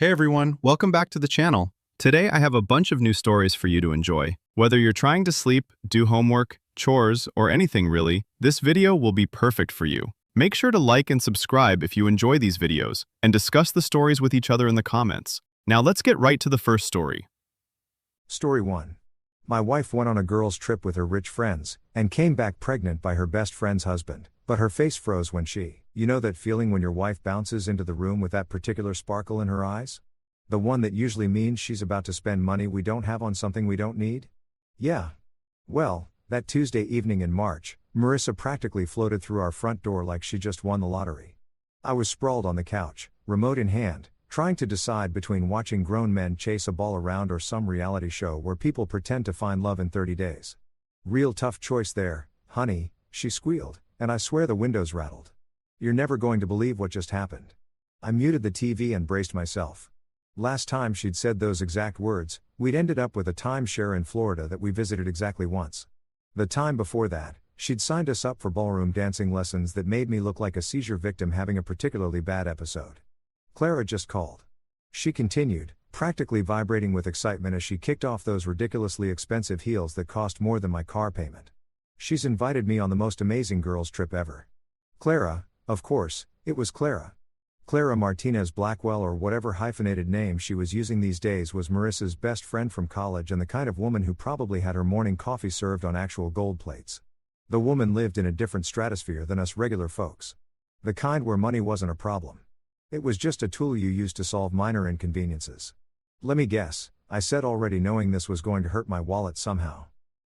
Hey everyone, welcome back to the channel. Today I have a bunch of new stories for you to enjoy. Whether you're trying to sleep, do homework, chores, or anything really, this video will be perfect for you. Make sure to like and subscribe if you enjoy these videos, and discuss the stories with each other in the comments. Now let's get right to the first story. Story 1. My wife went on a girls' trip with her rich friends, and came back pregnant by her best friend's husband, but her face froze when you know that feeling when your wife bounces into the room with that particular sparkle in her eyes? The one that usually means she's about to spend money we don't have on something we don't need? Yeah. Well, that Tuesday evening in March, Marissa practically floated through our front door like she just won the lottery. I was sprawled on the couch, remote in hand, trying to decide between watching grown men chase a ball around or some reality show where people pretend to find love in 30 days. Real tough choice there, honey, she squealed, and I swear the windows rattled. You're never going to believe what just happened. I muted the TV and braced myself. Last time she'd said those exact words, we'd ended up with a timeshare in Florida that we visited exactly once. The time before that, she'd signed us up for ballroom dancing lessons that made me look like a seizure victim having a particularly bad episode. Clara just called. She continued, practically vibrating with excitement as she kicked off those ridiculously expensive heels that cost more than my car payment. She's invited me on the most amazing girls' trip ever. Clara, of course, it was Clara. Clara Martinez Blackwell, or whatever hyphenated name she was using these days, was Marissa's best friend from college and the kind of woman who probably had her morning coffee served on actual gold plates. The woman lived in a different stratosphere than us regular folks. The kind where money wasn't a problem. It was just a tool you used to solve minor inconveniences. Let me guess, I said, already knowing this was going to hurt my wallet somehow.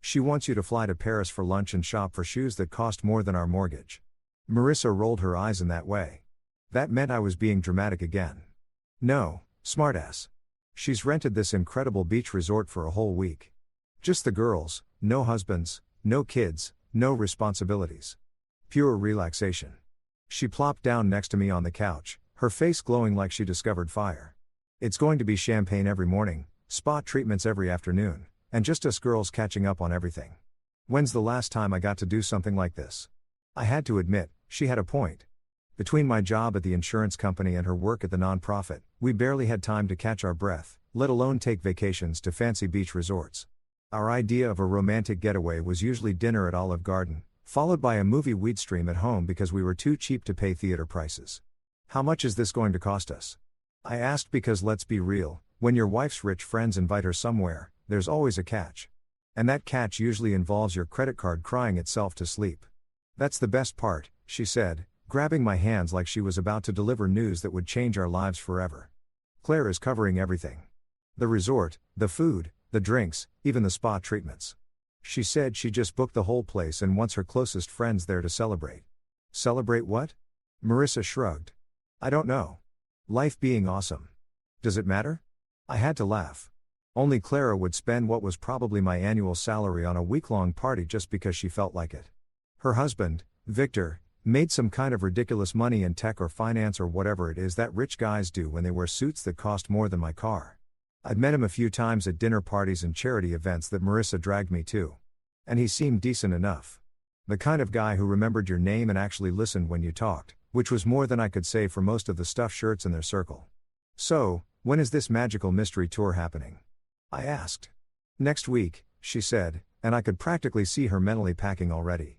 She wants you to fly to Paris for lunch and shop for shoes that cost more than our mortgage. Marissa rolled her eyes in that way. That meant I was being dramatic again. No, smartass. She's rented this incredible beach resort for a whole week. Just the girls, no husbands, no kids, no responsibilities. Pure relaxation. She plopped down next to me on the couch, her face glowing like she discovered fire. It's going to be champagne every morning, spa treatments every afternoon, and just us girls catching up on everything. When's the last time I got to do something like this? I had to admit, she had a point. Between my job at the insurance company and her work at the nonprofit, we barely had time to catch our breath, let alone take vacations to fancy beach resorts. Our idea of a romantic getaway was usually dinner at Olive Garden, followed by a movie we'd stream at home because we were too cheap to pay theater prices. How much is this going to cost us? I asked because, let's be real, when your wife's rich friends invite her somewhere, there's always a catch. And that catch usually involves your credit card crying itself to sleep. That's the best part, she said, grabbing my hands like she was about to deliver news that would change our lives forever. Claire is covering everything. The resort, the food, the drinks, even the spa treatments. She said she just booked the whole place and wants her closest friends there to celebrate. Celebrate what? Marissa shrugged. I don't know. Life being awesome. Does it matter? I had to laugh. Only Clara would spend what was probably my annual salary on a week-long party just because she felt like it. Her husband, Victor, made some kind of ridiculous money in tech or finance or whatever it is that rich guys do when they wear suits that cost more than my car. I'd met him a few times at dinner parties and charity events that Marissa dragged me to. And he seemed decent enough. The kind of guy who remembered your name and actually listened when you talked, which was more than I could say for most of the stuffed shirts in their circle. So, when is this magical mystery tour happening? I asked. Next week, she said, and I could practically see her mentally packing already.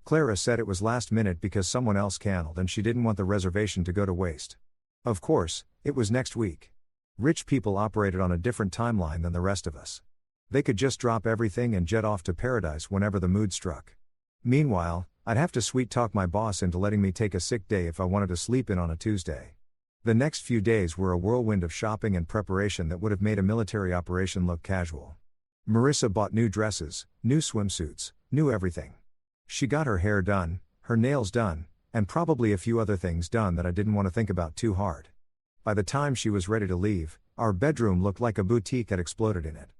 Clara said it was last minute because someone else canceled and she didn't want the reservation to go to waste. Of course, it was next week. Rich people operated on a different timeline than the rest of us. They could just drop everything and jet off to paradise whenever the mood struck. Meanwhile, I'd have to sweet talk my boss into letting me take a sick day if I wanted to sleep in on a Tuesday. The next few days were a whirlwind of shopping and preparation that would have made a military operation look casual. Marissa bought new dresses, new swimsuits, new everything. She got her hair done, her nails done, and probably a few other things done that I didn't want to think about too hard. By the time she was ready to leave, our bedroom looked like a boutique had exploded in it.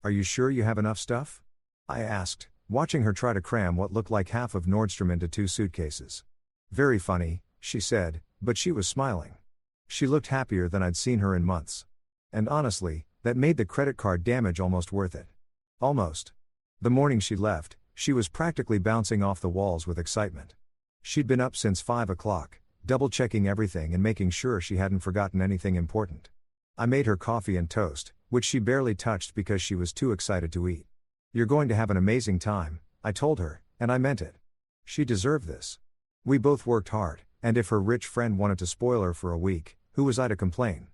Are you sure you have enough stuff? I asked, watching her try to cram what looked like half of Nordstrom into 2 suitcases. Very funny, she said, but she was smiling. She looked happier than I'd seen her in months. And honestly, that made the credit card damage almost worth it. Almost. The morning she left, she was practically bouncing off the walls with excitement. She'd been up since 5 o'clock, double-checking everything and making sure she hadn't forgotten anything important. I made her coffee and toast, which she barely touched because she was too excited to eat. "You're going to have an amazing time," I told her, and I meant it. She deserved this. We both worked hard, and if her rich friend wanted to spoil her for a week, who was I to complain?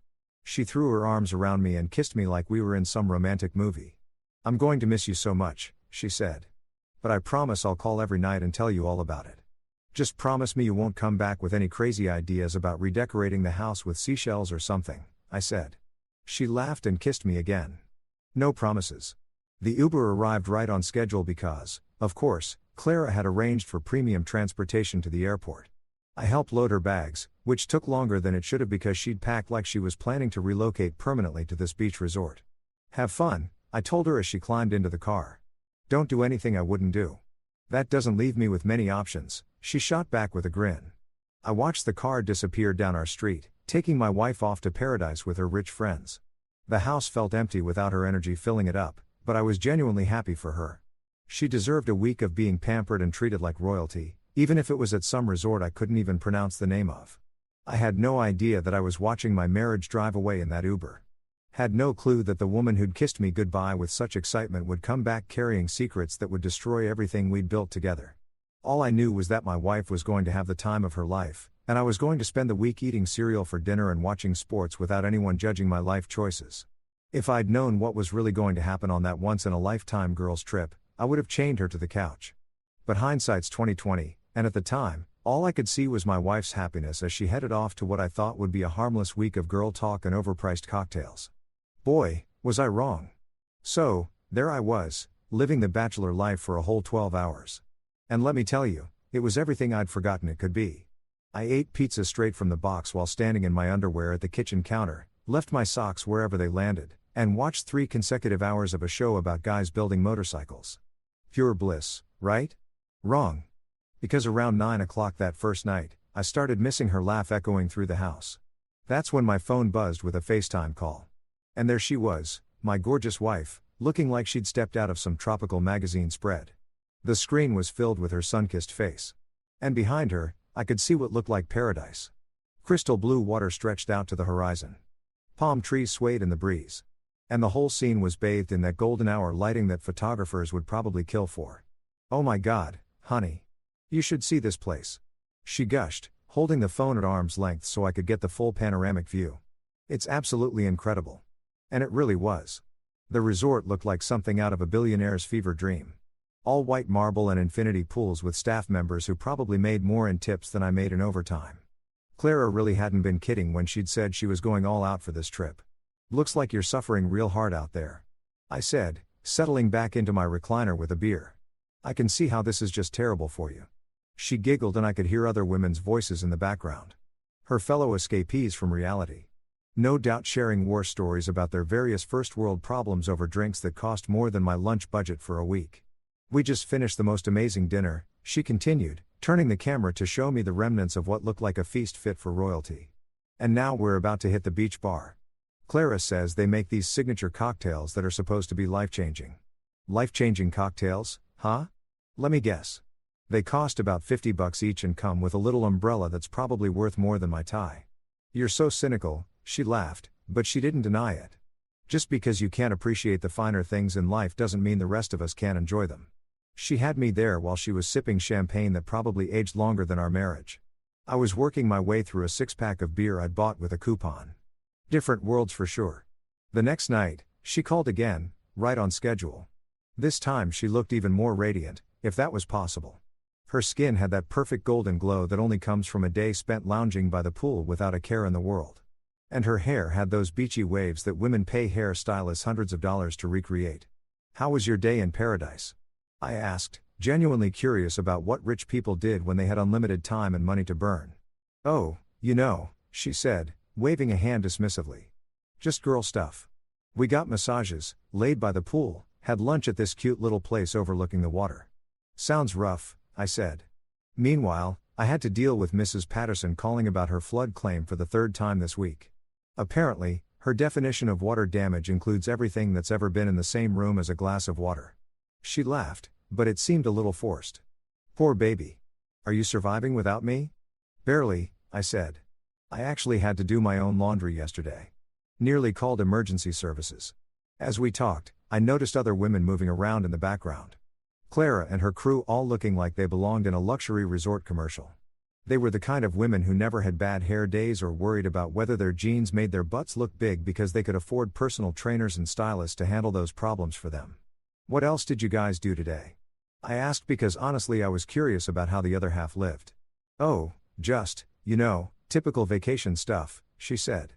She threw her arms around me and kissed me like we were in some romantic movie. "I'm going to miss you so much," she said. "But I promise I'll call every night and tell you all about it. Just promise me you won't come back with any crazy ideas about redecorating the house with seashells or something," I said. She laughed and kissed me again. No promises. The Uber arrived right on schedule because, of course, Clara had arranged for premium transportation to the airport. I helped load her bags, which took longer than it should have because she'd packed like she was planning to relocate permanently to this beach resort. "Have fun," I told her as she climbed into the car. "Don't do anything I wouldn't do." "That doesn't leave me with many options," she shot back with a grin. I watched the car disappear down our street, taking my wife off to paradise with her rich friends. The house felt empty without her energy filling it up, but I was genuinely happy for her. She deserved a week of being pampered and treated like royalty, even if it was at some resort I couldn't even pronounce the name of. I had no idea that I was watching my marriage drive away in that Uber. Had no clue that the woman who'd kissed me goodbye with such excitement would come back carrying secrets that would destroy everything we'd built together. All I knew was that my wife was going to have the time of her life, and I was going to spend the week eating cereal for dinner and watching sports without anyone judging my life choices. If I'd known what was really going to happen on that once-in-a-lifetime girls' trip, I would have chained her to the couch. But hindsight's 20/20, and at the time, all I could see was my wife's happiness as she headed off to what I thought would be a harmless week of girl talk and overpriced cocktails. Boy, was I wrong. So, there I was, living the bachelor life for a whole 12 hours. And let me tell you, it was everything I'd forgotten it could be. I ate pizza straight from the box while standing in my underwear at the kitchen counter, left my socks wherever they landed, and watched 3 consecutive hours of a show about guys building motorcycles. Pure bliss, right? Wrong. Because around 9 o'clock that first night, I started missing her laugh echoing through the house. That's when my phone buzzed with a FaceTime call. And there she was, my gorgeous wife, looking like she'd stepped out of some tropical magazine spread. The screen was filled with her sun-kissed face. And behind her, I could see what looked like paradise. Crystal blue water stretched out to the horizon. Palm trees swayed in the breeze. And the whole scene was bathed in that golden hour lighting that photographers would probably kill for. "Oh my God, honey. You should see this place," she gushed, holding the phone at arm's length so I could get the full panoramic view. "It's absolutely incredible." And it really was. The resort looked like something out of a billionaire's fever dream. All white marble and infinity pools with staff members who probably made more in tips than I made in overtime. Clara really hadn't been kidding when she'd said she was going all out for this trip. "Looks like you're suffering real hard out there," I said, settling back into my recliner with a beer. "I can see how this is just terrible for you." She giggled and I could hear other women's voices in the background. Her fellow escapees from reality. No doubt sharing war stories about their various first world problems over drinks that cost more than my lunch budget for a week. "We just finished the most amazing dinner," she continued, turning the camera to show me the remnants of what looked like a feast fit for royalty. "And now we're about to hit the beach bar. Clara says they make these signature cocktails that are supposed to be life-changing." "Life-changing cocktails, huh?" "Let me guess. They cost about $50 each and come with a little umbrella that's probably worth more than my tie." "You're so cynical," she laughed, but she didn't deny it. "Just because you can't appreciate the finer things in life doesn't mean the rest of us can't enjoy them." She had me there while she was sipping champagne that probably aged longer than our marriage. I was working my way through a 6-pack of beer I'd bought with a coupon. Different worlds for sure. The next night, she called again, right on schedule. This time she looked even more radiant, if that was possible. Her skin had that perfect golden glow that only comes from a day spent lounging by the pool without a care in the world. And her hair had those beachy waves that women pay hair stylists hundreds of dollars to recreate. "How was your day in paradise?" I asked, genuinely curious about what rich people did when they had unlimited time and money to burn. "Oh, she said, waving a hand dismissively. "Just girl stuff. We got massages, laid by the pool, had lunch at this cute little place overlooking the water." "Sounds rough," I said. Meanwhile, I had to deal with Mrs. Patterson calling about her flood claim for the 3rd time this week. Apparently, her definition of water damage includes everything that's ever been in the same room as a glass of water. She laughed, but it seemed a little forced. "Poor baby. Are you surviving without me?" "Barely," I said. "I actually had to do my own laundry yesterday." Nearly called emergency services. As we talked, I noticed other women moving around in the background. Clara and her crew all looking like they belonged in a luxury resort commercial. They were the kind of women who never had bad hair days or worried about whether their jeans made their butts look big because they could afford personal trainers and stylists to handle those problems for them. What else did you guys do today? I asked because honestly I was curious about how the other half lived. Oh, just, typical vacation stuff, she said.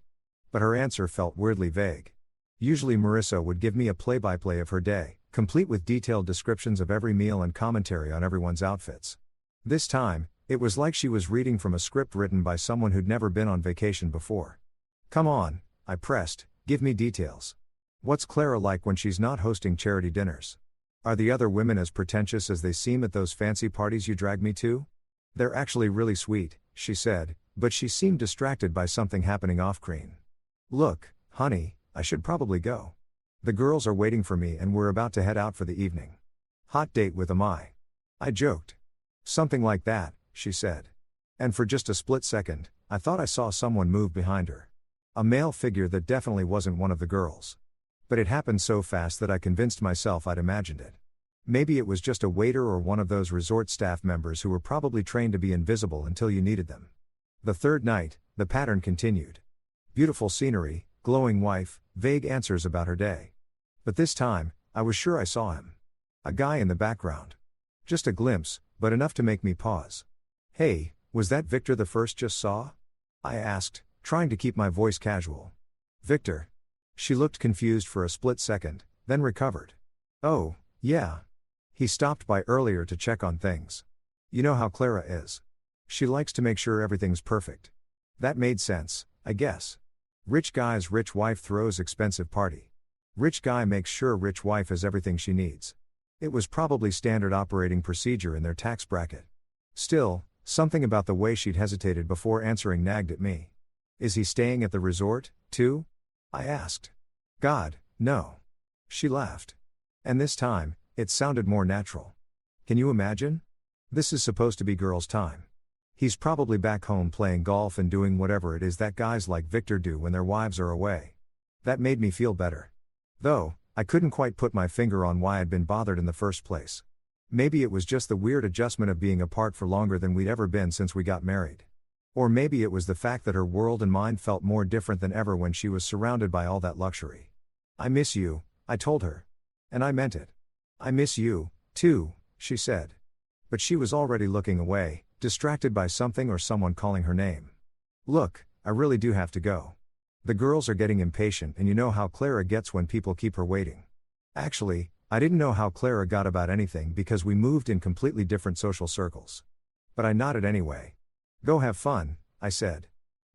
But her answer felt weirdly vague. Usually Marissa would give me a play-by-play of her day, complete with detailed descriptions of every meal and commentary on everyone's outfits. This time, it was like she was reading from a script written by someone who'd never been on vacation before. Come on, I pressed, give me details. What's Clara like when she's not hosting charity dinners? Are the other women as pretentious as they seem at those fancy parties you drag me to? They're actually really sweet, she said, but she seemed distracted by something happening off-screen. Look, honey, I should probably go. The girls are waiting for me and we're about to head out for the evening. Hot date with I joked. Something like that, she said. And for just a split second, I thought I saw someone move behind her. A male figure that definitely wasn't one of the girls. But it happened so fast that I convinced myself I'd imagined it. Maybe it was just a waiter or one of those resort staff members who were probably trained to be invisible until you needed them. The third night, the pattern continued. Beautiful scenery, glowing wife, vague answers about her day. But this time, I was sure I saw him. A guy in the background. Just a glimpse, but enough to make me pause. Hey, was that Victor the first just saw? I asked, trying to keep my voice casual. Victor. She looked confused for a split second, then recovered. Oh, yeah. He stopped by earlier to check on things. You know how Clara is. She likes to make sure everything's perfect. That made sense, I guess. Rich guy's rich wife throws expensive party. Rich guy makes sure rich wife has everything she needs. It was probably standard operating procedure in their tax bracket. Still, something about the way she'd hesitated before answering nagged at me. Is he staying at the resort, too? I asked. God, no. She laughed. And this time, it sounded more natural. Can you imagine? This is supposed to be girls' time. He's probably back home playing golf and doing whatever it is that guys like Victor do when their wives are away. That made me feel better. Though, I couldn't quite put my finger on why I'd been bothered in the first place. Maybe it was just the weird adjustment of being apart for longer than we'd ever been since we got married. Or maybe it was the fact that her world and mine felt more different than ever when she was surrounded by all that luxury. I miss you, I told her. And I meant it. I miss you, too, she said. But she was already looking away, distracted by something or someone calling her name. Look, I really do have to go. The girls are getting impatient and you know how Clara gets when people keep her waiting. Actually, I didn't know how Clara got about anything because we moved in completely different social circles. But I nodded anyway. Go have fun, I said.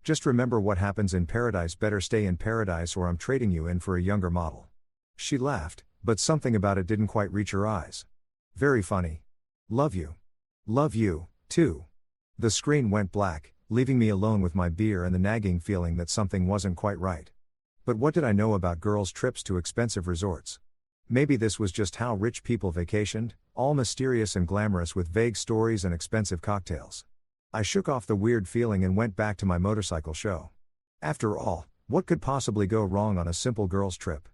Just remember what happens in paradise better stay in paradise or I'm trading you in for a younger model. She laughed, but something about it didn't quite reach her eyes. Very funny. Love you. Love you, too. The screen went black, leaving me alone with my beer and the nagging feeling that something wasn't quite right. But what did I know about girls' trips to expensive resorts? Maybe this was just how rich people vacationed, all mysterious and glamorous with vague stories and expensive cocktails. I shook off the weird feeling and went back to my motorcycle show. After all, what could possibly go wrong on a simple girls' trip?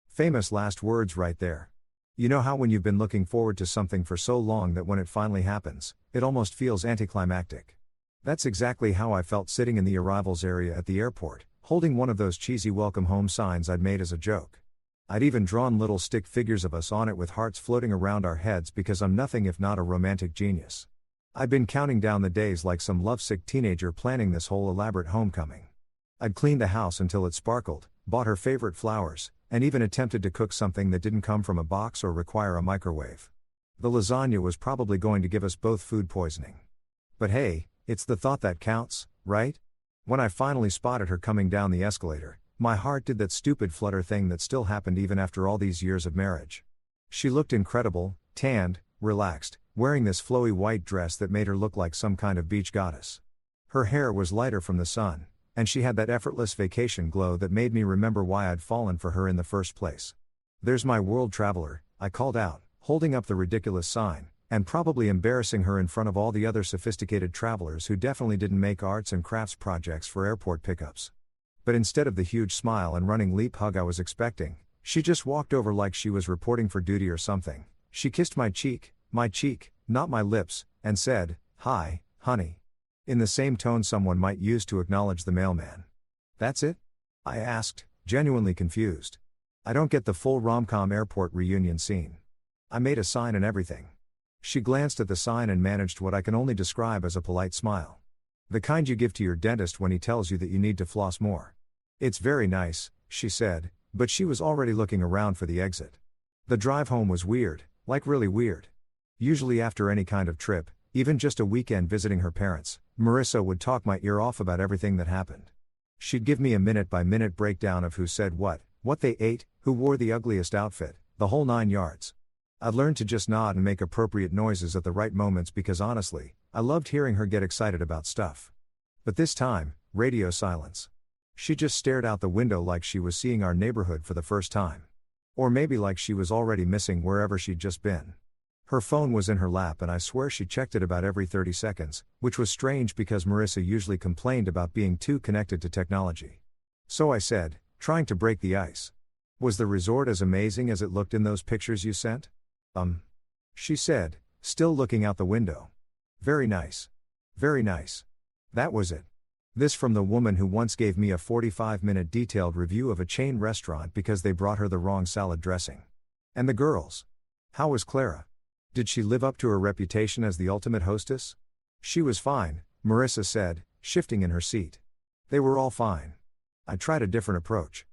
Famous last words right there. You know how when you've been looking forward to something for so long that when it finally happens, it almost feels anticlimactic. That's exactly how I felt sitting in the arrivals area at the airport, holding one of those cheesy welcome home signs I'd made as a joke. I'd even drawn little stick figures of us on it with hearts floating around our heads because I'm nothing if not a romantic genius. I'd been counting down the days like some lovesick teenager planning this whole elaborate homecoming. I'd cleaned the house until it sparkled, bought her favorite flowers, and even attempted to cook something that didn't come from a box or require a microwave. The lasagna was probably going to give us both food poisoning. But hey, it's the thought that counts, right? When I finally spotted her coming down the escalator, my heart did that stupid flutter thing that still happened even after all these years of marriage. She looked incredible, tanned, relaxed, wearing this flowy white dress that made her look like some kind of beach goddess. Her hair was lighter from the sun, and she had that effortless vacation glow that made me remember why I'd fallen for her in the first place. There's my world traveler, I called out, holding up the ridiculous sign, and probably embarrassing her in front of all the other sophisticated travelers who definitely didn't make arts and crafts projects for airport pickups. But instead of the huge smile and running leap hug I was expecting, she just walked over like she was reporting for duty or something. She kissed my cheek, not my lips, and said, "Hi, honey," in the same tone someone might use to acknowledge the mailman. "That's it?" I asked, genuinely confused. I don't get the full rom-com airport reunion scene. I made a sign and everything. She glanced at the sign and managed what I can only describe as a polite smile. The kind you give to your dentist when he tells you that you need to floss more. "It's very nice," she said, but she was already looking around for the exit. The drive home was weird, like really weird. Usually after any kind of trip, even just a weekend visiting her parents, Marissa would talk my ear off about everything that happened. She'd give me a minute-by-minute breakdown of who said what they ate, who wore the ugliest outfit, the whole 9 yards. I'd learned to just nod and make appropriate noises at the right moments because honestly, I loved hearing her get excited about stuff. But this time, radio silence. She just stared out the window like she was seeing our neighborhood for the first time. Or maybe like she was already missing wherever she'd just been. Her phone was in her lap and I swear she checked it about every 30 seconds, which was strange because Marissa usually complained about being too connected to technology. So I said, trying to break the ice, "Was the resort as amazing as it looked in those pictures you sent?" She said, still looking out the window. Very nice. Very nice." That was it. This from the woman who once gave me a 45-minute detailed review of a chain restaurant because they brought her the wrong salad dressing. And the girls? How was Clara? Did she live up to her reputation as the ultimate hostess? She was fine, Marissa said, shifting in her seat. They were all fine. I tried a different approach.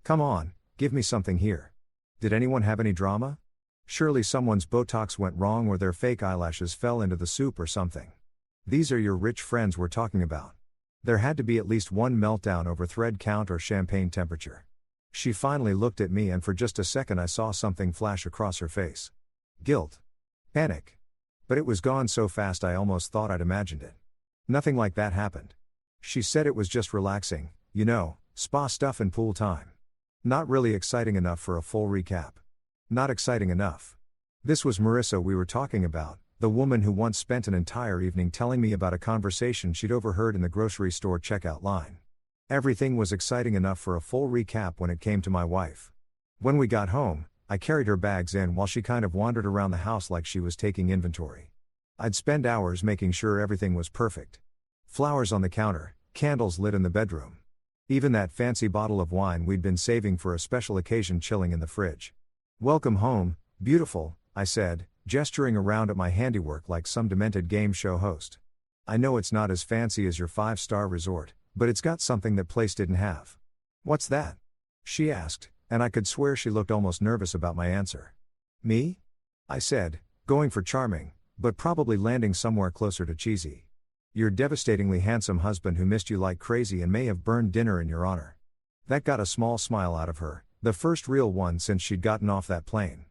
"Come on, give me something here. Did anyone have any drama? Surely someone's Botox went wrong or their fake eyelashes fell into the soup or something. These are your rich friends we're talking about. There had to be at least one meltdown over thread count or champagne temperature." She finally looked at me and for just a second I saw something flash across her face. Guilt. Panic. But it was gone so fast I almost thought I'd imagined it. Nothing like that happened. She said it was just relaxing, spa stuff and pool time. Not really exciting enough for a full recap. Not exciting enough. This was Marissa we were talking about, the woman who once spent an entire evening telling me about a conversation she'd overheard in the grocery store checkout line. Everything was exciting enough for a full recap when it came to my wife. When we got home, I carried her bags in while she kind of wandered around the house like she was taking inventory. I'd spend hours making sure everything was perfect. Flowers on the counter, candles lit in the bedroom. Even that fancy bottle of wine we'd been saving for a special occasion chilling in the fridge. "Welcome home, beautiful," I said, gesturing around at my handiwork like some demented game show host. "I know it's not as fancy as your 5-star resort, but it's got something that place didn't have." "What's that?" she asked, and I could swear she looked almost nervous about my answer. "Me?" I said, going for charming, but probably landing somewhere closer to cheesy. "Your devastatingly handsome husband who missed you like crazy and may have burned dinner in your honor." That got a small smile out of her, the first real one since she'd gotten off that plane.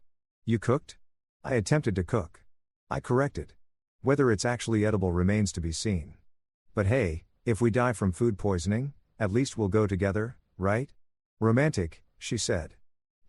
"You cooked?" I attempted to cook. I corrected. Whether it's actually edible remains to be seen. But hey, if we die from food poisoning, at least we'll go together, right? "Romantic," she said.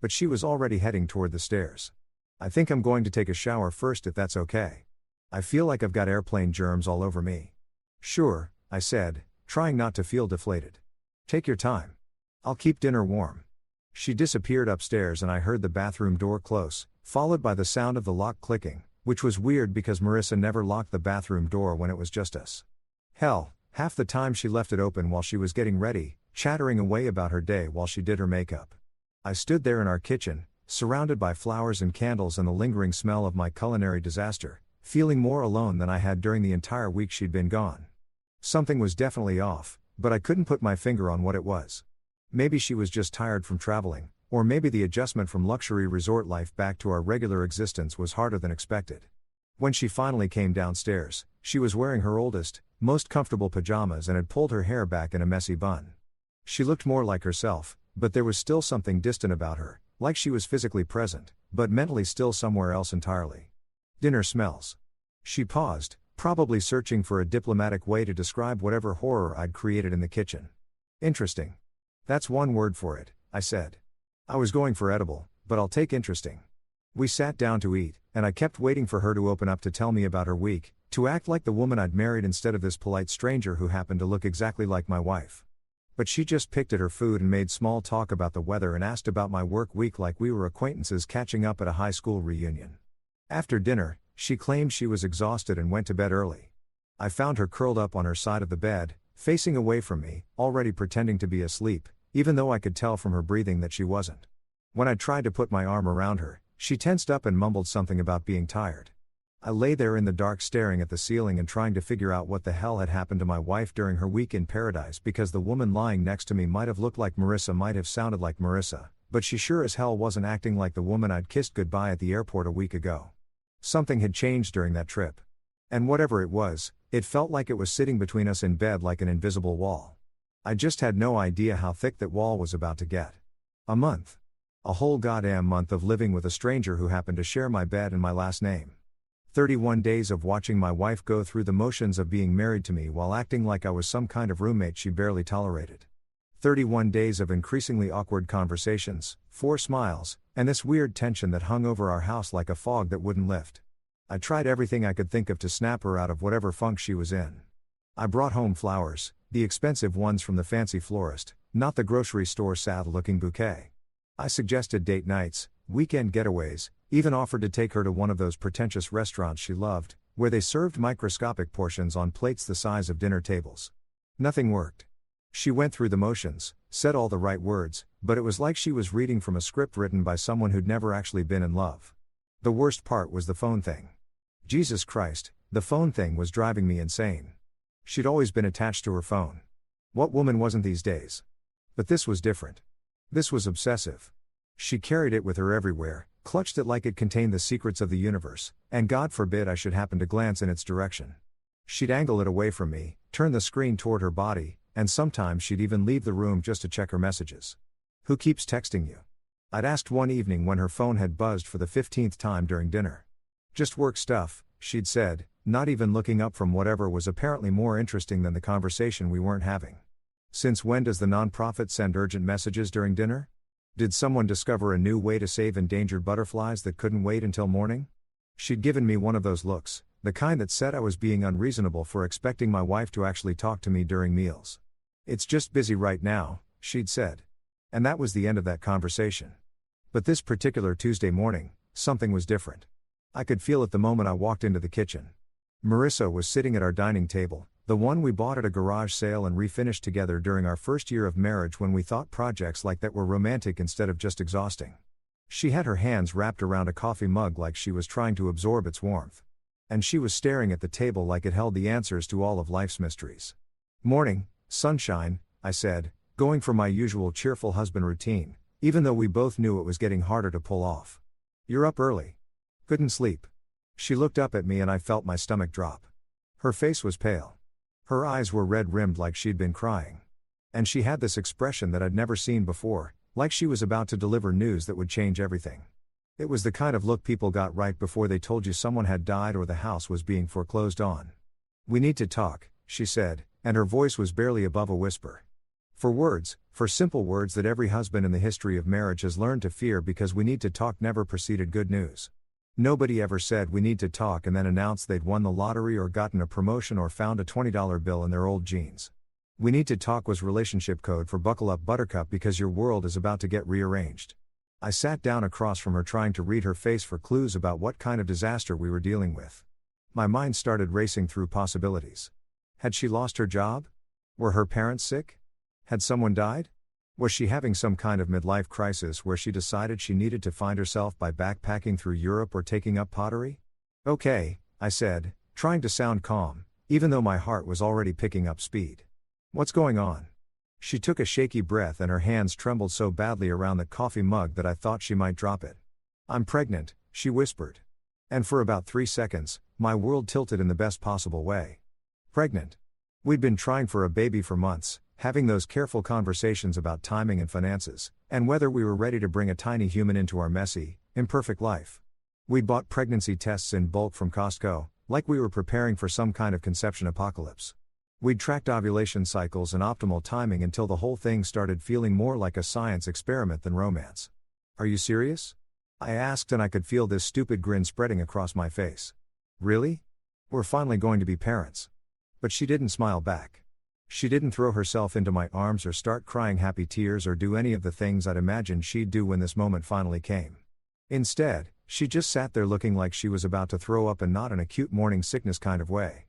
But she was already heading toward the stairs. "I think I'm going to take a shower first if that's okay. I feel like I've got airplane germs all over me." "Sure," I said, trying not to feel deflated. "Take your time. I'll keep dinner warm." She disappeared upstairs and I heard the bathroom door close, followed by the sound of the lock clicking, which was weird because Marissa never locked the bathroom door when it was just us. Hell, half the time she left it open while she was getting ready, chattering away about her day while she did her makeup. I stood there in our kitchen, surrounded by flowers and candles and the lingering smell of my culinary disaster, feeling more alone than I had during the entire week she'd been gone. Something was definitely off, but I couldn't put my finger on what it was. Maybe she was just tired from traveling, or maybe the adjustment from luxury resort life back to our regular existence was harder than expected. When she finally came downstairs, she was wearing her oldest, most comfortable pajamas and had pulled her hair back in a messy bun. She looked more like herself, but there was still something distant about her, like she was physically present, but mentally still somewhere else entirely. "Dinner smells." She paused, probably searching for a diplomatic way to describe whatever horror I'd created in the kitchen. "Interesting. That's one word for it," I said. I was going for edible, but I'll take interesting. We sat down to eat, and I kept waiting for her to open up to tell me about her week, to act like the woman I'd married instead of this polite stranger who happened to look exactly like my wife. But she just picked at her food and made small talk about the weather and asked about my work week like we were acquaintances catching up at a high school reunion. After dinner, she claimed she was exhausted and went to bed early. I found her curled up on her side of the bed, facing away from me, already pretending to be asleep, even though I could tell from her breathing that she wasn't. When I tried to put my arm around her, she tensed up and mumbled something about being tired. I lay there in the dark staring at the ceiling and trying to figure out what the hell had happened to my wife during her week in paradise, because the woman lying next to me might have looked like Marissa, might have sounded like Marissa, but she sure as hell wasn't acting like the woman I'd kissed goodbye at the airport a week ago. Something had changed during that trip. And whatever it was, it felt like it was sitting between us in bed like an invisible wall. I just had no idea how thick that wall was about to get. A month. A whole goddamn month of living with a stranger who happened to share my bed and my last name. 31 days of watching my wife go through the motions of being married to me while acting like I was some kind of roommate she barely tolerated. 31 days of increasingly awkward conversations, 4 smiles, and this weird tension that hung over our house like a fog that wouldn't lift. I tried everything I could think of to snap her out of whatever funk she was in. I brought home flowers, the expensive ones from the fancy florist, not the grocery store sad-looking bouquet. I suggested date nights, weekend getaways, even offered to take her to one of those pretentious restaurants she loved, where they served microscopic portions on plates the size of dinner tables. Nothing worked. She went through the motions, said all the right words, but it was like she was reading from a script written by someone who'd never actually been in love. The worst part was the phone thing. Jesus Christ, the phone thing was driving me insane. She'd always been attached to her phone. What woman wasn't these days? But this was different. This was obsessive. She carried it with her everywhere, clutched it like it contained the secrets of the universe, and God forbid I should happen to glance in its direction. She'd angle it away from me, turn the screen toward her body, and sometimes she'd even leave the room just to check her messages. Who keeps texting you? I'd asked one evening when her phone had buzzed for the 15th time during dinner. Just work stuff, she'd said, not even looking up from whatever was apparently more interesting than the conversation we weren't having. Since when does the nonprofit send urgent messages during dinner? Did someone discover a new way to save endangered butterflies that couldn't wait until morning? She'd given me one of those looks, the kind that said I was being unreasonable for expecting my wife to actually talk to me during meals. It's just busy right now, she'd said. And that was the end of that conversation. But this particular Tuesday morning, something was different. I could feel it the moment I walked into the kitchen. Marissa was sitting at our dining table, the one we bought at a garage sale and refinished together during our first year of marriage when we thought projects like that were romantic instead of just exhausting. She had her hands wrapped around a coffee mug like she was trying to absorb its warmth. And she was staring at the table like it held the answers to all of life's mysteries. "Morning, sunshine," I said, going for my usual cheerful husband routine, even though we both knew it was getting harder to pull off. "You're up early. Couldn't sleep." She looked up at me and I felt my stomach drop. Her face was pale. Her eyes were red-rimmed like she'd been crying. And she had this expression that I'd never seen before, like she was about to deliver news that would change everything. It was the kind of look people got right before they told you someone had died or the house was being foreclosed on. "We need to talk," she said, and her voice was barely above a whisper. For simple words that every husband in the history of marriage has learned to fear because "we need to talk" never preceded good news. Nobody ever said "we need to talk" and then announced they'd won the lottery or gotten a promotion or found a $20 bill in their old jeans. "We need to talk" was relationship code for "buckle up buttercup because your world is about to get rearranged." I sat down across from her trying to read her face for clues about what kind of disaster we were dealing with. My mind started racing through possibilities. Had she lost her job? Were her parents sick? Had someone died? Was she having some kind of midlife crisis where she decided she needed to find herself by backpacking through Europe or taking up pottery? "Okay," I said, trying to sound calm, even though my heart was already picking up speed. "What's going on?" She took a shaky breath and her hands trembled so badly around the coffee mug that I thought she might drop it. "I'm pregnant," she whispered. And for about 3 seconds, my world tilted in the best possible way. Pregnant. We'd been trying for a baby for months, having those careful conversations about timing and finances, and whether we were ready to bring a tiny human into our messy, imperfect life. We'd bought pregnancy tests in bulk from Costco, like we were preparing for some kind of conception apocalypse. We'd tracked ovulation cycles and optimal timing until the whole thing started feeling more like a science experiment than romance. "Are you serious?" I asked, and I could feel this stupid grin spreading across my face. "Really? We're finally going to be parents." But she didn't smile back. She didn't throw herself into my arms or start crying happy tears or do any of the things I'd imagined she'd do when this moment finally came. Instead, she just sat there looking like she was about to throw up, and not in a cute morning sickness kind of way.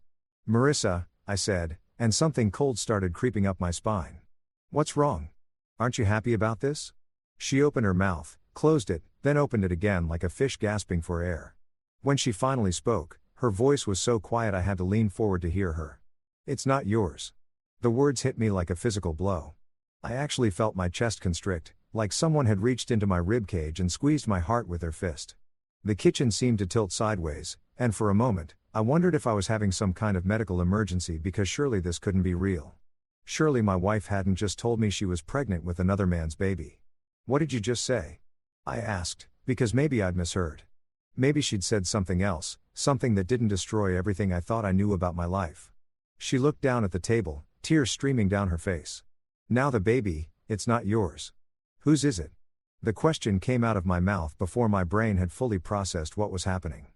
"Marissa," I said, and something cold started creeping up my spine. "What's wrong? Aren't you happy about this?" She opened her mouth, closed it, then opened it again like a fish gasping for air. When she finally spoke, her voice was so quiet I had to lean forward to hear her. "It's not yours." The words hit me like a physical blow. I actually felt my chest constrict, like someone had reached into my ribcage and squeezed my heart with their fist. The kitchen seemed to tilt sideways, and for a moment, I wondered if I was having some kind of medical emergency, because surely this couldn't be real. Surely my wife hadn't just told me she was pregnant with another man's baby. "What did you just say?" I asked, because maybe I'd misheard. Maybe she'd said something else, something that didn't destroy everything I thought I knew about my life. She looked down at the table, tears streaming down her face. "Now the baby, it's not yours. Whose is it?" The question came out of my mouth before my brain had fully processed what was happening.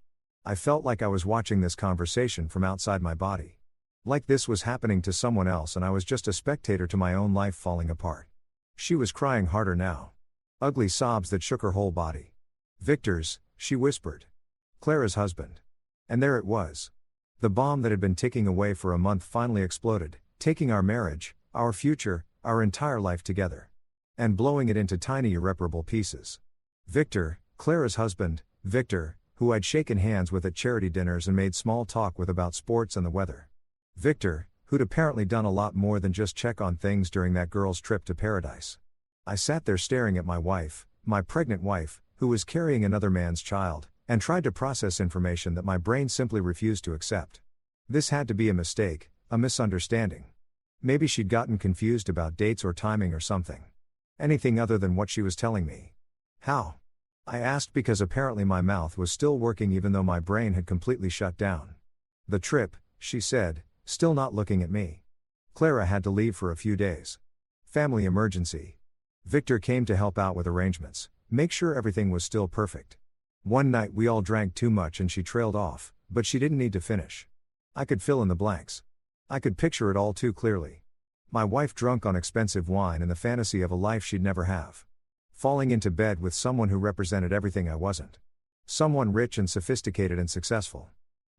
I felt like I was watching this conversation from outside my body. Like this was happening to someone else and I was just a spectator to my own life falling apart. She was crying harder now. Ugly sobs that shook her whole body. "Victor's," she whispered. "Clara's husband." And there it was. The bomb that had been ticking away for a month finally exploded, taking our marriage, our future, our entire life together, and blowing it into tiny irreparable pieces. Victor, Clara's husband, Victor, who I'd shaken hands with at charity dinners and made small talk with about sports and the weather. Victor, who'd apparently done a lot more than just check on things during that girl's trip to paradise. I sat there staring at my wife, my pregnant wife, who was carrying another man's child, and tried to process information that my brain simply refused to accept. This had to be a mistake, a misunderstanding. Maybe she'd gotten confused about dates or timing or something. Anything other than what she was telling me. "How?" I asked, because apparently my mouth was still working even though my brain had completely shut down. "The trip," she said, still not looking at me. "Clara had to leave for a few days. Family emergency. Victor came to help out with arrangements, make sure everything was still perfect. One night we all drank too much and she trailed off, but she didn't need to finish." I could fill in the blanks. I could picture it all too clearly. My wife drunk on expensive wine in the fantasy of a life she'd never have. Falling into bed with someone who represented everything I wasn't. Someone rich and sophisticated and successful.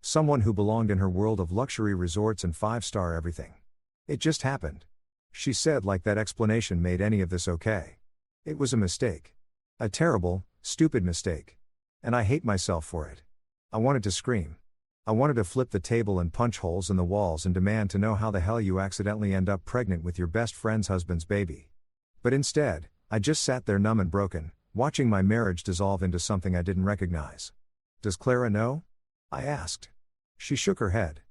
Someone who belonged in her world of luxury resorts and five-star everything. "It just happened," she said, like that explanation made any of this okay. "It was a mistake. A terrible, stupid mistake. And I hate myself for it." I wanted to scream. I wanted to flip the table and punch holes in the walls and demand to know how the hell you accidentally end up pregnant with your best friend's husband's baby. But instead, I just sat there numb and broken, watching my marriage dissolve into something I didn't recognize. "Does Clara know?" I asked. She shook her head.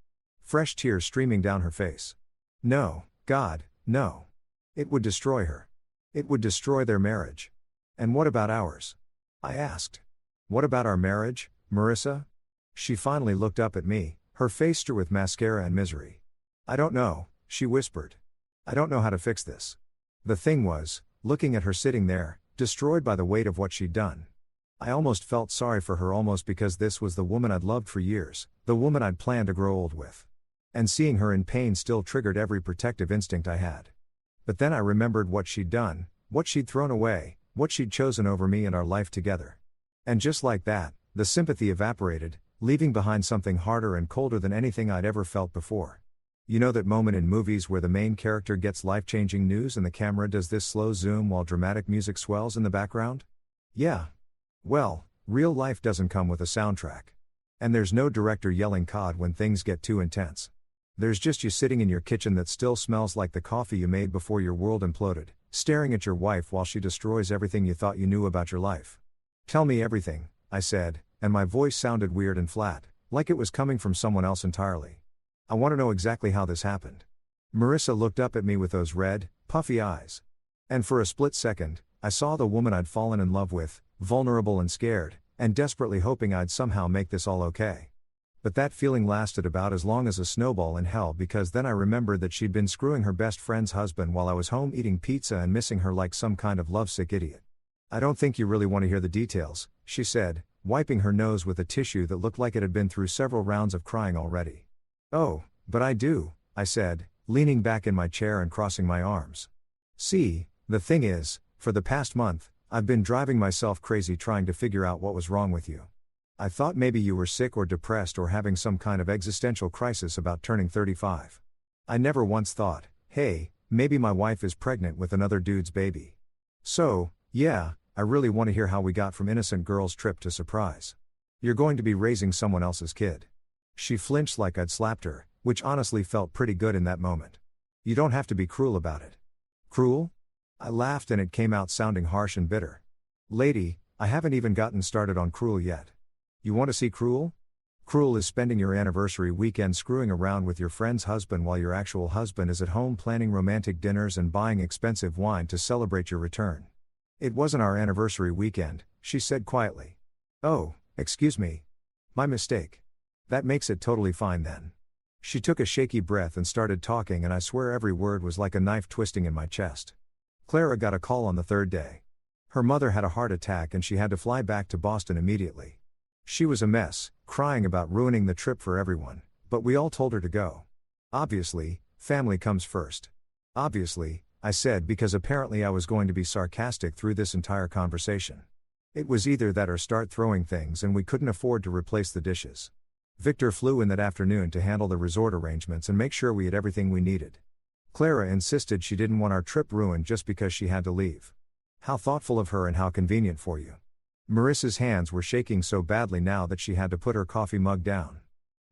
Fresh tears streaming down her face. "No, God, no. It would destroy her. It would destroy their marriage." "And what about ours?" I asked. "What about our marriage, Marissa?" She finally looked up at me, her face streaked with mascara and misery. "I don't know," she whispered. "I don't know how to fix this." The thing was, looking at her sitting there, destroyed by the weight of what she'd done. I almost felt sorry for her, almost because this was the woman I'd loved for years, the woman I'd planned to grow old with. And seeing her in pain still triggered every protective instinct I had. But then I remembered what she'd done, what she'd thrown away, what she'd chosen over me and our life together. And just like that, the sympathy evaporated, leaving behind something harder and colder than anything I'd ever felt before. You know that moment in movies where the main character gets life-changing news and the camera does this slow zoom while dramatic music swells in the background? Yeah. Well, real life doesn't come with a soundtrack. And there's no director yelling COD when things get too intense. There's just you sitting in your kitchen that still smells like the coffee you made before your world imploded, staring at your wife while she destroys everything you thought you knew about your life. "Tell me everything," I said, and my voice sounded weird and flat, like it was coming from someone else entirely. "I want to know exactly how this happened." Marissa looked up at me with those red, puffy eyes. And for a split second, I saw the woman I'd fallen in love with, vulnerable and scared, and desperately hoping I'd somehow make this all okay. But that feeling lasted about as long as a snowball in hell, because then I remembered that she'd been screwing her best friend's husband while I was home eating pizza and missing her like some kind of lovesick idiot. "I don't think you really want to hear the details," she said, wiping her nose with a tissue that looked like it had been through several rounds of crying already. "Oh, but I do," I said, leaning back in my chair and crossing my arms. See, the thing is, for the past month, I've been driving myself crazy trying to figure out what was wrong with you. I thought maybe you were sick or depressed or having some kind of existential crisis about turning 35. I never once thought, hey, maybe my wife is pregnant with another dude's baby. So, yeah, I really want to hear how we got from innocent girl's trip to surprise. You're going to be raising someone else's kid. She flinched like I'd slapped her, which honestly felt pretty good in that moment. You don't have to be cruel about it. Cruel? I laughed and it came out sounding harsh and bitter. Lady, I haven't even gotten started on cruel yet. You want to see cruel? Cruel is spending your anniversary weekend screwing around with your friend's husband while your actual husband is at home planning romantic dinners and buying expensive wine to celebrate your return. It wasn't our anniversary weekend, she said quietly. Oh, excuse me. My mistake. That makes it totally fine then. She took a shaky breath and started talking, and I swear every word was like a knife twisting in my chest. Clara got a call on the third day. Her mother had a heart attack and she had to fly back to Boston immediately. She was a mess, crying about ruining the trip for everyone, but we all told her to go. Obviously, family comes first. Obviously, I said, because apparently I was going to be sarcastic through this entire conversation. It was either that or start throwing things, and we couldn't afford to replace the dishes. Victor flew in that afternoon to handle the resort arrangements and make sure we had everything we needed. Clara insisted she didn't want our trip ruined just because she had to leave. How thoughtful of her and how convenient for you. Marissa's hands were shaking so badly now that she had to put her coffee mug down.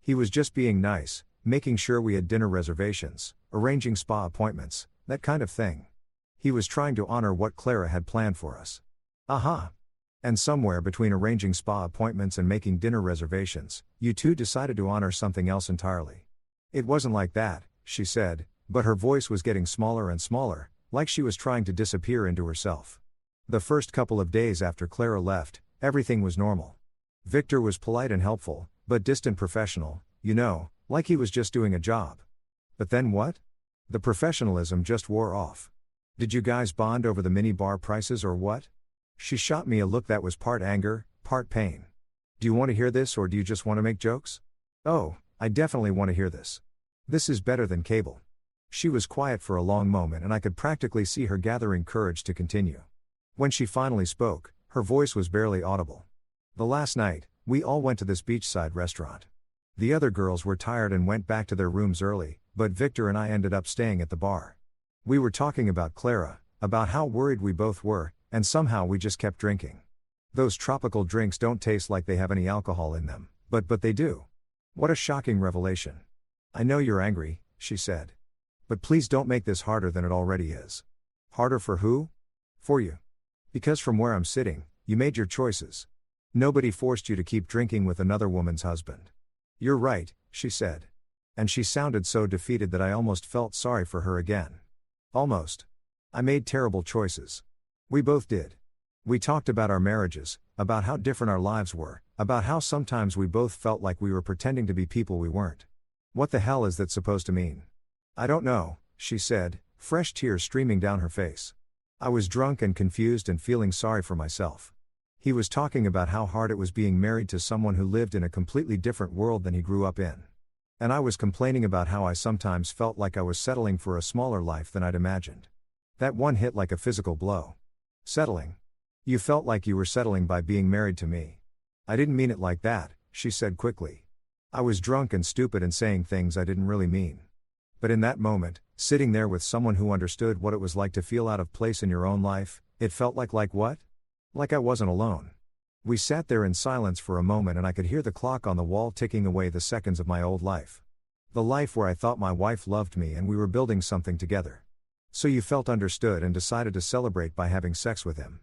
He was just being nice, making sure we had dinner reservations, arranging spa appointments, that kind of thing. He was trying to honor what Clara had planned for us. Aha! And somewhere between arranging spa appointments and making dinner reservations, you two decided to honor something else entirely. It wasn't like that, she said, but her voice was getting smaller and smaller, like she was trying to disappear into herself. The first couple of days after Clara left, everything was normal. Victor was polite and helpful, but distant professional, you know, like he was just doing a job. But then what? The professionalism just wore off. Did you guys bond over the mini-bar prices or what? She shot me a look that was part anger, part pain. Do you want to hear this or do you just want to make jokes? Oh, I definitely want to hear this. This is better than cable. She was quiet for a long moment and I could practically see her gathering courage to continue. When she finally spoke, her voice was barely audible. The last night, we all went to this beachside restaurant. The other girls were tired and went back to their rooms early, but Victor and I ended up staying at the bar. We were talking about Clara, about how worried we both were, and somehow we just kept drinking. Those tropical drinks don't taste like they have any alcohol in them, but they do. What a shocking revelation. I know you're angry, she said. But please don't make this harder than it already is. Harder for who? For you. Because from where I'm sitting, you made your choices. Nobody forced you to keep drinking with another woman's husband. You're right, she said. And she sounded so defeated that I almost felt sorry for her again. Almost. I made terrible choices. We both did. We talked about our marriages, about how different our lives were, about how sometimes we both felt like we were pretending to be people we weren't. What the hell is that supposed to mean? I don't know, she said, fresh tears streaming down her face. I was drunk and confused and feeling sorry for myself. He was talking about how hard it was being married to someone who lived in a completely different world than he grew up in. And I was complaining about how I sometimes felt like I was settling for a smaller life than I'd imagined. That one hit like a physical blow. Settling. You felt like you were settling by being married to me. I didn't mean it like that, she said quickly. I was drunk and stupid and saying things I didn't really mean. But in that moment, sitting there with someone who understood what it was like to feel out of place in your own life, it felt like what? Like I wasn't alone. We sat there in silence for a moment and I could hear the clock on the wall ticking away the seconds of my old life. The life where I thought my wife loved me and we were building something together. So you felt understood and decided to celebrate by having sex with him.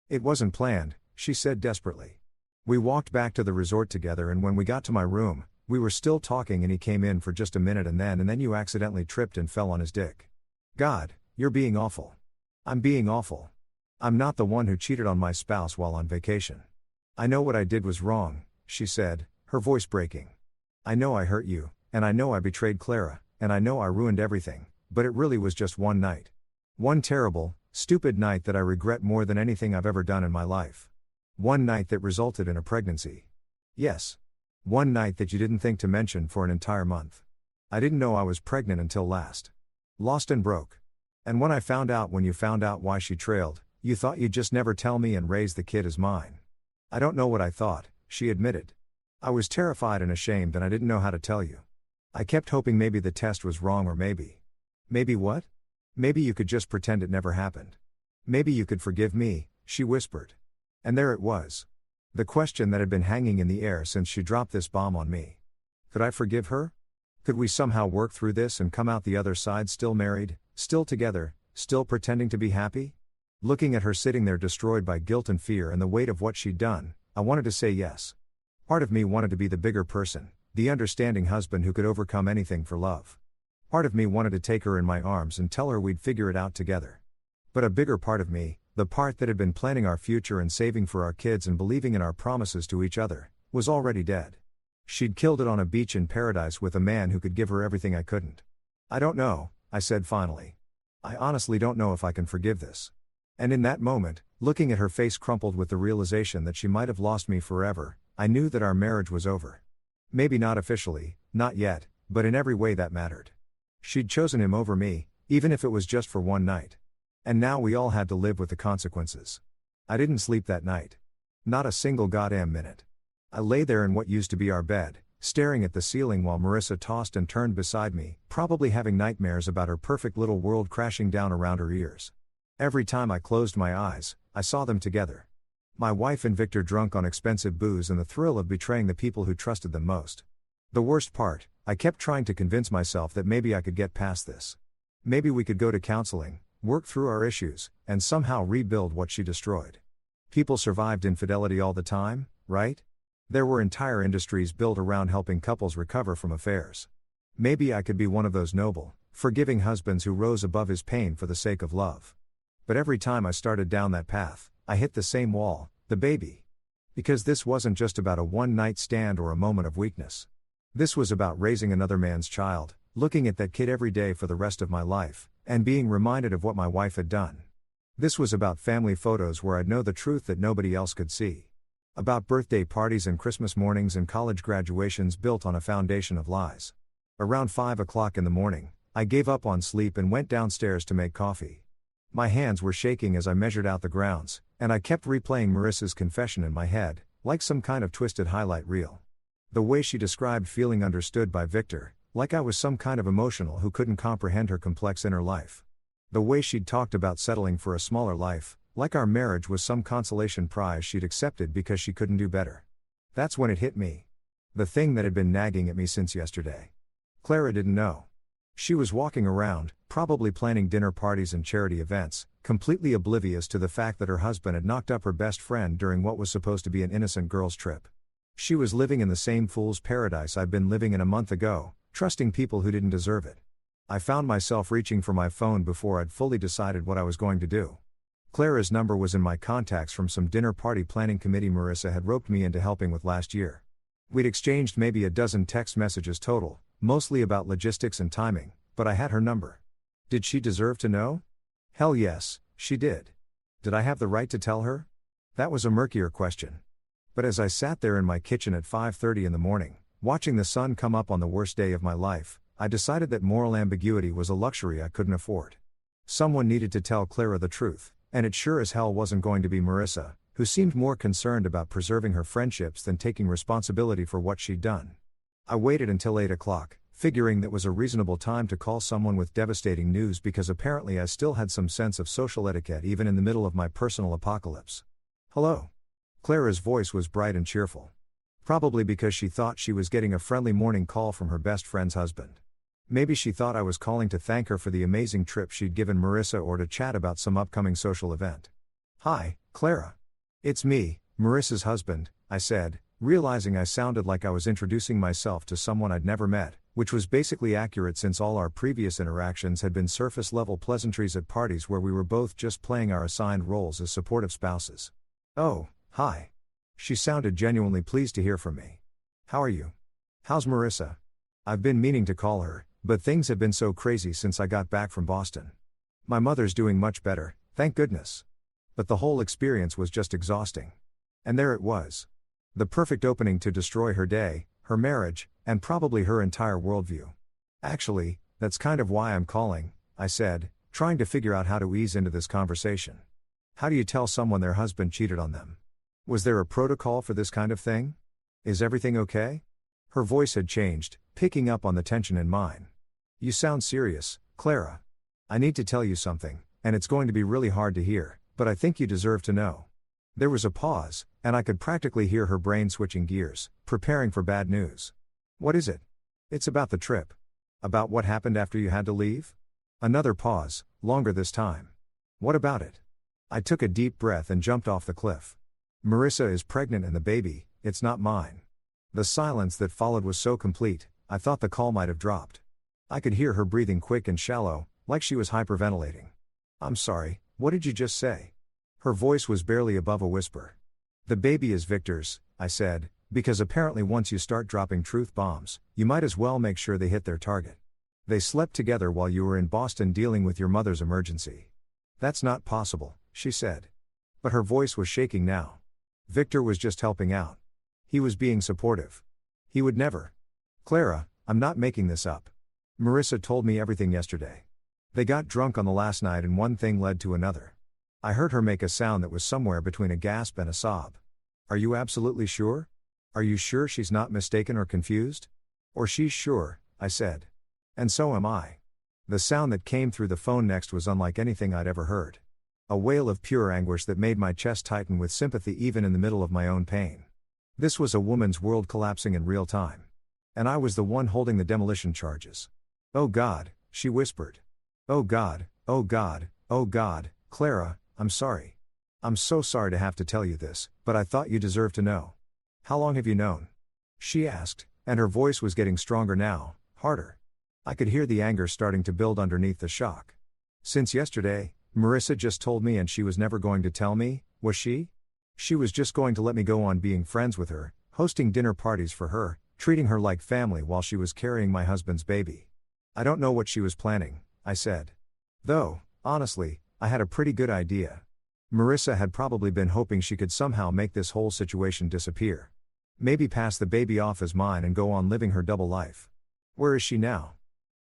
It wasn't planned, she said desperately. We walked back to the resort together and when we got to my room, we were still talking and he came in for just a minute and then you accidentally tripped and fell on his dick. God, you're being awful. I'm being awful. I'm not the one who cheated on my spouse while on vacation. I know what I did was wrong, she said, her voice breaking. I know I hurt you, and I know I betrayed Clara, and I know I ruined everything, but it really was just one night. One terrible, stupid night that I regret more than anything I've ever done in my life. One night that resulted in a pregnancy. Yes. One night that you didn't think to mention for an entire month. I didn't know I was pregnant until last Lost and broke. And when you found out why she trailed, you thought you'd just never tell me and raise the kid as mine. I don't know what I thought, she admitted. I was terrified and ashamed and I didn't know how to tell you. I kept hoping maybe the test was wrong or maybe. Maybe what? Maybe you could just pretend it never happened. Maybe you could forgive me, she whispered. And there it was. The question that had been hanging in the air since she dropped this bomb on me. Could I forgive her? Could we somehow work through this and come out the other side still married, still together, still pretending to be happy? Looking at her sitting there destroyed by guilt and fear and the weight of what she'd done, I wanted to say yes. Part of me wanted to be the bigger person, the understanding husband who could overcome anything for love. Part of me wanted to take her in my arms and tell her we'd figure it out together. But a bigger part of me, the part that had been planning our future and saving for our kids and believing in our promises to each other, was already dead. She'd killed it on a beach in paradise with a man who could give her everything I couldn't. I don't know, I said finally. I honestly don't know if I can forgive this. And in that moment, looking at her face crumpled with the realization that she might have lost me forever, I knew that our marriage was over. Maybe not officially, not yet, but in every way that mattered. She'd chosen him over me, even if it was just for one night. And now we all had to live with the consequences. I didn't sleep that night. Not a single goddamn minute. I lay there in what used to be our bed, staring at the ceiling while Marissa tossed and turned beside me, probably having nightmares about her perfect little world crashing down around her ears. Every time I closed my eyes, I saw them together. My wife and Victor drunk on expensive booze and the thrill of betraying the people who trusted them most. The worst part, I kept trying to convince myself that maybe I could get past this. Maybe we could go to counseling, work through our issues, and somehow rebuild what she destroyed. People survived infidelity all the time, right? There were entire industries built around helping couples recover from affairs. Maybe I could be one of those noble, forgiving husbands who rose above his pain for the sake of love. But every time I started down that path, I hit the same wall, the baby. Because this wasn't just about a one-night stand or a moment of weakness. This was about raising another man's child, looking at that kid every day for the rest of my life, and being reminded of what my wife had done. This was about family photos where I'd know the truth that nobody else could see. About birthday parties and Christmas mornings and college graduations built on a foundation of lies. Around 5 o'clock in the morning, I gave up on sleep and went downstairs to make coffee. My hands were shaking as I measured out the grounds, and I kept replaying Marissa's confession in my head, like some kind of twisted highlight reel. The way she described feeling understood by Victor, like I was some kind of emotional who couldn't comprehend her complex inner life. The way she'd talked about settling for a smaller life, like our marriage was some consolation prize she'd accepted because she couldn't do better. That's when it hit me. The thing that had been nagging at me since yesterday. Clara didn't know. She was walking around, probably planning dinner parties and charity events, completely oblivious to the fact that her husband had knocked up her best friend during what was supposed to be an innocent girls' trip. She was living in the same fool's paradise I'd been living in a month ago, trusting people who didn't deserve it. I found myself reaching for my phone before I'd fully decided what I was going to do. Clara's number was in my contacts from some dinner party planning committee Marissa had roped me into helping with last year. We'd exchanged maybe a dozen text messages total, mostly about logistics and timing, but I had her number. Did she deserve to know? Hell yes, she did. Did I have the right to tell her? That was a murkier question. But as I sat there in my kitchen at 5:30 in the morning, watching the sun come up on the worst day of my life, I decided that moral ambiguity was a luxury I couldn't afford. Someone needed to tell Clara the truth, and it sure as hell wasn't going to be Marissa, who seemed more concerned about preserving her friendships than taking responsibility for what she'd done. I waited until 8 o'clock, figuring that was a reasonable time to call someone with devastating news because apparently I still had some sense of social etiquette even in the middle of my personal apocalypse. Hello. Clara's voice was bright and cheerful. Probably because she thought she was getting a friendly morning call from her best friend's husband. Maybe she thought I was calling to thank her for the amazing trip she'd given Marissa or to chat about some upcoming social event. Hi, Clara. It's me, Marissa's husband, I said, realizing I sounded like I was introducing myself to someone I'd never met, which was basically accurate since all our previous interactions had been surface-level pleasantries at parties where we were both just playing our assigned roles as supportive spouses. Oh, hi. She sounded genuinely pleased to hear from me. How are you? How's Marissa? I've been meaning to call her, but things have been so crazy since I got back from Boston. My mother's doing much better, thank goodness. But the whole experience was just exhausting. And there it was. The perfect opening to destroy her day, her marriage, and probably her entire worldview. Actually, that's kind of why I'm calling. I said, trying to figure out how to ease into this conversation. How do you tell someone their husband cheated on them? Was there a protocol for this kind of thing? Is everything okay? Her voice had changed, picking up on the tension in mine. You sound serious, Clara. I need to tell you something, and it's going to be really hard to hear, but I think you deserve to know. There was a pause, and I could practically hear her brain switching gears, preparing for bad news. What is it? It's about the trip. About what happened after you had to leave? Another pause, longer this time. What about it? I took a deep breath and jumped off the cliff. Marissa is pregnant and the baby, it's not mine. The silence that followed was so complete, I thought the call might have dropped. I could hear her breathing quick and shallow, like she was hyperventilating. I'm sorry, what did you just say? Her voice was barely above a whisper. The baby is Victor's, I said, because apparently once you start dropping truth bombs, you might as well make sure they hit their target. They slept together while you were in Boston dealing with your mother's emergency. That's not possible, she said. But her voice was shaking now. Victor was just helping out. He was being supportive. He would never. Clara, I'm not making this up. Marissa told me everything yesterday. They got drunk on the last night and one thing led to another. I heard her make a sound that was somewhere between a gasp and a sob. Are you absolutely sure? Are you sure she's not mistaken or confused? Or she's sure, I said. And so am I. The sound that came through the phone next was unlike anything I'd ever heard. A wail of pure anguish that made my chest tighten with sympathy even in the middle of my own pain. This was a woman's world collapsing in real time. And I was the one holding the demolition charges. Oh God, she whispered. Oh God, oh God, oh God, Clara, I'm sorry. I'm so sorry to have to tell you this, but I thought you deserved to know. How long have you known? She asked, and her voice was getting stronger now, harder. I could hear the anger starting to build underneath the shock. Since yesterday, Marissa just told me and she was never going to tell me, was she? She was just going to let me go on being friends with her, hosting dinner parties for her, treating her like family while she was carrying my husband's baby. I don't know what she was planning, I said. Though, honestly, I had a pretty good idea. Marissa had probably been hoping she could somehow make this whole situation disappear. Maybe pass the baby off as mine and go on living her double life. Where is she now?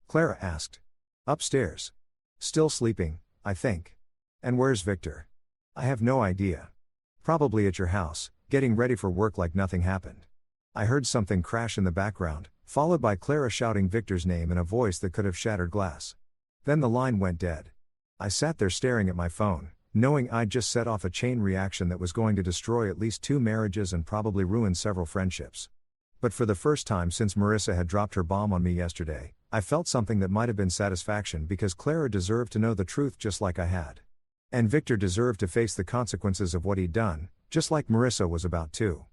Clara asked. Upstairs. Still sleeping, I think. And where's Victor? I have no idea. Probably at your house, getting ready for work like nothing happened. I heard something crash in the background, followed by Clara shouting Victor's name in a voice that could have shattered glass. Then the line went dead. I sat there staring at my phone, knowing I'd just set off a chain reaction that was going to destroy at least 2 marriages and probably ruin several friendships. But for the first time since Marissa had dropped her bomb on me yesterday, I felt something that might have been satisfaction because Clara deserved to know the truth just like I had. And Victor deserved to face the consequences of what he'd done, just like Marissa was about to.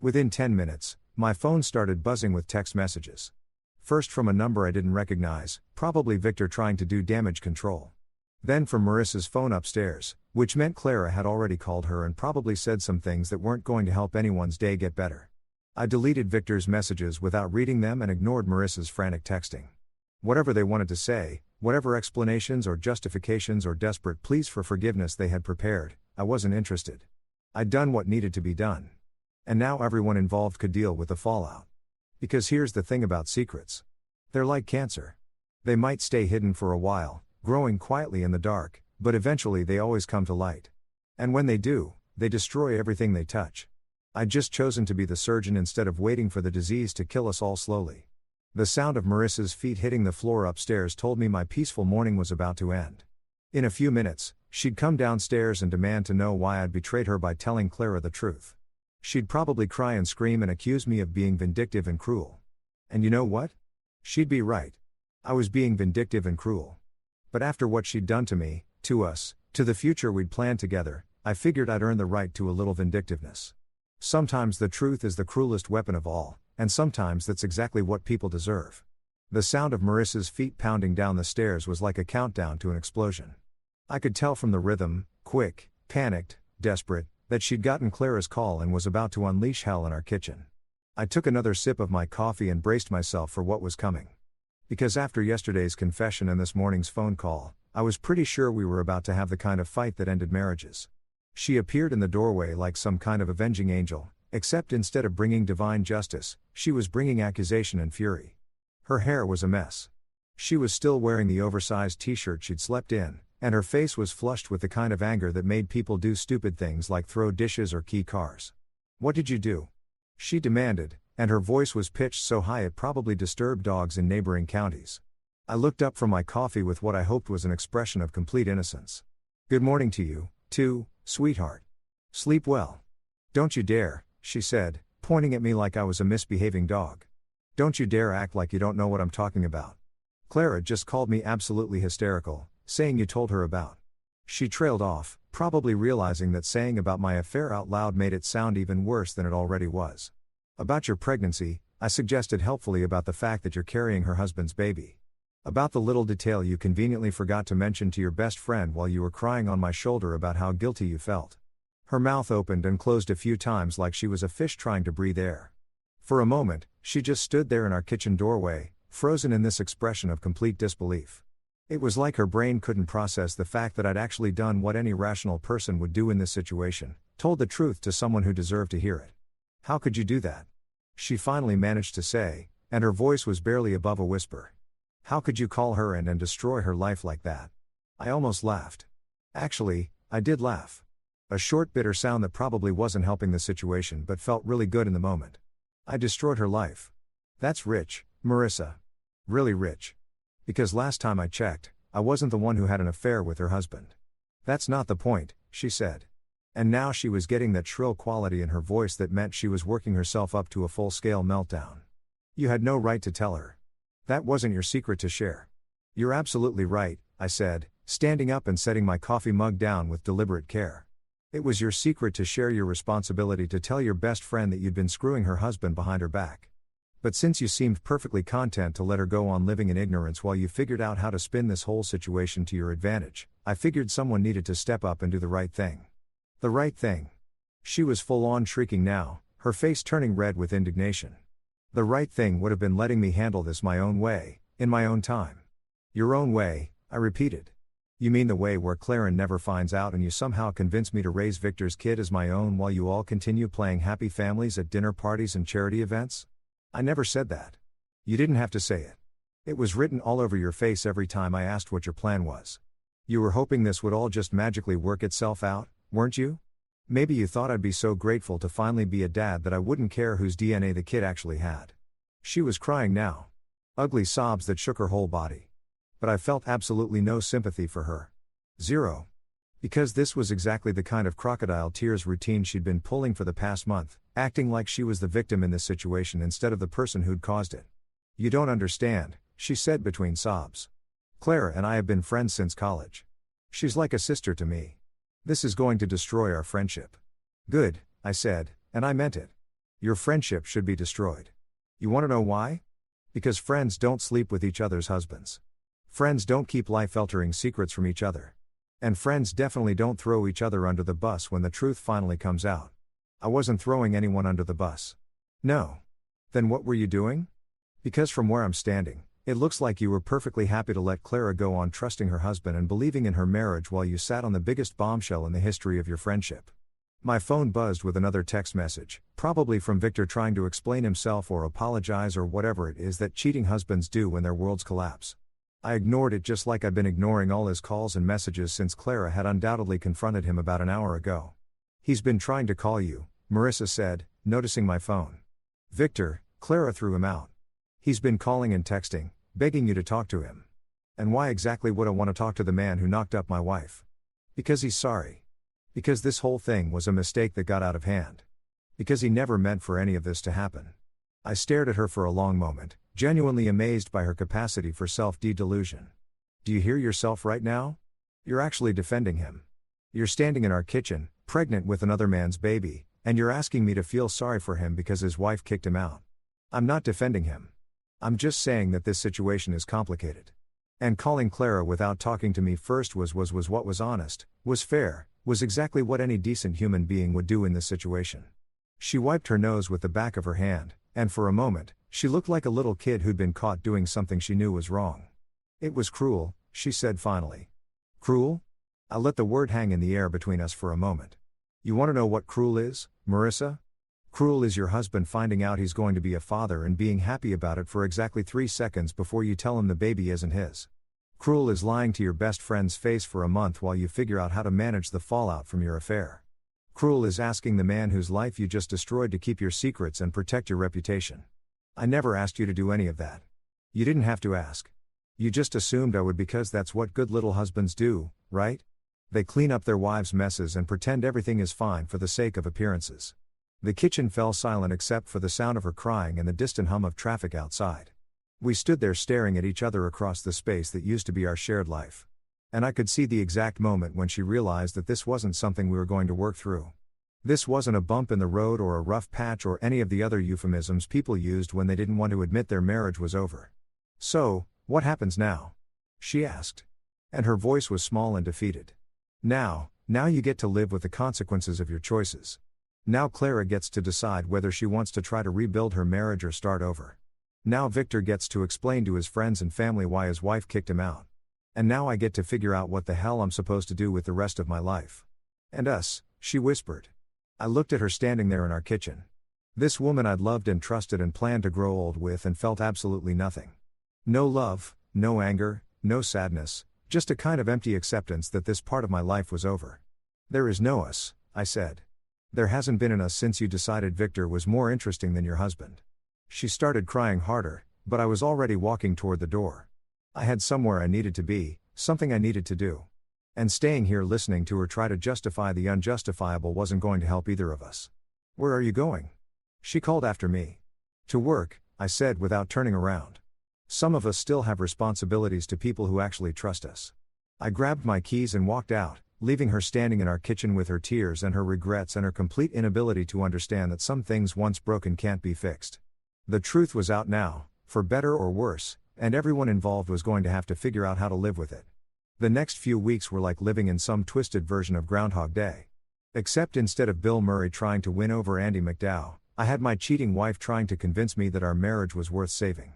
Within 10 minutes, my phone started buzzing with text messages. First from a number I didn't recognize, probably Victor trying to do damage control. Then from Marissa's phone upstairs, which meant Clara had already called her and probably said some things that weren't going to help anyone's day get better. I deleted Victor's messages without reading them and ignored Marissa's frantic texting. Whatever they wanted to say, whatever explanations or justifications or desperate pleas for forgiveness they had prepared, I wasn't interested. I'd done what needed to be done. And now everyone involved could deal with the fallout. Because here's the thing about secrets. They're like cancer. They might stay hidden for a while, growing quietly in the dark, but eventually they always come to light. And when they do, they destroy everything they touch. I'd just chosen to be the surgeon instead of waiting for the disease to kill us all slowly. The sound of Marissa's feet hitting the floor upstairs told me my peaceful morning was about to end. In a few minutes, she'd come downstairs and demand to know why I'd betrayed her by telling Clara the truth. She'd probably cry and scream and accuse me of being vindictive and cruel. And you know what? She'd be right. I was being vindictive and cruel. But after what she'd done to me, to us, to the future we'd planned together, I figured I'd earn the right to a little vindictiveness. Sometimes the truth is the cruelest weapon of all, and sometimes that's exactly what people deserve. The sound of Marissa's feet pounding down the stairs was like a countdown to an explosion. I could tell from the rhythm, quick, panicked, desperate, that she'd gotten Clara's call and was about to unleash hell in our kitchen. I took another sip of my coffee and braced myself for what was coming. Because after yesterday's confession and this morning's phone call, I was pretty sure we were about to have the kind of fight that ended marriages. She appeared in the doorway like some kind of avenging angel, except instead of bringing divine justice, she was bringing accusation and fury. Her hair was a mess. She was still wearing the oversized t-shirt she'd slept in, and her face was flushed with the kind of anger that made people do stupid things like throw dishes or key cars. "What did you do?" she demanded, and her voice was pitched so high it probably disturbed dogs in neighboring counties. I looked up from my coffee with what I hoped was an expression of complete innocence. "Good morning to you, too, sweetheart. Sleep well." "Don't you dare," she said, pointing at me like I was a misbehaving dog. "Don't you dare act like you don't know what I'm talking about. Clara just called me absolutely hysterical, saying you told her about." She trailed off, probably realizing that saying about my affair out loud made it sound even worse than it already was. "About your pregnancy," I suggested helpfully, "about the fact that you're carrying her husband's baby. About the little detail you conveniently forgot to mention to your best friend while you were crying on my shoulder about how guilty you felt." Her mouth opened and closed a few times like she was a fish trying to breathe air. For a moment, she just stood there in our kitchen doorway, frozen in this expression of complete disbelief. It was like her brain couldn't process the fact that I'd actually done what any rational person would do in this situation, told the truth to someone who deserved to hear it. "How could you do that?" she finally managed to say, and her voice was barely above a whisper. "How could you call her in and destroy her life like that?" I almost laughed. Actually, I did laugh. A short bitter sound that probably wasn't helping the situation but felt really good in the moment. "I destroyed her life. That's rich, Marissa. Really rich. Because last time I checked, I wasn't the one who had an affair with her husband." "That's not the point," she said. And now she was getting that shrill quality in her voice that meant she was working herself up to a full-scale meltdown. "You had no right to tell her. That wasn't your secret to share." "You're absolutely right," I said, standing up and setting my coffee mug down with deliberate care. "It was your secret to share, your responsibility to tell your best friend that you'd been screwing her husband behind her back. But since you seemed perfectly content to let her go on living in ignorance while you figured out how to spin this whole situation to your advantage, I figured someone needed to step up and do the right thing." "The right thing?" She was full-on shrieking now, her face turning red with indignation. "The right thing would have been letting me handle this my own way, in my own time." "Your own way," I repeated. "You mean the way where Claren never finds out and you somehow convince me to raise Victor's kid as my own while you all continue playing happy families at dinner parties and charity events?" "I never said that. You didn't have to say it. It was written all over your face every time I asked what your plan was. You were hoping this would all just magically work itself out, weren't you? Maybe you thought I'd be so grateful to finally be a dad that I wouldn't care whose DNA the kid actually had." She was crying now. Ugly sobs that shook her whole body. But I felt absolutely no sympathy for her. Zero. Because this was exactly the kind of crocodile tears routine she'd been pulling for the past month, acting like she was the victim in this situation instead of the person who'd caused it. "You don't understand," she said between sobs. "Clara and I have been friends since college. She's like a sister to me. This is going to destroy our friendship." "Good," I said, and I meant it. "Your friendship should be destroyed. You want to know why? Because friends don't sleep with each other's husbands. Friends don't keep life-altering secrets from each other. And friends definitely don't throw each other under the bus when the truth finally comes out." "I wasn't throwing anyone under the bus." "No. Then what were you doing?" "Because from where I'm standing, it looks like you were perfectly happy to let Clara go on trusting her husband and believing in her marriage while you sat on the biggest bombshell in the history of your friendship." My phone buzzed with another text message, probably from Victor trying to explain himself or apologize or whatever it is that cheating husbands do when their worlds collapse. I ignored it just like I'd been ignoring all his calls and messages since Clara had undoubtedly confronted him about an hour ago. "He's been trying to call you," Marissa said, noticing my phone. "Victor," Clara threw him out. "He's been calling and texting, begging you to talk to him." "And why exactly would I want to talk to the man who knocked up my wife?" "Because he's sorry. Because this whole thing was a mistake that got out of hand. Because he never meant for any of this to happen." I stared at her for a long moment, genuinely amazed by her capacity for self-delusion. "Do you hear yourself right now? You're actually defending him. You're standing in our kitchen, pregnant with another man's baby, and you're asking me to feel sorry for him because his wife kicked him out. I'm not defending him. I'm just saying that this situation is complicated. And calling Clara without talking to me first was what was honest, was fair, was exactly what any decent human being would do in this situation." She wiped her nose with the back of her hand, and for a moment, she looked like a little kid who'd been caught doing something she knew was wrong. "It was cruel," she said finally. "Cruel?" I let the word hang in the air between us for a moment. "You want to know what cruel is, Marissa?" Cruel is your husband finding out he's going to be a father and being happy about it for exactly 3 seconds before you tell him the baby isn't his. Cruel is lying to your best friend's face for a month while you figure out how to manage the fallout from your affair. Cruel is asking the man whose life you just destroyed to keep your secrets and protect your reputation. I never asked you to do any of that. You didn't have to ask. You just assumed I would because that's what good little husbands do, right? They clean up their wives' messes and pretend everything is fine for the sake of appearances. The kitchen fell silent except for the sound of her crying and the distant hum of traffic outside. We stood there staring at each other across the space that used to be our shared life. And I could see the exact moment when she realized that this wasn't something we were going to work through. This wasn't a bump in the road or a rough patch or any of the other euphemisms people used when they didn't want to admit their marriage was over. So, what happens now? She asked. And her voice was small and defeated. Now you get to live with the consequences of your choices. Now Clara gets to decide whether she wants to try to rebuild her marriage or start over. Now Victor gets to explain to his friends and family why his wife kicked him out. And now I get to figure out what the hell I'm supposed to do with the rest of my life. And us, she whispered. I looked at her standing there in our kitchen. This woman I'd loved and trusted and planned to grow old with and felt absolutely nothing. No love, no anger, no sadness, just a kind of empty acceptance that this part of my life was over. There is no us, I said. There hasn't been an us since you decided Victor was more interesting than your husband. She started crying harder, but I was already walking toward the door. I had somewhere I needed to be, something I needed to do. And staying here listening to her try to justify the unjustifiable wasn't going to help either of us. Where are you going? She called after me. To work, I said without turning around. Some of us still have responsibilities to people who actually trust us. I grabbed my keys and walked out, leaving her standing in our kitchen with her tears and her regrets and her complete inability to understand that some things once broken can't be fixed. The truth was out now, for better or worse, and everyone involved was going to have to figure out how to live with it. The next few weeks were like living in some twisted version of Groundhog Day. Except instead of Bill Murray trying to win over Andy McDowell, I had my cheating wife trying to convince me that our marriage was worth saving.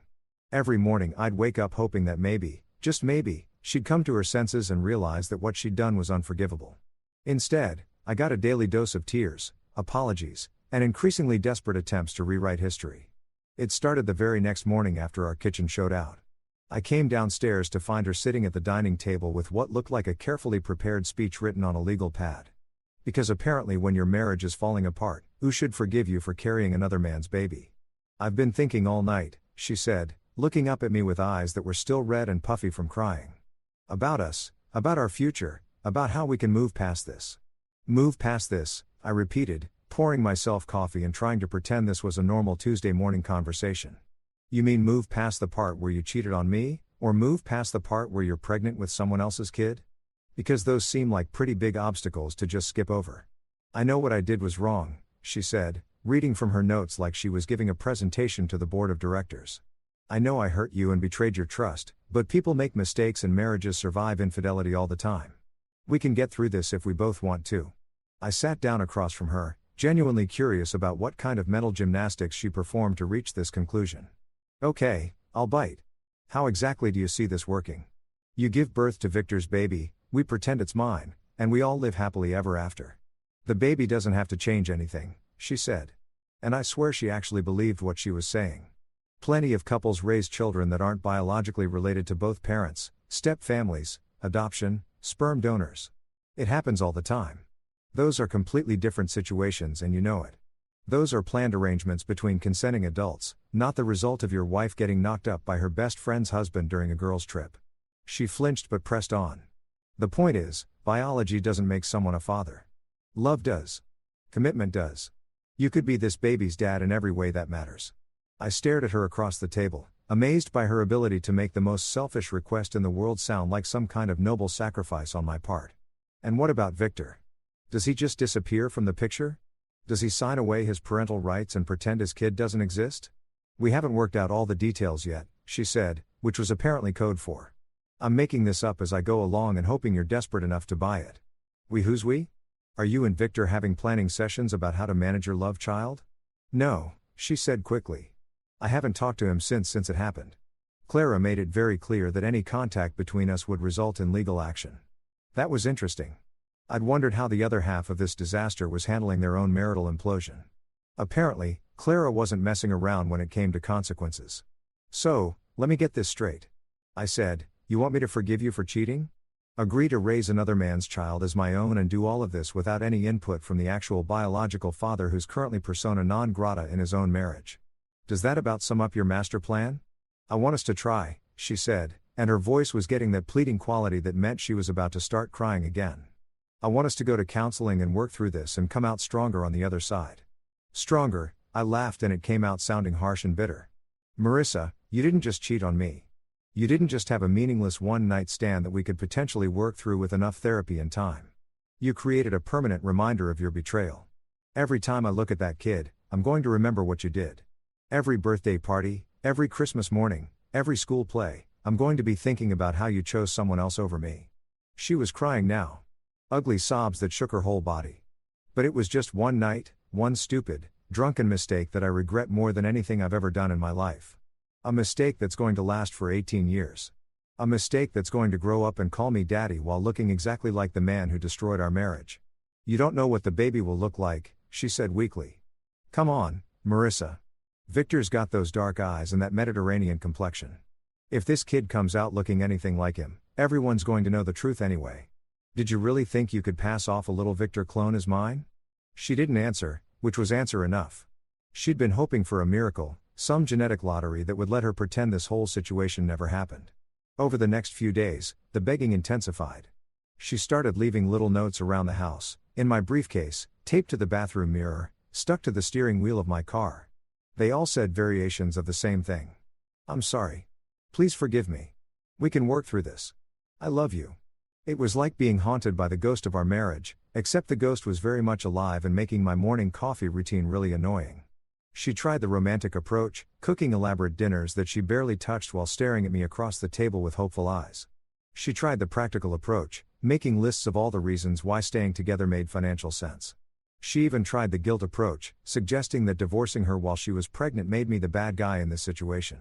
Every morning I'd wake up hoping that maybe, just maybe, she'd come to her senses and realize that what she'd done was unforgivable. Instead, I got a daily dose of tears, apologies, and increasingly desperate attempts to rewrite history. It started the very next morning after our kitchen showed out. I came downstairs to find her sitting at the dining table with what looked like a carefully prepared speech written on a legal pad. Because apparently when your marriage is falling apart, who should forgive you for carrying another man's baby? I've been thinking all night, she said, looking up at me with eyes that were still red and puffy from crying. About us, about our future, about how we can move past this. Move past this, I repeated, pouring myself coffee and trying to pretend this was a normal Tuesday morning conversation. You mean move past the part where you cheated on me, or move past the part where you're pregnant with someone else's kid? Because those seem like pretty big obstacles to just skip over. I know what I did was wrong, she said, reading from her notes like she was giving a presentation to the board of directors. I know I hurt you and betrayed your trust, but people make mistakes and marriages survive infidelity all the time. We can get through this if we both want to. I sat down across from her, genuinely curious about what kind of mental gymnastics she performed to reach this conclusion. Okay, I'll bite. How exactly do you see this working? You give birth to Victor's baby, we pretend it's mine, and we all live happily ever after. The baby doesn't have to change anything, she said. And I swear she actually believed what she was saying. Plenty of couples raise children that aren't biologically related to both parents, step families, adoption, sperm donors. It happens all the time. Those are completely different situations and you know it. Those are planned arrangements between consenting adults, not the result of your wife getting knocked up by her best friend's husband during a girls' trip. She flinched but pressed on. The point is, biology doesn't make someone a father. Love does. Commitment does. You could be this baby's dad in every way that matters. I stared at her across the table, amazed by her ability to make the most selfish request in the world sound like some kind of noble sacrifice on my part. And what about Victor? Does he just disappear from the picture? Does he sign away his parental rights and pretend his kid doesn't exist? We haven't worked out all the details yet, she said, which was apparently code for. I'm making this up as I go along and hoping you're desperate enough to buy it. Who's we? Are you and Victor having planning sessions about how to manage your love child? No, she said quickly. I haven't talked to him since it happened. Clara made it very clear that any contact between us would result in legal action. That was interesting. I'd wondered how the other half of this disaster was handling their own marital implosion. Apparently, Clara wasn't messing around when it came to consequences. So, let me get this straight. I said, you want me to forgive you for cheating? Agree to raise another man's child as my own and do all of this without any input from the actual biological father who's currently persona non grata in his own marriage. Does that about sum up your master plan? I want us to try, she said, and her voice was getting that pleading quality that meant she was about to start crying again. I want us to go to counseling and work through this and come out stronger on the other side. Stronger, I laughed and it came out sounding harsh and bitter. Marissa, you didn't just cheat on me. You didn't just have a meaningless one-night stand that we could potentially work through with enough therapy and time. You created a permanent reminder of your betrayal. Every time I look at that kid, I'm going to remember what you did. Every birthday party, every Christmas morning, every school play, I'm going to be thinking about how you chose someone else over me. She was crying now. Ugly sobs that shook her whole body. But it was just one night, one stupid, drunken mistake that I regret more than anything I've ever done in my life. A mistake that's going to last for 18 years. A mistake that's going to grow up and call me daddy while looking exactly like the man who destroyed our marriage. You don't know what the baby will look like, she said weakly. Come on, Marissa. Victor's got those dark eyes and that Mediterranean complexion. If this kid comes out looking anything like him, everyone's going to know the truth anyway. Did you really think you could pass off a little Victor clone as mine? She didn't answer, which was answer enough. She'd been hoping for a miracle, some genetic lottery that would let her pretend this whole situation never happened. Over the next few days, the begging intensified. She started leaving little notes around the house, in my briefcase, taped to the bathroom mirror, stuck to the steering wheel of my car. They all said variations of the same thing. I'm sorry. Please forgive me. We can work through this. I love you. It was like being haunted by the ghost of our marriage, except the ghost was very much alive and making my morning coffee routine really annoying. She tried the romantic approach, cooking elaborate dinners that she barely touched while staring at me across the table with hopeful eyes. She tried the practical approach, making lists of all the reasons why staying together made financial sense. She even tried the guilt approach, suggesting that divorcing her while she was pregnant made me the bad guy in this situation.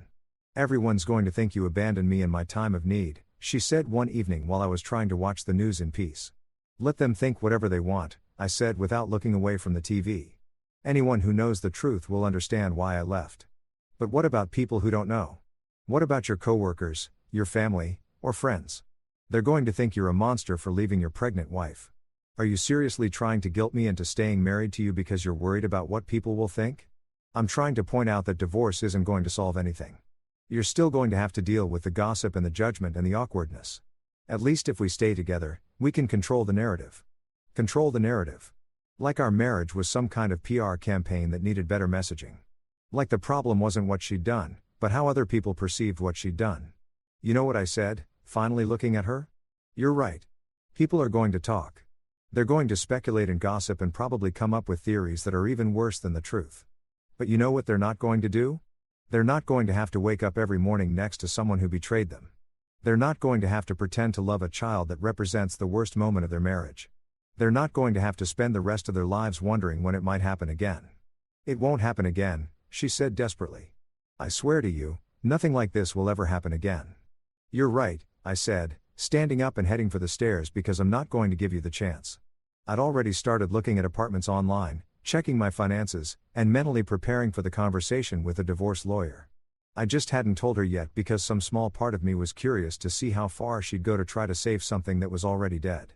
Everyone's going to think you abandoned me in my time of need, she said one evening while I was trying to watch the news in peace. Let them think whatever they want, I said without looking away from the TV. Anyone who knows the truth will understand why I left. But what about people who don't know? What about your coworkers, your family, or friends? They're going to think you're a monster for leaving your pregnant wife. Are you seriously trying to guilt me into staying married to you because you're worried about what people will think? I'm trying to point out that divorce isn't going to solve anything. You're still going to have to deal with the gossip and the judgment and the awkwardness. At least if we stay together, we can control the narrative. Control the narrative. Like our marriage was some kind of PR campaign that needed better messaging. Like the problem wasn't what she'd done, but how other people perceived what she'd done. You know what I said, finally looking at her? You're right. People are going to talk. They're going to speculate and gossip and probably come up with theories that are even worse than the truth. But you know what they're not going to do? They're not going to have to wake up every morning next to someone who betrayed them. They're not going to have to pretend to love a child that represents the worst moment of their marriage. They're not going to have to spend the rest of their lives wondering when it might happen again. It won't happen again, she said desperately. I swear to you, nothing like this will ever happen again. You're right, I said, standing up and heading for the stairs because I'm not going to give you the chance. I'd already started looking at apartments online, checking my finances, and mentally preparing for the conversation with a divorce lawyer. I just hadn't told her yet because some small part of me was curious to see how far she'd go to try to save something that was already dead.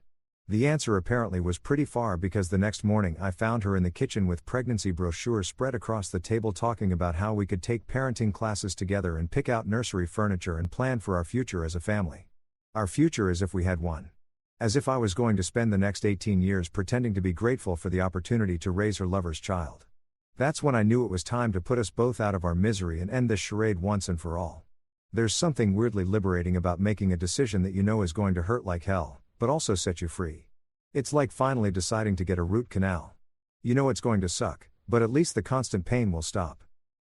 The answer apparently was pretty far because the next morning I found her in the kitchen with pregnancy brochures spread across the table talking about how we could take parenting classes together and pick out nursery furniture and plan for our future as a family. Our future as if we had one. As if I was going to spend the next 18 years pretending to be grateful for the opportunity to raise her lover's child. That's when I knew it was time to put us both out of our misery and end this charade once and for all. There's something weirdly liberating about making a decision that you know is going to hurt like hell, but also set you free. It's like finally deciding to get a root canal. You know it's going to suck, but at least the constant pain will stop.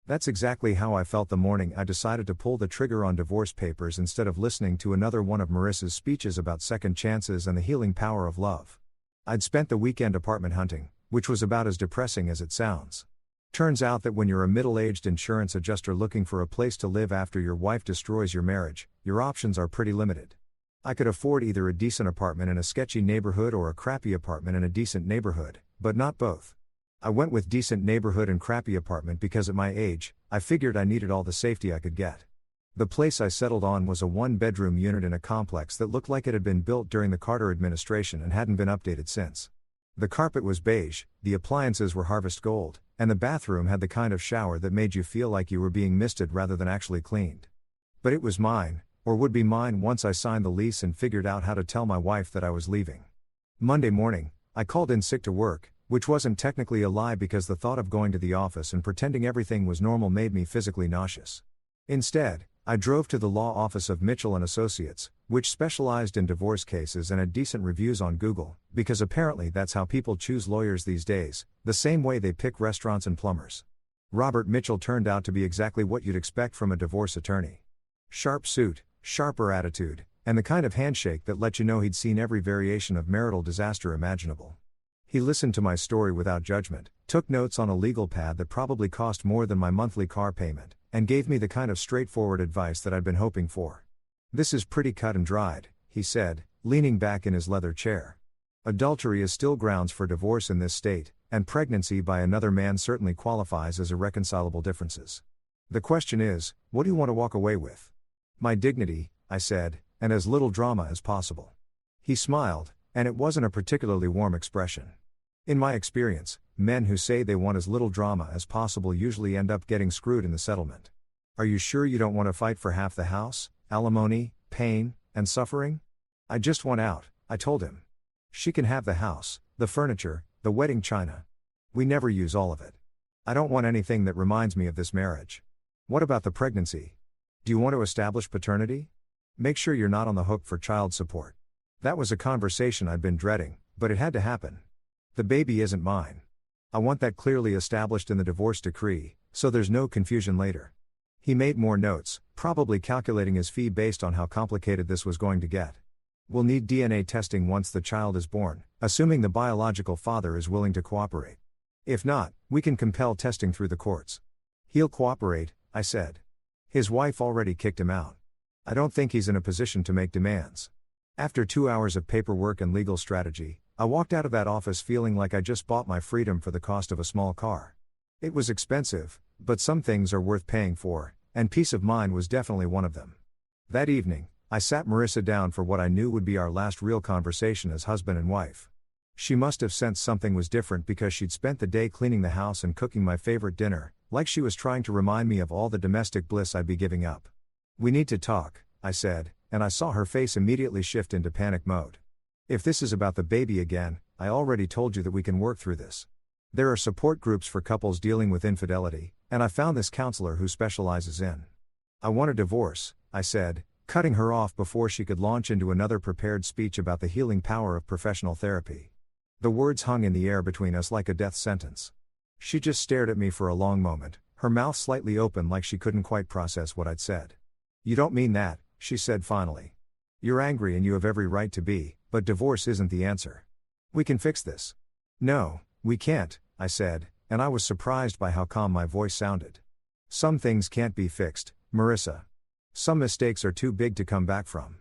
That's exactly how I felt the morning I decided to pull the trigger on divorce papers instead of listening to another one of Marissa's speeches about second chances and the healing power of love. I'd spent the weekend apartment hunting, which was about as depressing as it sounds. Turns out that when you're a middle-aged insurance adjuster looking for a place to live after your wife destroys your marriage, your options are pretty limited. I could afford either a decent apartment in a sketchy neighborhood or a crappy apartment in a decent neighborhood, but not both. I went with decent neighborhood and crappy apartment because at my age, I figured I needed all the safety I could get. The place I settled on was a one-bedroom unit in a complex that looked like it had been built during the Carter administration and hadn't been updated since. The carpet was beige, the appliances were harvest gold, and the bathroom had the kind of shower that made you feel like you were being misted rather than actually cleaned. But it was mine, or would be mine once I signed the lease and figured out how to tell my wife that I was leaving. Monday morning, I called in sick to work, which wasn't technically a lie because the thought of going to the office and pretending everything was normal made me physically nauseous. Instead, I drove to the law office of Mitchell & Associates, which specialized in divorce cases and had decent reviews on Google, because apparently that's how people choose lawyers these days, the same way they pick restaurants and plumbers. Robert Mitchell turned out to be exactly what you'd expect from a divorce attorney. Sharp suit, sharper attitude, and the kind of handshake that let you know he'd seen every variation of marital disaster imaginable. He listened to my story without judgment, took notes on a legal pad that probably cost more than my monthly car payment, and gave me the kind of straightforward advice that I'd been hoping for. "This is pretty cut and dried," he said, leaning back in his leather chair. "Adultery is still grounds for divorce in this state, and pregnancy by another man certainly qualifies as irreconcilable differences. The question is, what do you want to walk away with?" "My dignity," I said, "and as little drama as possible." He smiled, and it wasn't a particularly warm expression. In my experience, men who say they want as little drama as possible usually end up getting screwed in the settlement. "Are you sure you don't want to fight for half the house, alimony, pain, and suffering?" "I just want out," I told him. "She can have the house, the furniture, the wedding china. We never use all of it. I don't want anything that reminds me of this marriage." "What about the pregnancy? Do you want to establish paternity? Make sure you're not on the hook for child support." That was a conversation I'd been dreading, but it had to happen. "The baby isn't mine. I want that clearly established in the divorce decree, so there's no confusion later." He made more notes, probably calculating his fee based on how complicated this was going to get. "We'll need DNA testing once the child is born, assuming the biological father is willing to cooperate. If not, we can compel testing through the courts." "He'll cooperate," I said. "His wife already kicked him out. I don't think he's in a position to make demands." After 2 hours of paperwork and legal strategy, I walked out of that office feeling like I just bought my freedom for the cost of a small car. It was expensive, but some things are worth paying for, and peace of mind was definitely one of them. That evening, I sat Marissa down for what I knew would be our last real conversation as husband and wife. She must have sensed something was different because she'd spent the day cleaning the house and cooking my favorite dinner, like she was trying to remind me of all the domestic bliss I'd be giving up. "We need to talk," I said, and I saw her face immediately shift into panic mode. "If this is about the baby again, I already told you that we can work through this. There are support groups for couples dealing with infidelity, and I found this counselor who specializes in." "I want a divorce," I said, cutting her off before she could launch into another prepared speech about the healing power of professional therapy. The words hung in the air between us like a death sentence. She just stared at me for a long moment, her mouth slightly open like she couldn't quite process what I'd said. "You don't mean that," she said finally. "You're angry and you have every right to be, but divorce isn't the answer. We can fix this." "No, we can't," I said, and I was surprised by how calm my voice sounded. "Some things can't be fixed, Marissa. Some mistakes are too big to come back from."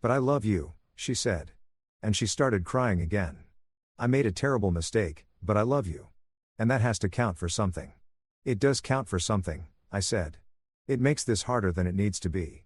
"But I love you," she said. And she started crying again. "I made a terrible mistake, but I love you. And that has to count for something." "It does count for something," I said. "It makes this harder than it needs to be.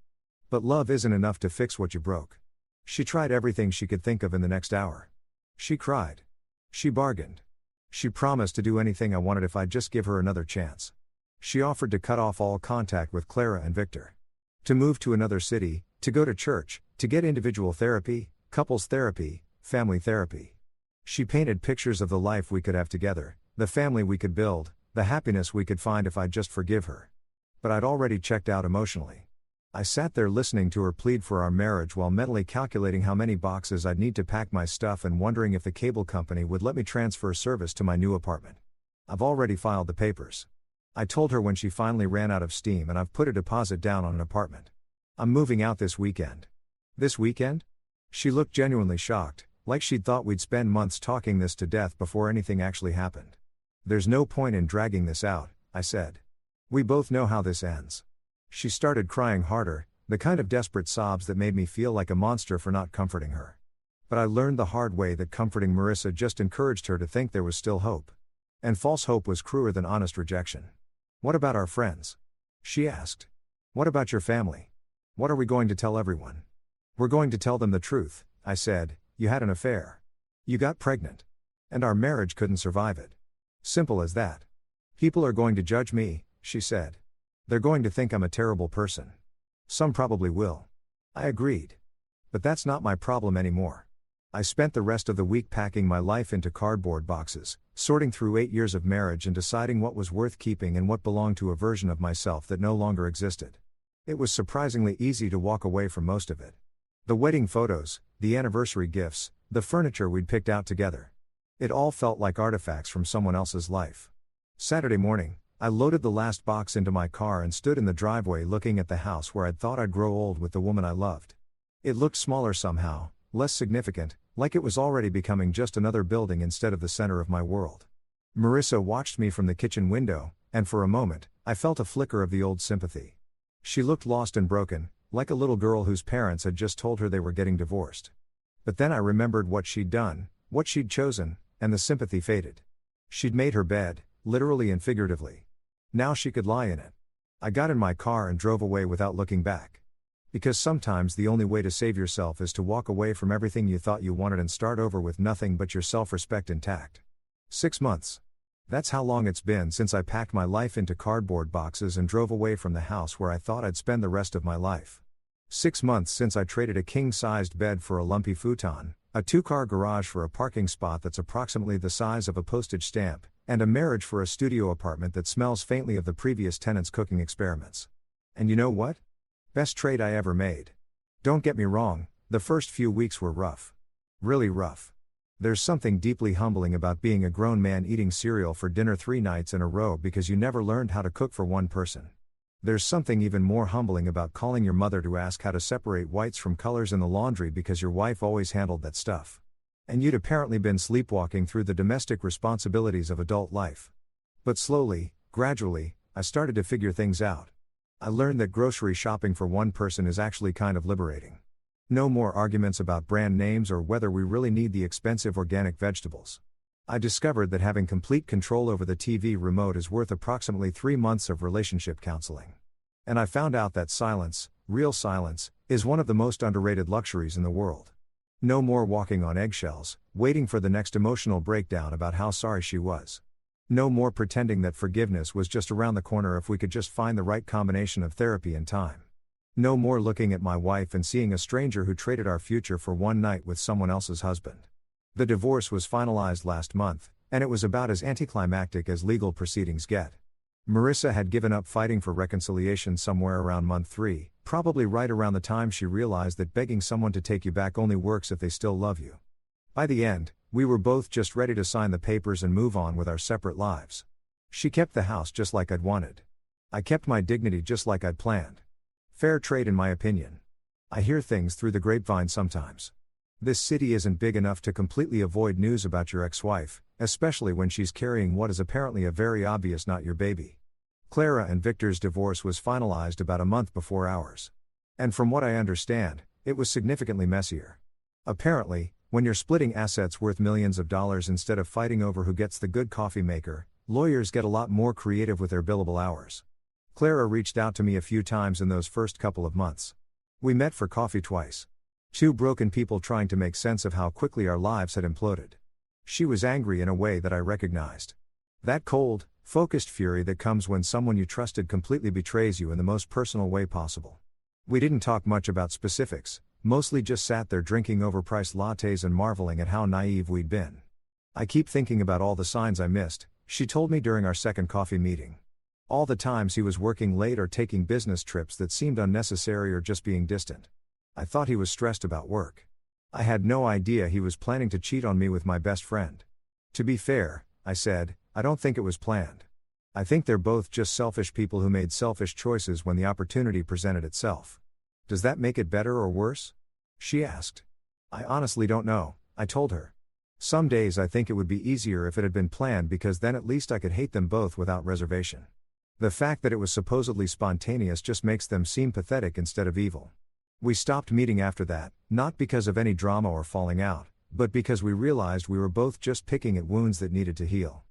But love isn't enough to fix what you broke." She tried everything she could think of in the next hour. She cried. She bargained. She promised to do anything I wanted if I'd just give her another chance. She offered to cut off all contact with Clara and Victor. To move to another city, to go to church, to get individual therapy, couples therapy, family therapy. She painted pictures of the life we could have together, the family we could build, the happiness we could find if I'd just forgive her. But I'd already checked out emotionally. I sat there listening to her plead for our marriage while mentally calculating how many boxes I'd need to pack my stuff and wondering if the cable company would let me transfer service to my new apartment. "I've already filed the papers," I told her when she finally ran out of steam, "and I've put a deposit down on an apartment. I'm moving out this weekend." "This weekend?" She looked genuinely shocked, like she'd thought we'd spend months talking this to death before anything actually happened. "There's no point in dragging this out," I said. "We both know how this ends." She started crying harder, the kind of desperate sobs that made me feel like a monster for not comforting her. But I learned the hard way that comforting Marissa just encouraged her to think there was still hope. And false hope was crueler than honest rejection. What about our friends? She asked. What about your family? What are we going to tell everyone? We're going to tell them the truth, I said. You had an affair. You got pregnant. And our marriage couldn't survive it. Simple as that. People are going to judge me, she said. They're going to think I'm a terrible person. Some probably will. I agreed. But that's not my problem anymore. I spent the rest of the week packing my life into cardboard boxes, sorting through 8 years of marriage and deciding what was worth keeping and what belonged to a version of myself that no longer existed. It was surprisingly easy to walk away from most of it. The wedding photos, the anniversary gifts, the furniture we'd picked out together. It all felt like artifacts from someone else's life. Saturday morning, I loaded the last box into my car and stood in the driveway looking at the house where I'd thought I'd grow old with the woman I loved. It looked smaller somehow, less significant, like it was already becoming just another building instead of the center of my world. Marissa watched me from the kitchen window, and for a moment, I felt a flicker of the old sympathy. She looked lost and broken, like a little girl whose parents had just told her they were getting divorced. But then I remembered what she'd done, what she'd chosen, and the sympathy faded. She'd made her bed, literally and figuratively. Now she could lie in it. I got in my car and drove away without looking back. Because sometimes the only way to save yourself is to walk away from everything you thought you wanted and start over with nothing but your self-respect intact. 6 months. That's how long it's been since I packed my life into cardboard boxes and drove away from the house where I thought I'd spend the rest of my life. 6 months since I traded a king-sized bed for a lumpy futon, a 2-car garage for a parking spot that's approximately the size of a postage stamp, and a marriage for a studio apartment that smells faintly of the previous tenant's cooking experiments. And you know what? Best trade I ever made. Don't get me wrong, the first few weeks were rough. Really rough. There's something deeply humbling about being a grown man eating cereal for dinner 3 nights in a row because you never learned how to cook for one person. There's something even more humbling about calling your mother to ask how to separate whites from colors in the laundry because your wife always handled that stuff. And you'd apparently been sleepwalking through the domestic responsibilities of adult life. But slowly, gradually, I started to figure things out. I learned that grocery shopping for one person is actually kind of liberating. No more arguments about brand names or whether we really need the expensive organic vegetables. I discovered that having complete control over the TV remote is worth approximately 3 months of relationship counseling. And I found out that silence, real silence, is one of the most underrated luxuries in the world. No more walking on eggshells, waiting for the next emotional breakdown about how sorry she was. No more pretending that forgiveness was just around the corner if we could just find the right combination of therapy and time. No more looking at my wife and seeing a stranger who traded our future for one night with someone else's husband. The divorce was finalized last month, and it was about as anticlimactic as legal proceedings get. Marissa had given up fighting for reconciliation somewhere around month 3, probably right around the time she realized that begging someone to take you back only works if they still love you. By the end, we were both just ready to sign the papers and move on with our separate lives. She kept the house just like I'd wanted. I kept my dignity just like I'd planned. Fair trade in my opinion. I hear things through the grapevine sometimes. This city isn't big enough to completely avoid news about your ex-wife, especially when she's carrying what is apparently a very obvious not your baby. Clara and Victor's divorce was finalized about a month before ours. And from what I understand, it was significantly messier. Apparently, when you're splitting assets worth millions of dollars instead of fighting over who gets the good coffee maker, lawyers get a lot more creative with their billable hours. Clara reached out to me a few times in those first couple of months. We met for coffee twice. 2 broken people trying to make sense of how quickly our lives had imploded. She was angry in a way that I recognized. That cold, focused fury that comes when someone you trusted completely betrays you in the most personal way possible. We didn't talk much about specifics, mostly just sat there drinking overpriced lattes and marveling at how naive we'd been. I keep thinking about all the signs I missed, she told me during our second coffee meeting. All the times he was working late or taking business trips that seemed unnecessary or just being distant. I thought he was stressed about work. I had no idea he was planning to cheat on me with my best friend. To be fair, I said, I don't think it was planned. I think they're both just selfish people who made selfish choices when the opportunity presented itself. Does that make it better or worse? She asked. I honestly don't know, I told her. Some days I think it would be easier if it had been planned because then at least I could hate them both without reservation. The fact that it was supposedly spontaneous just makes them seem pathetic instead of evil. We stopped meeting after that, not because of any drama or falling out, but because we realized we were both just picking at wounds that needed to heal.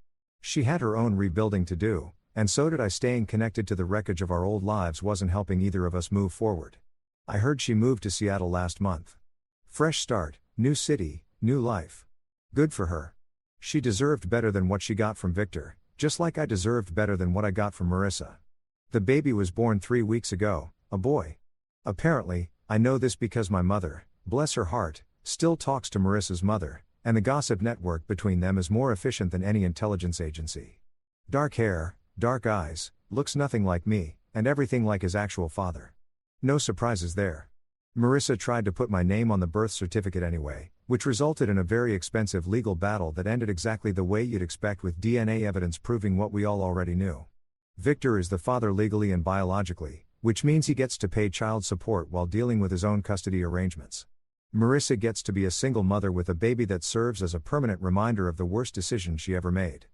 She had her own rebuilding to do, and so did I. Staying connected to the wreckage of our old lives wasn't helping either of us move forward. I heard she moved to Seattle last month. Fresh start, new city, new life. Good for her. She deserved better than what she got from Victor, just like I deserved better than what I got from Marissa. The baby was born 3 weeks ago, a boy. Apparently, I know this because my mother, bless her heart, still talks to Marissa's mother, and the gossip network between them is more efficient than any intelligence agency. Dark hair, dark eyes, looks nothing like me, and everything like his actual father. No surprises there. Marissa tried to put my name on the birth certificate anyway, which resulted in a very expensive legal battle that ended exactly the way you'd expect, with DNA evidence proving what we all already knew. Victor is the father legally and biologically, which means he gets to pay child support while dealing with his own custody arrangements. Marissa gets to be a single mother with a baby that serves as a permanent reminder of the worst decision she ever made.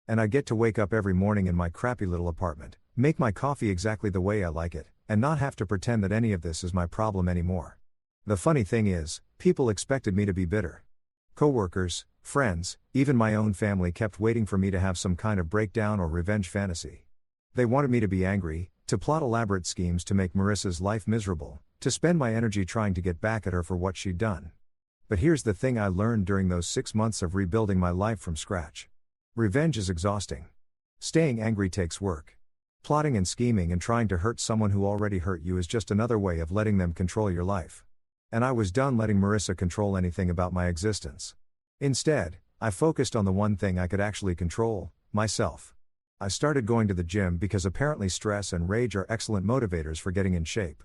And I get to wake up every morning in my crappy little apartment, make my coffee exactly the way I like it, and not have to pretend that any of this is my problem anymore. The funny thing is, people expected me to be bitter. Coworkers, friends, even my own family kept waiting for me to have some kind of breakdown or revenge fantasy. They wanted me to be angry, to plot elaborate schemes to make Marissa's life miserable, to spend my energy trying to get back at her for what she'd done. But here's the thing I learned during those 6 months of rebuilding my life from scratch. Revenge is exhausting. Staying angry takes work. Plotting and scheming and trying to hurt someone who already hurt you is just another way of letting them control your life. And I was done letting Marissa control anything about my existence. Instead, I focused on the one thing I could actually control, myself. I started going to the gym because apparently stress and rage are excellent motivators for getting in shape.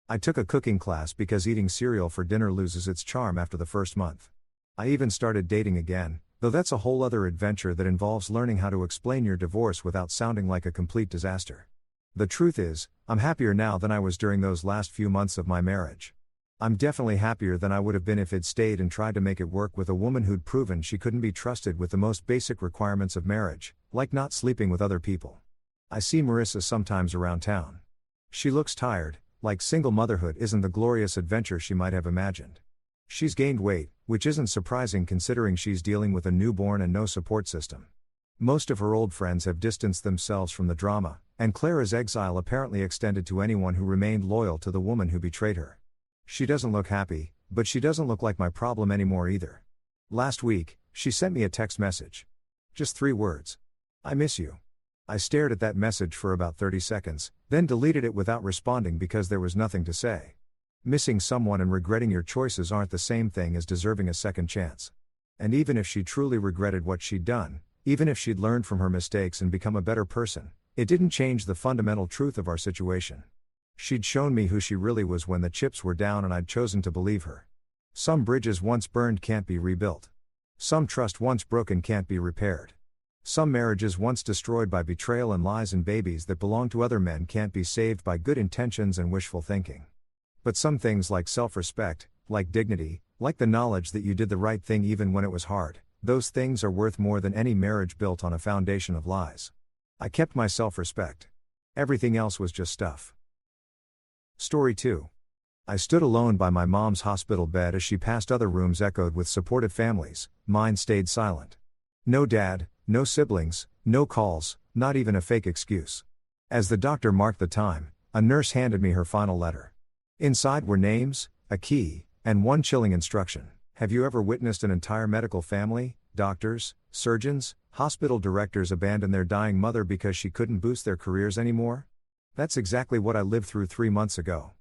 I took a cooking class because eating cereal for dinner loses its charm after the first month. I even started dating again, though that's a whole other adventure that involves learning how to explain your divorce without sounding like a complete disaster. The truth is, I'm happier now than I was during those last few months of my marriage. I'm definitely happier than I would have been if I'd stayed and tried to make it work with a woman who'd proven she couldn't be trusted with the most basic requirements of marriage, like not sleeping with other people. I see Marissa sometimes around town. She looks tired, like single motherhood isn't the glorious adventure she might have imagined. She's gained weight, which isn't surprising considering she's dealing with a newborn and no support system. Most of her old friends have distanced themselves from the drama, and Clara's exile apparently extended to anyone who remained loyal to the woman who betrayed her. She doesn't look happy, but she doesn't look like my problem anymore either. Last week, she sent me a text message. Just 3 words. I miss you. I stared at that message for about 30 seconds, then deleted it without responding because there was nothing to say. Missing someone and regretting your choices aren't the same thing as deserving a second chance. And even if she truly regretted what she'd done, even if she'd learned from her mistakes and become a better person, it didn't change the fundamental truth of our situation. She'd shown me who she really was when the chips were down, and I'd chosen to believe her. Some bridges once burned can't be rebuilt. Some trust once broken can't be repaired. Some marriages once destroyed by betrayal and lies and babies that belong to other men can't be saved by good intentions and wishful thinking. But some things, like self-respect, like dignity, like the knowledge that you did the right thing even when it was hard, those things are worth more than any marriage built on a foundation of lies. I kept my self-respect. Everything else was just stuff. Story 2. I stood alone by my mom's hospital bed as she passed other rooms echoed with supportive families. Mine stayed silent. No dad, no siblings, no calls, not even a fake excuse. As the doctor marked the time, a nurse handed me her final letter. Inside were names, a key, and one chilling instruction. Have you ever witnessed an entire medical family, doctors, surgeons, hospital directors abandon their dying mother because she couldn't boost their careers anymore? That's exactly what I lived through 3 months ago.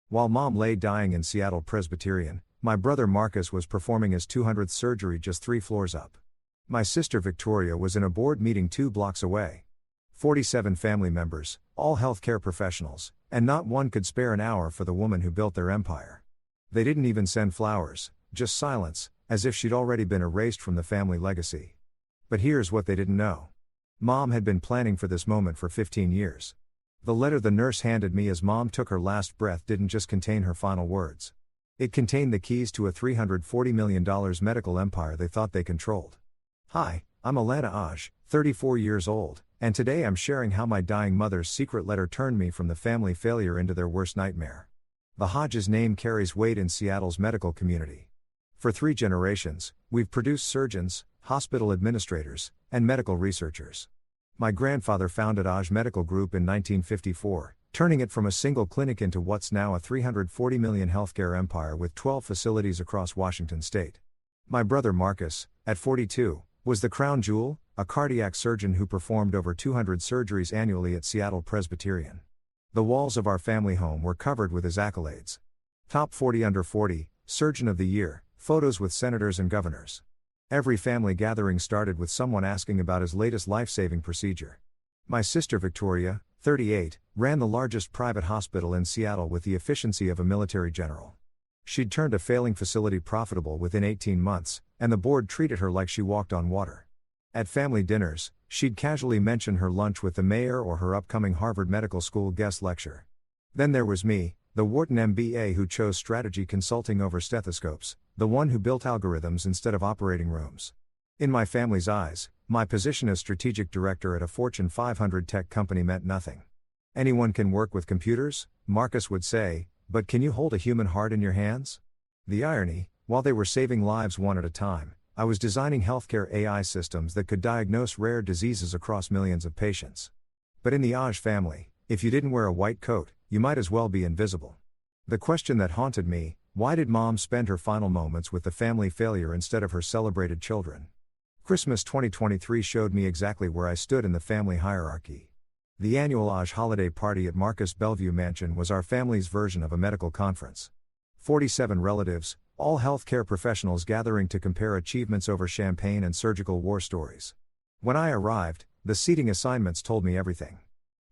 While Mom lay dying in Seattle Presbyterian, my brother Marcus was performing his 200th surgery just 3 floors up. My sister Victoria was in a board meeting 2 blocks away. 47 family members, all healthcare professionals, and not one could spare an hour for the woman who built their empire. They didn't even send flowers, just silence, as if she'd already been erased from the family legacy. But here's what they didn't know. Mom had been planning for this moment for 15 years. The letter the nurse handed me as Mom took her last breath didn't just contain her final words. It contained the keys to a $340 million medical empire they thought they controlled. Hi, I'm Alana Aj, 34 years old, and today I'm sharing how my dying mother's secret letter turned me from the family failure into their worst nightmare. The Hodges name carries weight in Seattle's medical community. For 3 generations, we've produced surgeons, hospital administrators, and medical researchers. My grandfather founded AITAH Medical Group in 1954, turning it from a single clinic into what's now a $340 million healthcare empire with 12 facilities across Washington state. My brother Marcus, at 42, was the crown jewel, a cardiac surgeon who performed over 200 surgeries annually at Seattle Presbyterian. The walls of our family home were covered with his accolades. Top 40 under 40, Surgeon of the Year, photos with senators and governors. Every family gathering started with someone asking about his latest life-saving procedure. My sister Victoria, 38, ran the largest private hospital in Seattle with the efficiency of a military general. She'd turned a failing facility profitable within 18 months, and the board treated her like she walked on water. At family dinners, she'd casually mention her lunch with the mayor or her upcoming Harvard Medical School guest lecture. Then there was me, the Wharton MBA who chose strategy consulting over stethoscopes, the one who built algorithms instead of operating rooms. In my family's eyes, my position as strategic director at a Fortune 500 tech company meant nothing. Anyone can work with computers, Marcus would say, but can you hold a human heart in your hands? The irony, while they were saving lives one at a time, I was designing healthcare AI systems that could diagnose rare diseases across millions of patients. But in the AITAH family, if you didn't wear a white coat, you might as well be invisible. The question that haunted me, why did Mom spend her final moments with the family failure instead of her celebrated children? Christmas 2023 showed me exactly where I stood in the family hierarchy. The annual AITAH holiday party at Marcus Bellevue Mansion was our family's version of a medical conference. 47 relatives, all healthcare professionals gathering to compare achievements over champagne and surgical war stories. When I arrived, the seating assignments told me everything.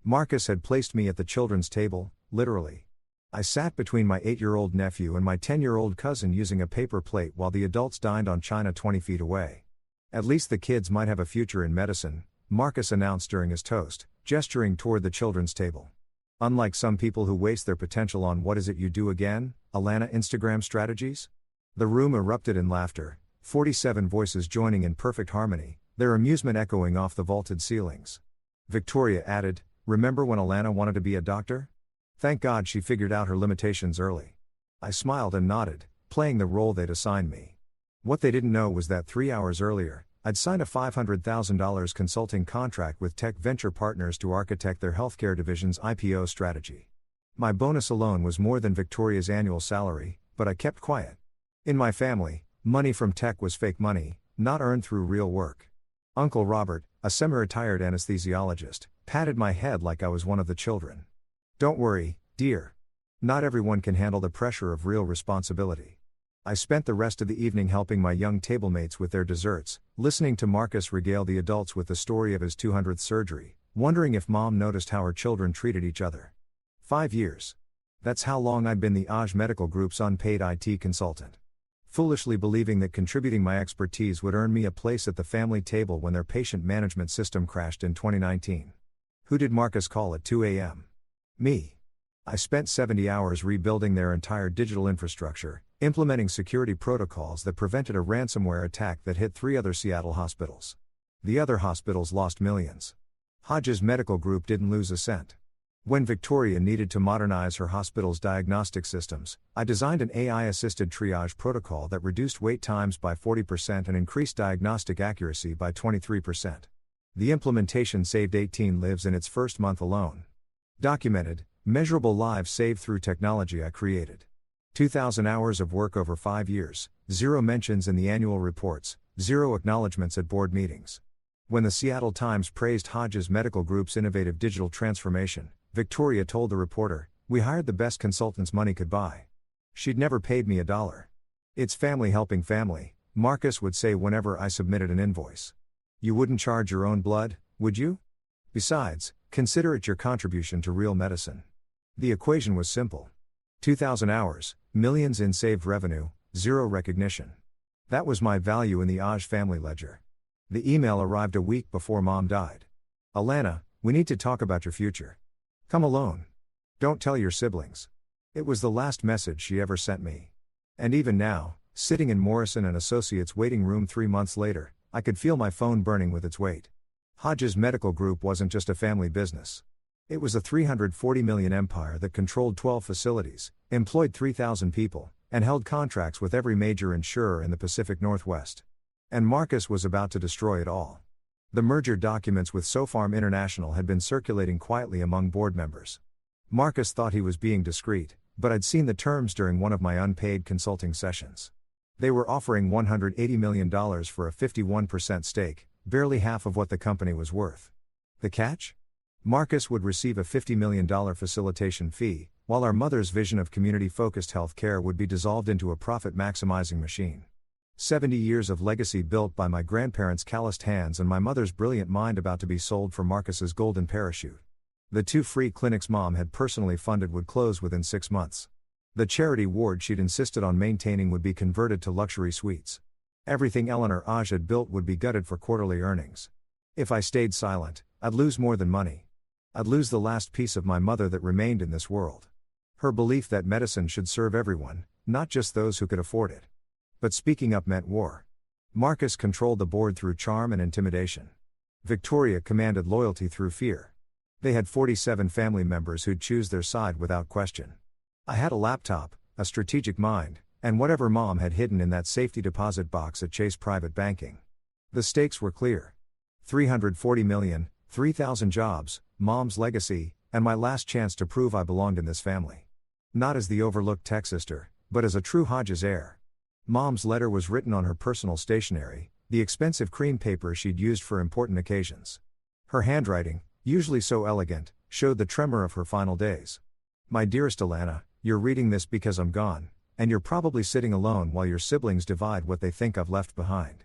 Marcus had placed me at the children's table, literally. I sat between my 8-year-old nephew and my 10-year-old cousin using a paper plate while the adults dined on china 20 feet away. At least the kids might have a future in medicine, Marcus announced during his toast, gesturing toward the children's table. Unlike some people who waste their potential on what is it you do again, AITA Instagram strategies? The room erupted in laughter, 47 voices joining in perfect harmony, their amusement echoing off the vaulted ceilings. Victoria added, "Remember when AITA wanted to be a doctor? Thank God she figured out her limitations early." I smiled and nodded, playing the role they'd assigned me. What they didn't know was that 3 hours earlier, I'd signed a $500,000 consulting contract with tech venture partners to architect their healthcare division's IPO strategy. My bonus alone was more than Victoria's annual salary, but I kept quiet. In my family, money from tech was fake money, not earned through real work. Uncle Robert, a semi-retired anesthesiologist, patted my head like I was one of the children. "Don't worry, dear. Not everyone can handle the pressure of real responsibility." I spent the rest of the evening helping my young tablemates with their desserts, listening to Marcus regale the adults with the story of his 200th surgery, wondering if Mom noticed how her children treated each other. 5 years. That's how long I'd been the AITAH Medical Group's unpaid IT consultant. Foolishly believing that contributing my expertise would earn me a place at the family table when their patient management system crashed in 2019. Who did Marcus call at 2 a.m.? Me. I spent 70 hours rebuilding their entire digital infrastructure, implementing security protocols that prevented a ransomware attack that hit 3 other Seattle hospitals. The other hospitals lost millions. AITAH Medical Group didn't lose a cent. When Victoria needed to modernize her hospital's diagnostic systems, I designed an AI-assisted triage protocol that reduced wait times by 40% and increased diagnostic accuracy by 23%. The implementation saved 18 lives in its first month alone. Documented, measurable lives saved through technology I created. 2,000 hours of work over 5 years, 0 mentions in the annual reports, 0 acknowledgments at board meetings. When the Seattle Times praised AITAH Medical Group's innovative digital transformation, Victoria told the reporter, "We hired the best consultants money could buy." She'd never paid me $1. "It's family helping family," Marcus would say whenever I submitted an invoice. "You wouldn't charge your own blood, would you? Besides, consider it your contribution to real medicine." The equation was simple. 2,000 hours, millions in saved revenue, 0 recognition. That was my value in the AITAH family ledger. The email arrived a week before Mom died. "Alana, we need to talk about your future. Come alone. Don't tell your siblings." It was the last message she ever sent me. And even now, sitting in Morrison & Associates waiting room 3 months later, I could feel my phone burning with its weight. AITAH Medical Group wasn't just a family business. It was a $340 million empire that controlled 12 facilities, employed 3,000 people, and held contracts with every major insurer in the Pacific Northwest. And Marcus was about to destroy it all. The merger documents with Sopharm International had been circulating quietly among board members. Marcus thought he was being discreet, but I'd seen the terms during one of my unpaid consulting sessions. They were offering $180 million for a 51% stake, barely half of what the company was worth. The catch? Marcus would receive a $50 million facilitation fee, while our mother's vision of community-focused healthcare would be dissolved into a profit-maximizing machine. 70 years of legacy built by my grandparents' calloused hands and my mother's brilliant mind about to be sold for Marcus's golden parachute. The 2 free clinics Mom had personally funded would close within 6 months. The charity ward she'd insisted on maintaining would be converted to luxury suites. Everything Eleanor Aj had built would be gutted for quarterly earnings. If I stayed silent, I'd lose more than money. I'd lose the last piece of my mother that remained in this world. Her belief that medicine should serve everyone, not just those who could afford it. But speaking up meant war. Marcus controlled the board through charm and intimidation. Victoria commanded loyalty through fear. They had 47 family members who'd choose their side without question. I had a laptop, a strategic mind, and whatever Mom had hidden in that safety deposit box at Chase Private Banking. The stakes were clear. $340 million, 3,000 jobs, Mom's legacy, and my last chance to prove I belonged in this family. Not as the overlooked tech sister, but as a true Hodges heir. Mom's letter was written on her personal stationery, the expensive cream paper she'd used for important occasions. Her handwriting, usually so elegant, showed the tremor of her final days. My dearest Alana, you're reading this because I'm gone, and you're probably sitting alone while your siblings divide what they think I've left behind.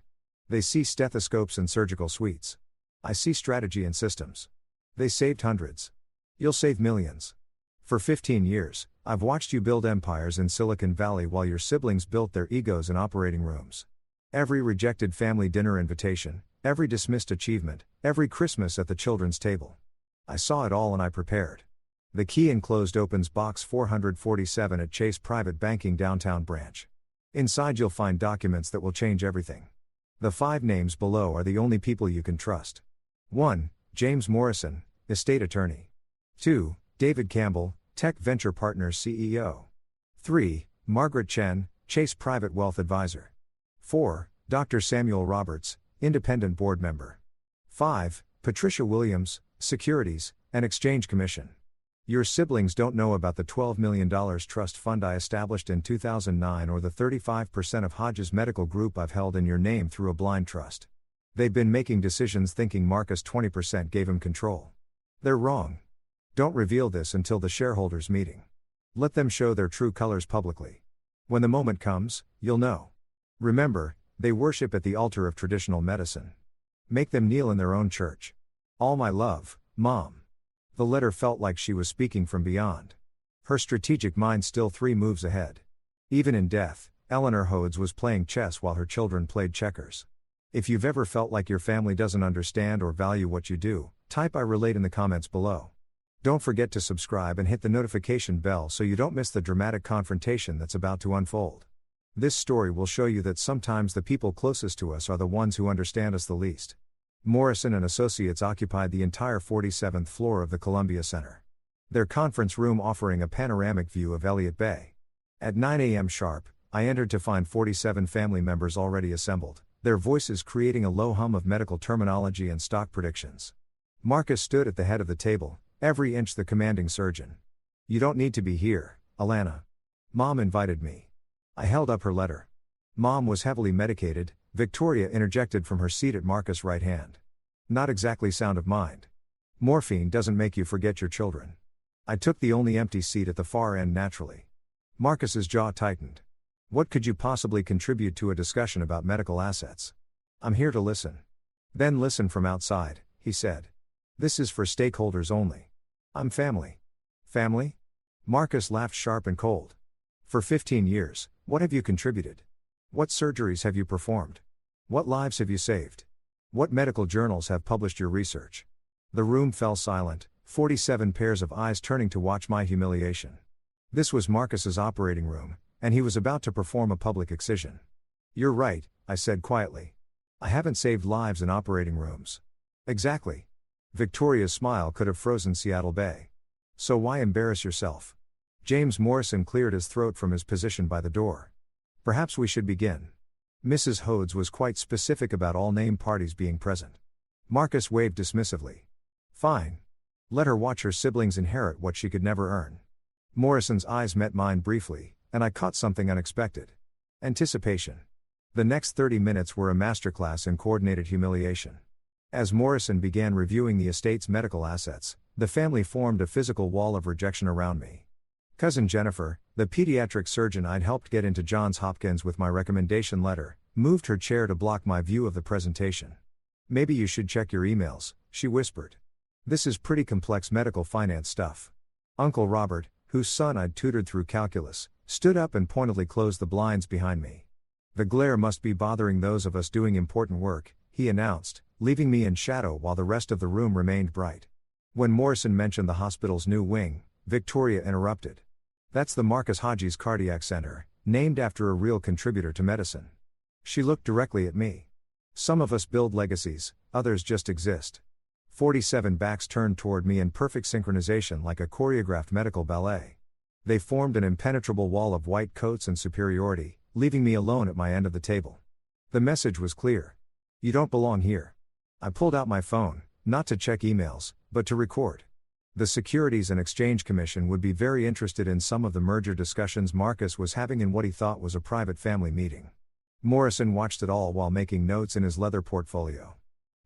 They see stethoscopes and surgical suites. I see strategy and systems. They saved hundreds. You'll save millions. For 15 years, I've watched you build empires in Silicon Valley while your siblings built their egos in operating rooms. Every rejected family dinner invitation, every dismissed achievement, every Christmas at the children's table. I saw it all and I prepared. The key enclosed opens box 447 at Chase Private Banking downtown branch. Inside you'll find documents that will change everything. The 5 names below are the only people you can trust. 1. James Morrison, estate attorney. 2. David Campbell, Tech Venture Partners CEO. 3. Margaret Chen, Chase Private Wealth Advisor. 4. Dr. Samuel Roberts, independent board member. 5. Patricia Williams, Securities and Exchange Commission. Your siblings don't know about the $12 million trust fund I established in 2009 or the 35% of Hodges Medical Group I've held in your name through a blind trust. They've been making decisions thinking Marcus 20% gave him control. They're wrong. Don't reveal this until the shareholders' meeting. Let them show their true colors publicly. When the moment comes, you'll know. Remember, they worship at the altar of traditional medicine. Make them kneel in their own church. All my love, Mom. The letter felt like she was speaking from beyond. Her strategic mind still 3 moves ahead. Even in death, Eleanor Hodes was playing chess while her children played checkers. If you've ever felt like your family doesn't understand or value what you do, type I relate in the comments below. Don't forget to subscribe and hit the notification bell so you don't miss the dramatic confrontation that's about to unfold. This story will show you that sometimes the people closest to us are the ones who understand us the least. Morrison and Associates occupied the entire 47th floor of the Columbia Center. Their conference room offering a panoramic view of Elliott Bay. At 9 a.m. sharp, I entered to find 47 family members already assembled, their voices creating a low hum of medical terminology and stock predictions. Marcus stood at the head of the table, every inch the commanding surgeon. You don't need to be here, Alana. Mom invited me. I held up her letter. Mom was heavily medicated, Victoria interjected from her seat at Marcus' right hand. Not exactly sound of mind. Morphine doesn't make you forget your children. I took the only empty seat at the far end naturally. Marcus's jaw tightened. What could you possibly contribute to a discussion about medical assets? I'm here to listen. Then listen from outside, he said. This is for stakeholders only. I'm family. Family? Marcus laughed sharp and cold. For 15 years, what have you contributed? What surgeries have you performed? What lives have you saved? What medical journals have published your research? The room fell silent, 47 pairs of eyes turning to watch my humiliation. This was Marcus's operating room, and he was about to perform a public excision. You're right, I said quietly. I haven't saved lives in operating rooms. Exactly. Victoria's smile could have frozen Seattle Bay. So why embarrass yourself? James Morrison cleared his throat from his position by the door. Perhaps we should begin. Mrs. Hodes was quite specific about all named parties being present. Marcus waved dismissively. Fine. Let her watch her siblings inherit what she could never earn. Morrison's eyes met mine briefly, and I caught something unexpected. Anticipation. The next 30 minutes were a masterclass in coordinated humiliation. As Morrison began reviewing the estate's medical assets, the family formed a physical wall of rejection around me. Cousin Jennifer, the pediatric surgeon I'd helped get into Johns Hopkins with my recommendation letter, moved her chair to block my view of the presentation. Maybe you should check your emails, she whispered. This is pretty complex medical finance stuff. Uncle Robert, whose son I'd tutored through calculus, stood up and pointedly closed the blinds behind me. The glare must be bothering those of us doing important work, he announced, leaving me in shadow while the rest of the room remained bright. When Morrison mentioned the hospital's new wing, Victoria interrupted. That's the Marcus Hodges Cardiac Center, named after a real contributor to medicine. She looked directly at me. Some of us build legacies, others just exist. 47 backs turned toward me in perfect synchronization like a choreographed medical ballet. They formed an impenetrable wall of white coats and superiority, leaving me alone at my end of the table. The message was clear. You don't belong here. I pulled out my phone, not to check emails, but to record. The Securities and Exchange Commission would be very interested in some of the merger discussions Marcus was having in what he thought was a private family meeting. Morrison watched it all while making notes in his leather portfolio.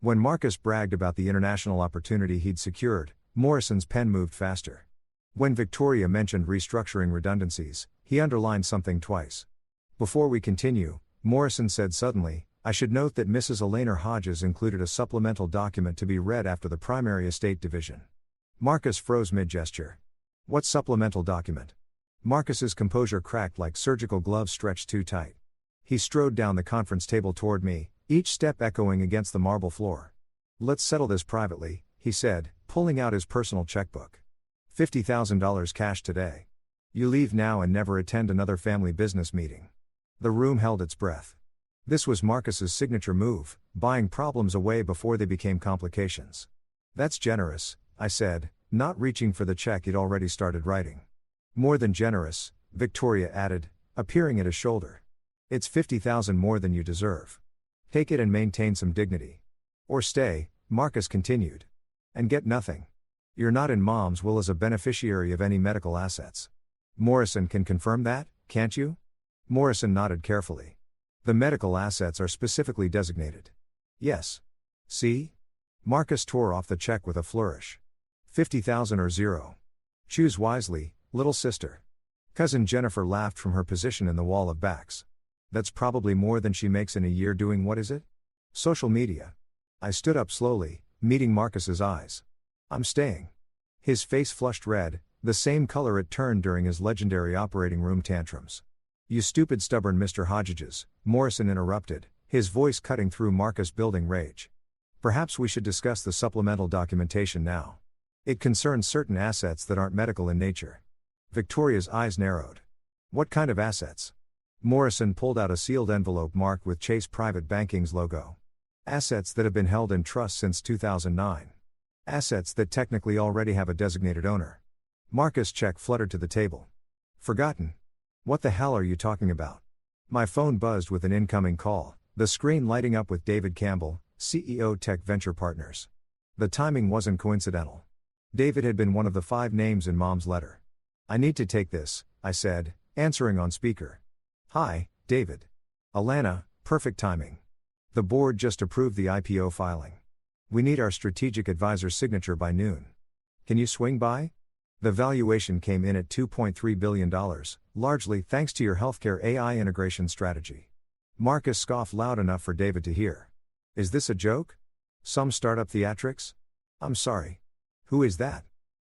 When Marcus bragged about the international opportunity he'd secured, Morrison's pen moved faster. When Victoria mentioned restructuring redundancies, he underlined something twice. Before we continue, Morrison said suddenly, I should note that Mrs. Elena Hodges included a supplemental document to be read after the primary estate division. Marcus froze mid-gesture. What supplemental document? Marcus's composure cracked like surgical gloves stretched too tight. He strode down the conference table toward me, each step echoing against the marble floor. Let's settle this privately, he said, pulling out his personal checkbook. $50,000 cash today. You leave now and never attend another family business meeting. The room held its breath. This was Marcus's signature move, buying problems away before they became complications. That's generous, I said, not reaching for the check he'd already started writing. More than generous, Victoria added, appearing at his shoulder. It's $50,000 more than you deserve. Take it and maintain some dignity. Or stay, Marcus continued. And get nothing. You're not in Mom's will as a beneficiary of any medical assets. Morrison can confirm that, can't you? Morrison nodded carefully. The medical assets are specifically designated. Yes. See? Marcus tore off the check with a flourish. 50,000 or zero. Choose wisely, little sister. Cousin Jennifer laughed from her position in the wall of backs. That's probably more than she makes in a year doing what is it? Social media. I stood up slowly, meeting Marcus's eyes. I'm staying. His face flushed red, the same color it turned during his legendary operating room tantrums. You stupid stubborn Mr. Hodges, Morrison interrupted, his voice cutting through Marcus' building rage. Perhaps we should discuss the supplemental documentation now. It concerns certain assets that aren't medical in nature. Victoria's eyes narrowed. What kind of assets? Morrison pulled out a sealed envelope marked with Chase Private Banking's logo. Assets that have been held in trust since 2009. Assets that technically already have a designated owner. Marcus' check fluttered to the table. Forgotten. What the hell are you talking about? My phone buzzed with an incoming call, the screen lighting up with David Campbell, CEO Tech Venture Partners. The timing wasn't coincidental. David had been one of the 5 names in Mom's letter. I need to take this, I said, answering on speaker. Hi, David. Alana, perfect timing. The board just approved the IPO filing. We need our strategic advisor's signature by noon. Can you swing by? The valuation came in at $2.3 billion, largely thanks to your healthcare AI integration strategy. Marcus scoffed loud enough for David to hear. Is this a joke? Some startup theatrics? I'm sorry. Who is that?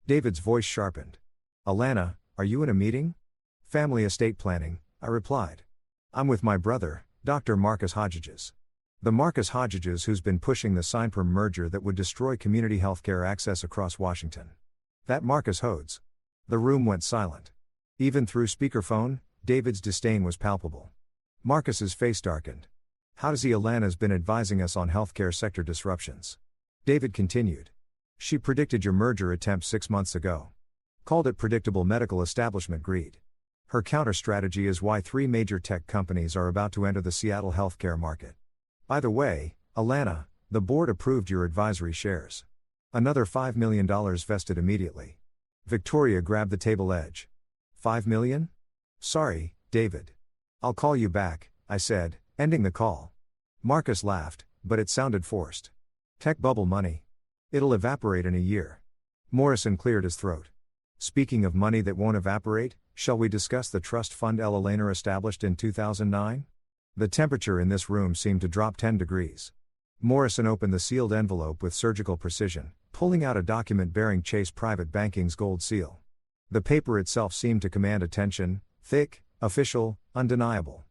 David's voice sharpened. Alana, are you in a meeting? Family estate planning, I replied. I'm with my brother, Dr. Marcus Hodges. The Marcus Hodges who's been pushing the Signperm merger that would destroy community healthcare access across Washington. That Marcus Hodes. The room went silent. Even through speakerphone, David's disdain was palpable. Marcus's face darkened. How does he? Alana's been advising us on healthcare sector disruptions. David continued. She predicted your merger attempt 6 months ago. called it predictable medical establishment greed. Her counter-strategy is why 3 major tech companies are about to enter the Seattle healthcare market. By the way, Alana, the board approved your advisory shares. Another $5 million vested immediately. Victoria grabbed the table edge. $5 million? Sorry, David. I'll call you back, I said, ending the call. Marcus laughed, but it sounded forced. Tech bubble money. It'll evaporate in a year. Morrison cleared his throat. Speaking of money that won't evaporate, shall we discuss the trust fund Ella established in 2009? The temperature in this room seemed to drop 10 degrees. Morrison opened the sealed envelope with surgical precision, pulling out a document bearing Chase Private Banking's gold seal. The paper itself seemed to command attention, thick, official, undeniable.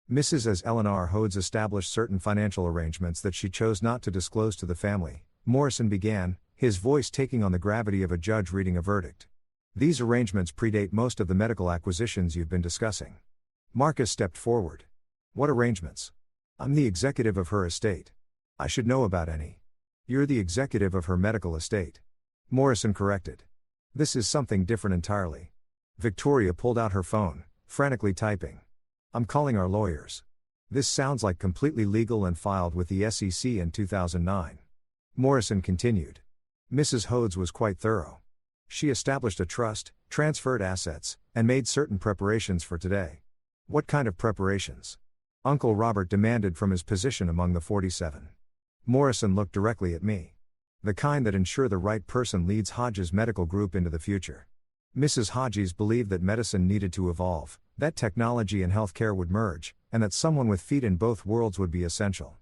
Mrs. As Eleanor Hodes established certain financial arrangements that she chose not to disclose to the family, Morrison began, his voice taking on the gravity of a judge reading a verdict. These arrangements predate most of the medical acquisitions you've been discussing. Marcus stepped forward. What arrangements? I'm the executive of her estate. I should know about any. You're the executive of her medical estate. Morrison corrected. This is something different entirely. Victoria pulled out her phone, frantically typing. I'm calling our lawyers. This sounds like completely legal and filed with the SEC in 2009. Morrison continued. Mrs. Hodes was quite thorough. She established a trust, transferred assets, and made certain preparations for today. What kind of preparations? Uncle Robert demanded from his position among the 47. Morrison looked directly at me. The kind that ensure the right person leads Hodges Medical Group into the future. Mrs. Hodges believed that medicine needed to evolve, that technology and healthcare would merge, and that someone with feet in both worlds would be essential.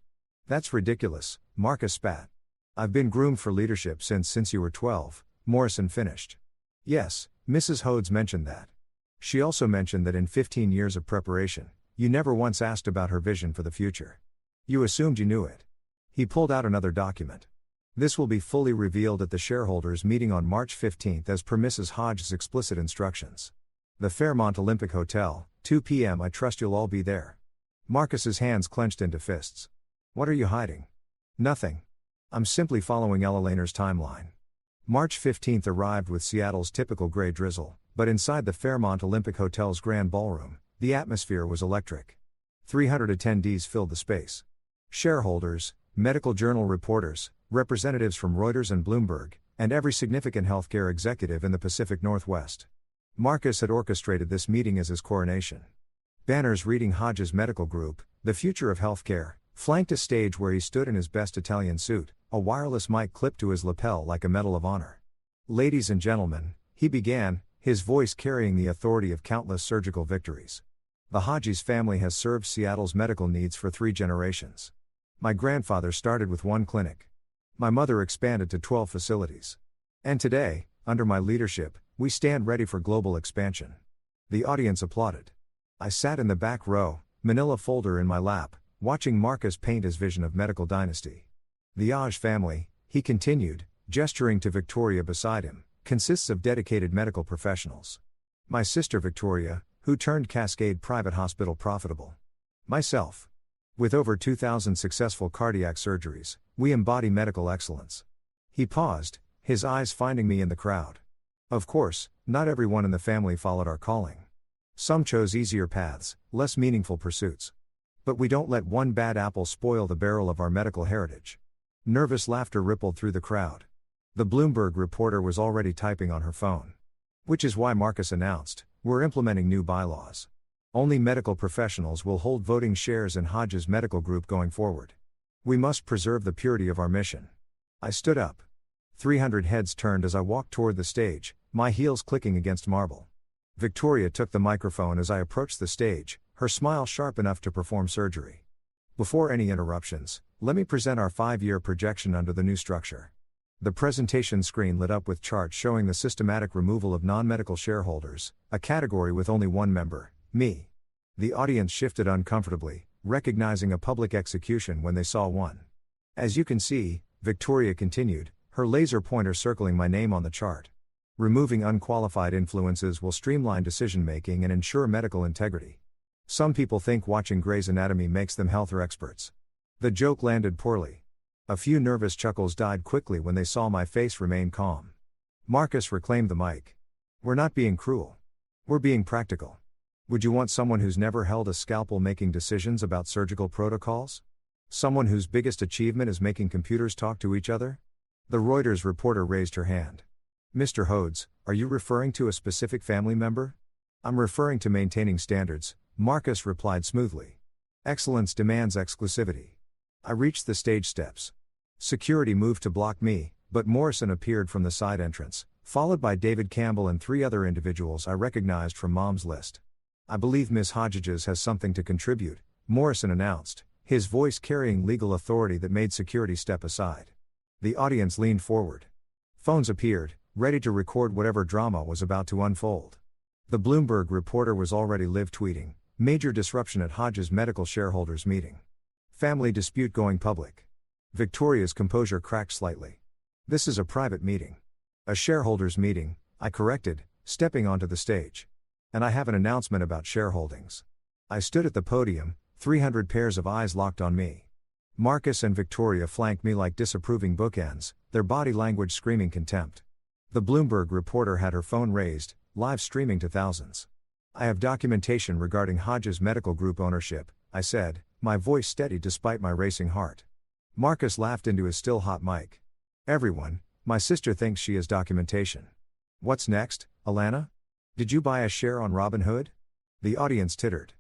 That's ridiculous, Marcus spat. I've been groomed for leadership since you were 12, Morrison finished. Yes, Mrs. Hodes mentioned that. She also mentioned that in 15 years of preparation, you never once asked about her vision for the future. You assumed you knew it. He pulled out another document. This will be fully revealed at the shareholders' meeting on March 15 as per Mrs. Hodges' explicit instructions. The Fairmont Olympic Hotel, 2 p.m. I trust you'll all be there. Marcus's hands clenched into fists. What are you hiding? Nothing. I'm simply following Ella Laner's timeline. March 15 arrived with Seattle's typical gray drizzle, but inside the Fairmont Olympic Hotel's grand ballroom, the atmosphere was electric. 300 attendees filled the space. Shareholders, medical journal reporters, representatives from Reuters and Bloomberg, and every significant healthcare executive in the Pacific Northwest. Marcus had orchestrated this meeting as his coronation. Banners reading Hodges Medical Group, the future of healthcare, flanked a stage where he stood in his best Italian suit, a wireless mic clipped to his lapel like a Medal of Honor. Ladies and gentlemen, he began, his voice carrying the authority of countless surgical victories. The Hodges family has served Seattle's medical needs for 3 generations. My grandfather started with 1 clinic. My mother expanded to 12 facilities. And today, under my leadership, we stand ready for global expansion. The audience applauded. I sat in the back row, manila folder in my lap, watching Marcus paint his vision of medical dynasty. The Aj family, he continued, gesturing to Victoria beside him, consists of dedicated medical professionals. My sister Victoria, who turned Cascade Private Hospital profitable. Myself. With over 2,000 successful cardiac surgeries, we embody medical excellence. He paused, his eyes finding me in the crowd. Of course, not everyone in the family followed our calling. Some chose easier paths, less meaningful pursuits. But we don't let one bad apple spoil the barrel of our medical heritage. Nervous laughter rippled through the crowd. The Bloomberg reporter was already typing on her phone. Which is why Marcus announced, we're implementing new bylaws. Only medical professionals will hold voting shares in Hodges Medical Group going forward. We must preserve the purity of our mission. I stood up. 300 heads turned as I walked toward the stage, my heels clicking against marble. Victoria took the microphone as I approached the stage, her smile sharp enough to perform surgery. Before any interruptions, let me present our 5-year projection under the new structure. The presentation screen lit up with charts showing the systematic removal of non-medical shareholders, a category with only 1 member, me. The audience shifted uncomfortably, recognizing a public execution when they saw one. As you can see, Victoria continued, her laser pointer circling my name on the chart. Removing unqualified influences will streamline decision-making and ensure medical integrity. Some people think watching Grey's Anatomy makes them health experts. The joke landed poorly. A few nervous chuckles died quickly when they saw my face remain calm. Marcus reclaimed the mic. We're not being cruel. We're being practical. Would you want someone who's never held a scalpel making decisions about surgical protocols? Someone whose biggest achievement is making computers talk to each other? The Reuters reporter raised her hand. Mr. Hodes, are you referring to a specific family member? I'm referring to maintaining standards, Marcus replied smoothly. Excellence demands exclusivity. I reached the stage steps. Security moved to block me, but Morrison appeared from the side entrance, followed by David Campbell and 3 other individuals I recognized from Mom's list. I believe Ms. Hodges has something to contribute, Morrison announced, his voice carrying legal authority that made security step aside. The audience leaned forward. Phones appeared, ready to record whatever drama was about to unfold. The Bloomberg reporter was already live tweeting, major disruption at Hodges Medical shareholders meeting. Family dispute going public. Victoria's composure cracked slightly. This is a private meeting. A shareholders meeting, I corrected, stepping onto the stage. And I have an announcement about shareholdings. I stood at the podium, 300 pairs of eyes locked on me. Marcus and Victoria flanked me like disapproving bookends, their body language screaming contempt. The Bloomberg reporter had her phone raised, live streaming to thousands. I have documentation regarding Hodges Medical Group ownership, I said, my voice steady despite my racing heart. Marcus laughed into his still hot mic. Everyone, my sister thinks she has documentation. What's next, Alana? Did you buy a share on Robinhood? The audience tittered.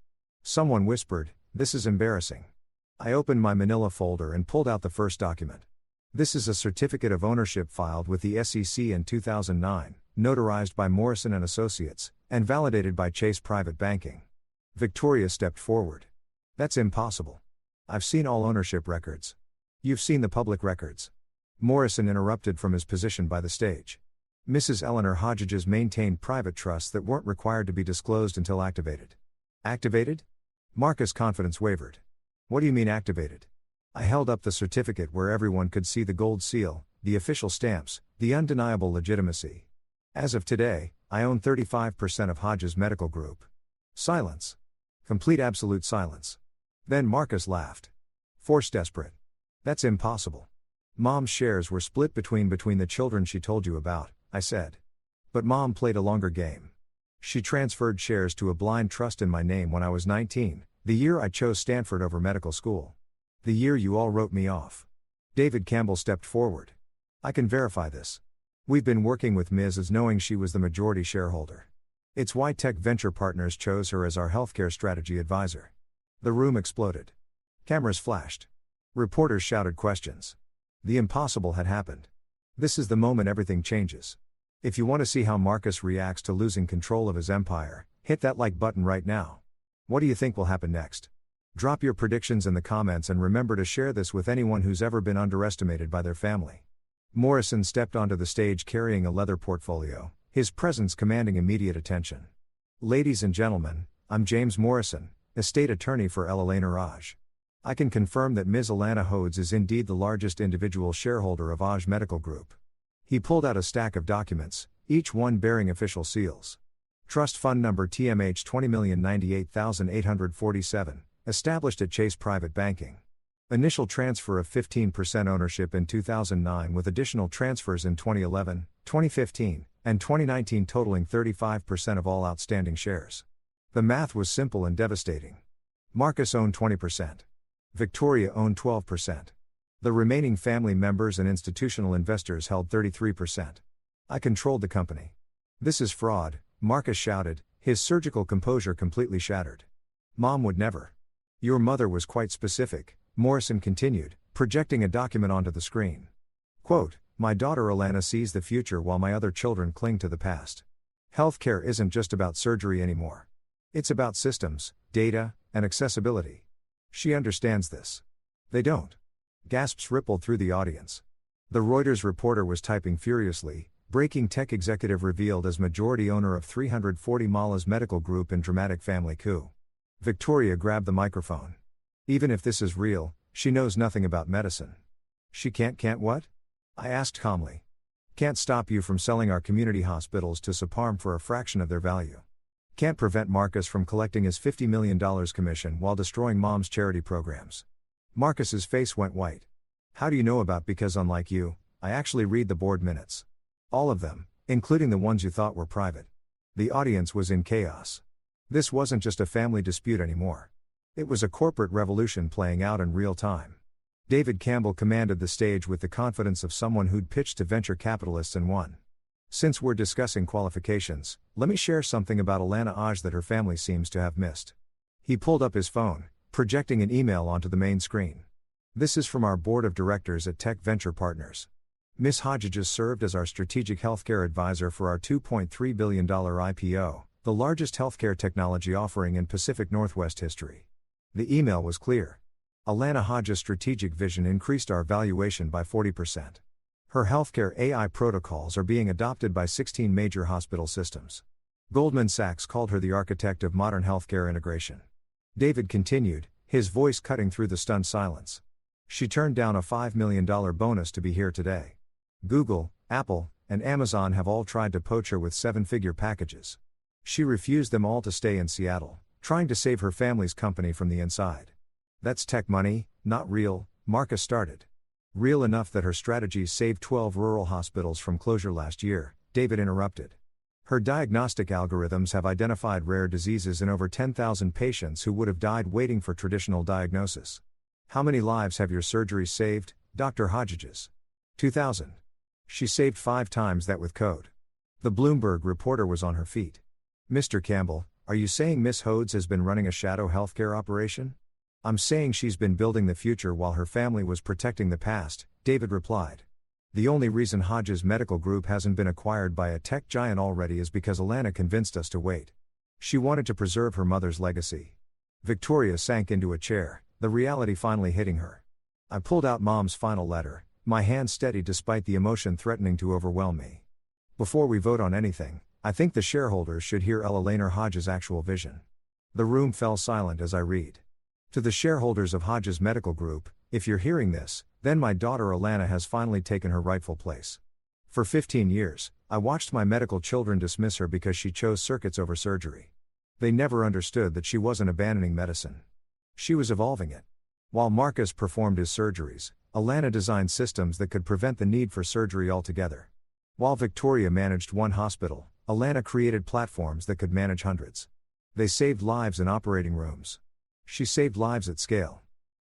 Someone whispered, this is embarrassing. I opened my manila folder and pulled out the first document. This is a certificate of ownership filed with the SEC in 2009, notarized by Morrison and Associates, and validated by Chase Private Banking. Victoria stepped forward. That's impossible. I've seen all ownership records. You've seen the public records. Morrison interrupted from his position by the stage. Mrs. Eleanor Hodges maintained private trusts that weren't required to be disclosed until activated. Activated? Marcus' confidence wavered. What do you mean activated? I held up the certificate where everyone could see the gold seal, the official stamps, the undeniable legitimacy. As of today, I own 35% of Hodges Medical Group. Silence. Complete absolute silence. Then Marcus laughed. Force desperate. That's impossible. Mom's shares were split between the children she told you about, I said. But Mom played a longer game. She transferred shares to a blind trust in my name when I was 19, the year I chose Stanford over medical school. The year you all wrote me off. David Campbell stepped forward. I can verify this. We've been working with Ms. as knowing she was the majority shareholder. It's why Tech Venture Partners chose her as our healthcare strategy advisor. The room exploded. Cameras flashed. Reporters shouted questions. The impossible had happened. This is the moment everything changes. If you want to see how Marcus reacts to losing control of his empire, hit that like button right now. What do you think will happen next? Drop your predictions in the comments and remember to share this with anyone who's ever been underestimated by their family. Morrison stepped onto the stage carrying a leather portfolio, his presence commanding immediate attention. Ladies and gentlemen, I'm James Morrison, estate attorney for Elena Raj. I can confirm that Ms. Alana Hodes is indeed the largest individual shareholder of AITAH Medical Group. He pulled out a stack of documents, each one bearing official seals. Trust Fund Number TMH 20,098,847, established at Chase Private Banking. Initial transfer of 15% ownership in 2009 with additional transfers in 2011, 2015, and 2019 totaling 35% of all outstanding shares. The math was simple and devastating. Marcus owned 20%. Victoria owned 12%. The remaining family members and institutional investors held 33%. I controlled the company. This is fraud, Marcus shouted, his surgical composure completely shattered. Mom would never. Your mother was quite specific, Morrison continued, projecting a document onto the screen. Quote, my daughter Alana sees the future while my other children cling to the past. Healthcare isn't just about surgery anymore. It's about systems, data, and accessibility. She understands this. They don't. Gasps rippled through the audience. The Reuters reporter was typing furiously. Breaking tech executive revealed as majority owner of 340 Mala's Medical Group in dramatic family coup. Victoria grabbed the microphone. Even if this is real, she knows nothing about medicine. She can't what? I asked calmly. Can't stop you from selling our community hospitals to Saparm for a fraction of their value. Can't prevent Marcus from collecting his $50 million commission while destroying Mom's charity programs. Marcus's face went white. How do you know about? Because unlike you, I actually read the board minutes. All of them, including the ones you thought were private. The audience was in chaos. This wasn't just a family dispute anymore. It was a corporate revolution playing out in real time. David Campbell commanded the stage with the confidence of someone who'd pitched to venture capitalists and won. Since we're discussing qualifications, let me share something about AITAH that her family seems to have missed. He pulled up his phone, projecting an email onto the main screen. This is from our board of directors at Tech Venture Partners. Ms. Hodges served as our strategic healthcare advisor for our $2.3 billion IPO, the largest healthcare technology offering in Pacific Northwest history. The email was clear. AITAH Hodges' strategic vision increased our valuation by 40%. Her healthcare AI protocols are being adopted by 16 major hospital systems. Goldman Sachs called her the architect of modern healthcare integration. David continued, his voice cutting through the stunned silence. She turned down a $5 million bonus to be here today. Google, Apple, and Amazon have all tried to poach her with seven-figure packages. She refused them all to stay in Seattle, trying to save her family's company from the inside. That's tech money, not real, Marcus started. Real enough that her strategies saved 12 rural hospitals from closure last year, David interrupted. Her diagnostic algorithms have identified rare diseases in over 10,000 patients who would have died waiting for traditional diagnosis. How many lives have your surgeries saved, Dr. Hodges? 2,000. She saved 5 times that with code. The Bloomberg reporter was on her feet. Mr. Campbell, are you saying Miss Hodges has been running a shadow healthcare operation? I'm saying she's been building the future while her family was protecting the past, David replied. The only reason Hodges Medical Group hasn't been acquired by a tech giant already is because AITAH convinced us to wait. She wanted to preserve her mother's legacy. Victoria sank into a chair, the reality finally hitting her. I pulled out Mom's final letter, my hand steady despite the emotion threatening to overwhelm me. Before we vote on anything, I think the shareholders should hear Eleanor Hodges' actual vision. The room fell silent as I read. To the shareholders of Hodges Medical Group, if you're hearing this, then my daughter Alana has finally taken her rightful place. For 15 years, I watched my medical children dismiss her because she chose circuits over surgery. They never understood that she wasn't abandoning medicine. She was evolving it. While Marcus performed his surgeries, Alana designed systems that could prevent the need for surgery altogether. While Victoria managed one hospital, Alana created platforms that could manage hundreds. They saved lives in operating rooms. She saved lives at scale.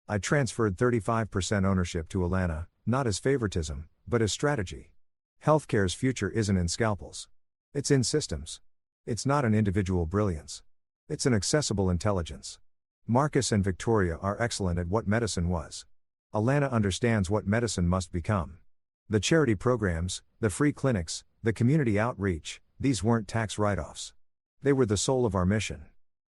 I transferred 35% ownership to Alana, not as favoritism, but as strategy. Healthcare's future isn't in scalpels. It's in systems. It's not an individual brilliance. It's an accessible intelligence. Marcus and Victoria are excellent at what medicine was. Alana understands what medicine must become. The charity programs, the free clinics, the community outreach, these weren't tax write-offs. They were the soul of our mission.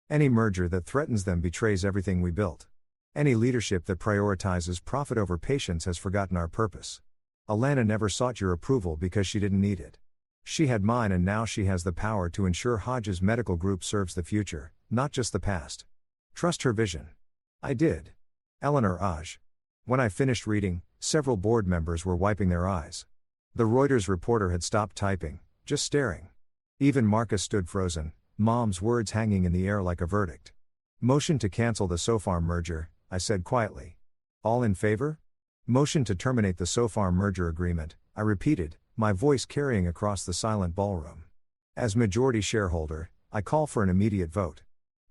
Any merger that threatens them betrays everything we built. Any leadership that prioritizes profit over patients has forgotten our purpose. Alana never sought your approval because she didn't need it. She had mine, and now she has the power to ensure Hodges Medical Group serves the future, not just the past. Trust her vision. I did. Eleanor Hodges. When I finished reading, several board members were wiping their eyes. The Reuters reporter had stopped typing, just staring. Even Marcus stood frozen, Mom's words hanging in the air like a verdict. Motion to cancel the SoFarm merger, I said quietly. All in favor? Motion to terminate the SoFarm merger agreement, I repeated, my voice carrying across the silent ballroom. As majority shareholder, I call for an immediate vote.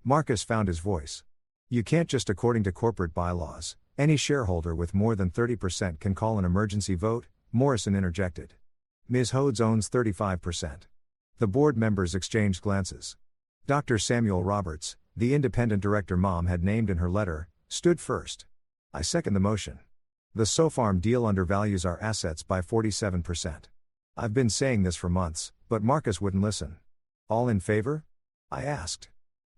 Marcus found his voice. You can't just according to corporate bylaws, any shareholder with more than 30% can call an emergency vote, Morrison interjected. Ms. Hodges owns 35%. The board members exchanged glances. Dr. Samuel Roberts, the independent director Mom had named in her letter, stood first. I second the motion. The SoFarm deal undervalues our assets by 47%. I've been saying this for months, but Marcus wouldn't listen. All in favor? I asked.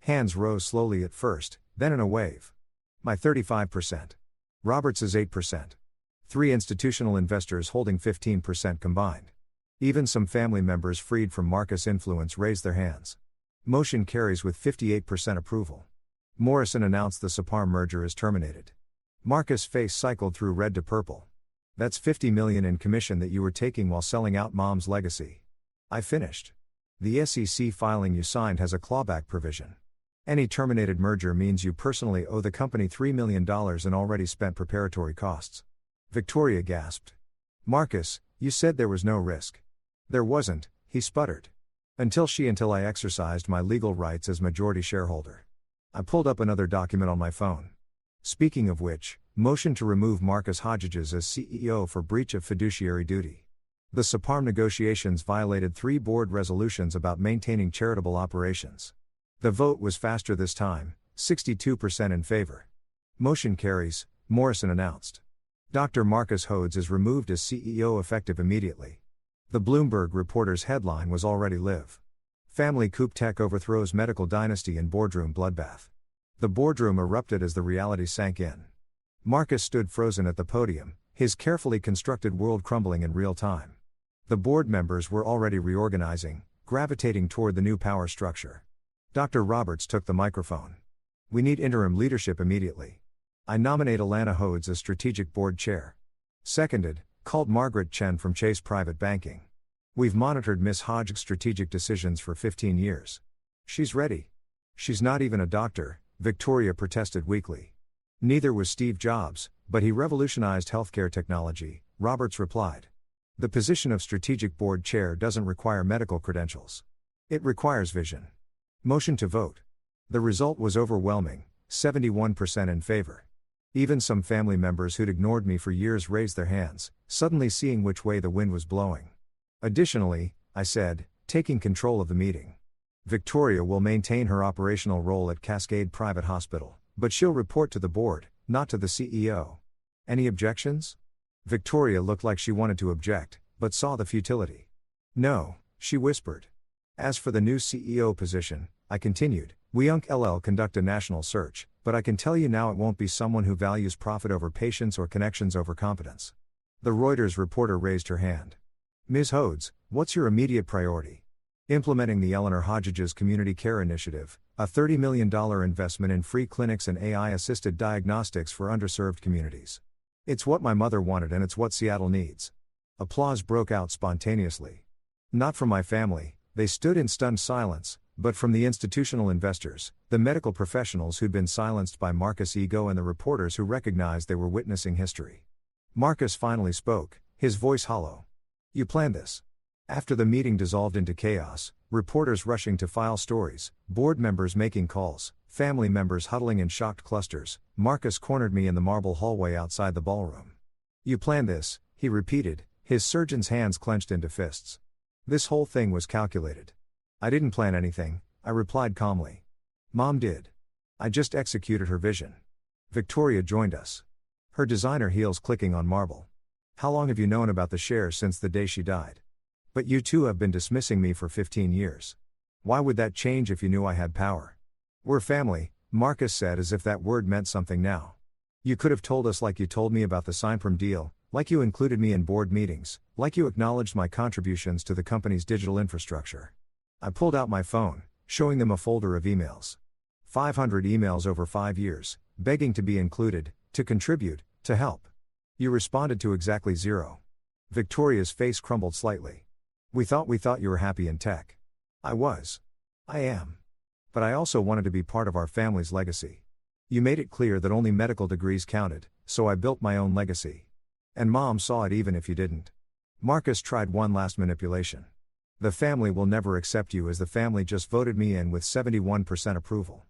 Hands rose slowly at first, then in a wave. My 35%. Roberts' 8%. 3 institutional investors holding 15% combined. Even some family members freed from Marcus' influence raised their hands. Motion carries with 58% approval. Morrison announced the SoFarm merger is terminated. Marcus' face cycled through red to purple. That's $50 million in commission that you were taking while selling out Mom's legacy. I finished. The SEC filing you signed has a clawback provision. Any terminated merger means you personally owe the company $3 million in already spent preparatory costs. Victoria gasped. Marcus, you said there was no risk. There wasn't, he sputtered. Until I exercised my legal rights as majority shareholder. I pulled up another document on my phone. Speaking of which, motion to remove Marcus Hodges as CEO for breach of fiduciary duty. The SIPARM negotiations violated 3 board resolutions about maintaining charitable operations. The vote was faster this time, 62% in favor. Motion carries, Morrison announced. Dr. Marcus Hodges is removed as CEO effective immediately. The Bloomberg Reporter's headline was already live. Family coup tech overthrows medical dynasty in boardroom bloodbath. The boardroom erupted as the reality sank in. Marcus stood frozen at the podium, his carefully constructed world crumbling in real time. The board members were already reorganizing, gravitating toward the new power structure. Dr. Roberts took the microphone. We need interim leadership immediately. I nominate Alana Hodges as strategic board chair. Seconded, called Margaret Chen from Chase Private Banking. We've monitored Miss Hodges' strategic decisions for 15 years. She's ready. She's not even a doctor, Victoria protested weakly. Neither was Steve Jobs, but he revolutionized healthcare technology, Roberts replied. The position of strategic board chair doesn't require medical credentials. It requires vision. Motion to vote. The result was overwhelming, 71% in favor. Even some family members who'd ignored me for years raised their hands, suddenly seeing which way the wind was blowing. Additionally, I said, taking control of the meeting. Victoria will maintain her operational role at Cascade Private Hospital, but she'll report to the board, not to the CEO. Any objections? Victoria looked like she wanted to object, but saw the futility. No, she whispered. As for the new CEO position, I continued, we UNCLL conduct a national search, but I can tell you now it won't be someone who values profit over patience or connections over competence. The Reuters reporter raised her hand. Ms. Hodges, what's your immediate priority? Implementing the Eleanor Hodges Community Care Initiative, a $30 million investment in free clinics and AI-assisted diagnostics for underserved communities. It's what my mother wanted and it's what Seattle needs. Applause broke out spontaneously. Not from my family, they stood in stunned silence, but from the institutional investors, the medical professionals who'd been silenced by Marcus' ego and the reporters who recognized they were witnessing history. Marcus finally spoke, his voice hollow. You planned this. After the meeting dissolved into chaos, reporters rushing to file stories, board members making calls, family members huddling in shocked clusters, Marcus cornered me in the marble hallway outside the ballroom. You planned this, he repeated, his surgeon's hands clenched into fists. This whole thing was calculated. I didn't plan anything, I replied calmly. Mom did. I just executed her vision. Victoria joined us. Her designer heels clicking on marble. How long have you known about the shares since the day she died? But you two have been dismissing me for 15 years. Why would that change if you knew I had power? We're family, Marcus said as if that word meant something now. You could have told us like you told me about the SIPARM deal, like you included me in board meetings, like you acknowledged my contributions to the company's digital infrastructure. I pulled out my phone, showing them a folder of emails. 500 emails over 5 years, begging to be included, to contribute, to help. You responded to exactly 0. Victoria's face crumbled slightly. We thought you were happy in tech. I was. I am. But I also wanted to be part of our family's legacy. You made it clear that only medical degrees counted, so I built my own legacy. And Mom saw it even if you didn't. Marcus tried one last manipulation. The family will never accept you as the family just voted me in with 71% approval.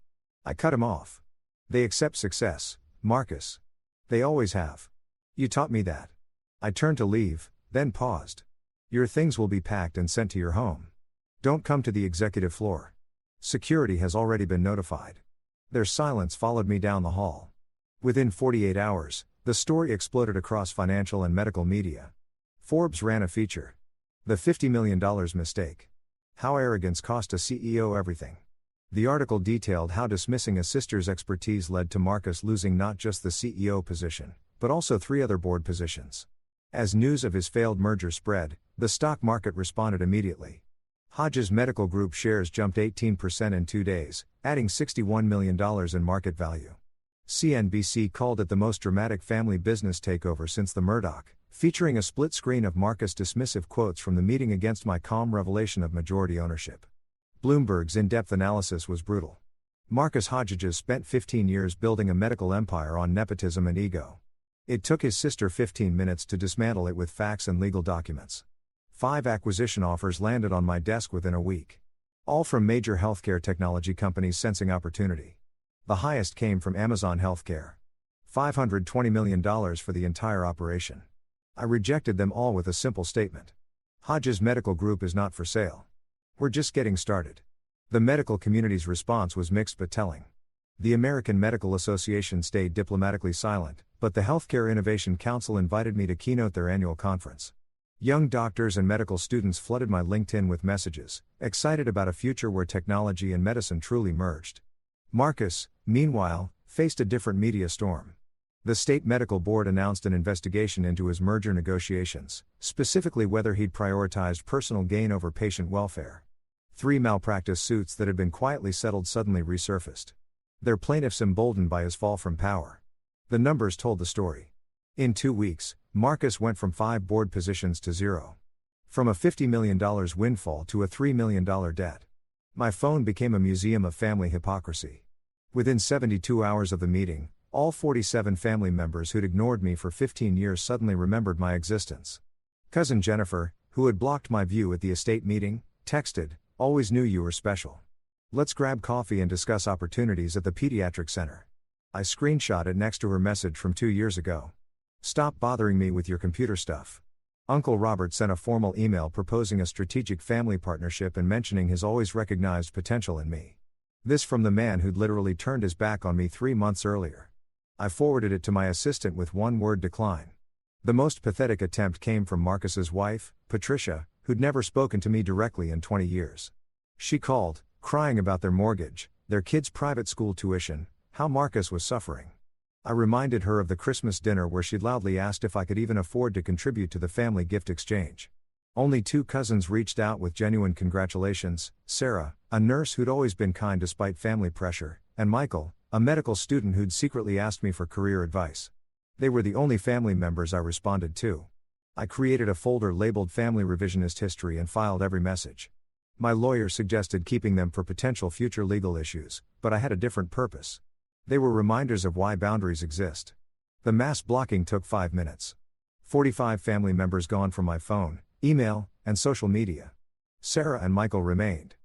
I cut him off. They accept success, Marcus. They always have. You taught me that. I turned to leave, then paused. Your things will be packed and sent to your home. Don't come to the executive floor. Security has already been notified. Their silence followed me down the hall. Within 48 hours, the story exploded across financial and medical media. Forbes ran a feature. The $50 million mistake. How arrogance cost a CEO everything. The article detailed how dismissing a sister's expertise led to Marcus losing not just the CEO position, but also 3 other board positions. As news of his failed merger spread, the stock market responded immediately. Hodges Medical Group shares jumped 18% in 2 days, adding $61 million in market value. CNBC called it the most dramatic family business takeover since the Murdoch, featuring a split screen of Marcus' dismissive quotes from the meeting against my calm revelation of majority ownership. Bloomberg's in-depth analysis was brutal. Marcus Hodges spent 15 years building a medical empire on nepotism and ego. It took his sister 15 minutes to dismantle it with facts and legal documents. 5 acquisition offers landed on my desk within a week. All from major healthcare technology companies sensing opportunity. The highest came from Amazon Healthcare. $520 million for the entire operation. I rejected them all with a simple statement. Hodges Medical Group is not for sale. We're just getting started. The medical community's response was mixed but telling. The American Medical Association stayed diplomatically silent, but the Healthcare Innovation Council invited me to keynote their annual conference. Young doctors and medical students flooded my LinkedIn with messages, excited about a future where technology and medicine truly merged. Marcus, meanwhile, faced a different media storm. The state medical board announced an investigation into his merger negotiations, specifically whether he'd prioritized personal gain over patient welfare. 3 malpractice suits that had been quietly settled suddenly resurfaced. Their plaintiffs emboldened by his fall from power. The numbers told the story. In 2 weeks, Marcus went from 5 board positions to 0. From a $50 million windfall to a $3 million debt. My phone became a museum of family hypocrisy. Within 72 hours of the meeting, all 47 family members who'd ignored me for 15 years suddenly remembered my existence. Cousin Jennifer, who had blocked my view at the estate meeting, texted, "Always knew you were special. Let's grab coffee and discuss opportunities at the pediatric center." I screenshotted next to her message from 2 years ago. "Stop bothering me with your computer stuff." Uncle Robert sent a formal email proposing a strategic family partnership and mentioning his always recognized potential in me. This from the man who'd literally turned his back on me 3 months earlier. I forwarded it to my assistant with one word: decline. The most pathetic attempt came from Marcus's wife, Patricia, who'd never spoken to me directly in 20 years. She called, crying about their mortgage, their kids' private school tuition, how Marcus was suffering. I reminded her of the Christmas dinner where she'd loudly asked if I could even afford to contribute to the family gift exchange. Only 2 cousins reached out with genuine congratulations: Sarah, a nurse who'd always been kind despite family pressure, and Michael, a medical student who'd secretly asked me for career advice. They were the only family members I responded to. I created a folder labeled Family Revisionist History and filed every message. My lawyer suggested keeping them for potential future legal issues, but I had a different purpose. They were reminders of why boundaries exist. The mass blocking took 5 minutes. 45 family members gone from my phone, email, and social media. Sarah and Michael remained.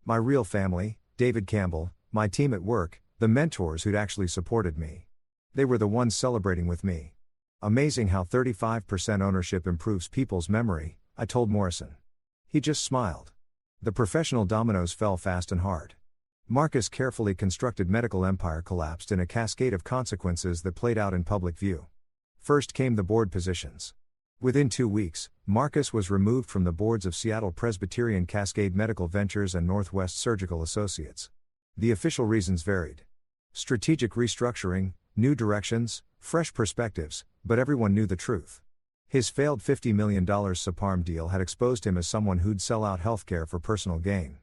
My real family, David Campbell, my team at work, the mentors who'd actually supported me. They were the ones celebrating with me. Amazing how 35% ownership improves people's memory, I told Morrison. He just smiled. The professional dominoes fell fast and hard. Marcus' carefully constructed medical empire collapsed in a cascade of consequences that played out in public view. First came the board positions. Within 2 weeks, Marcus was removed from the boards of Seattle Presbyterian Cascade Medical Ventures and Northwest Surgical Associates. The official reasons varied. Strategic restructuring, new directions, fresh perspectives, but everyone knew the truth. His failed $50 million Saparm deal had exposed him as someone who'd sell out healthcare for personal gain.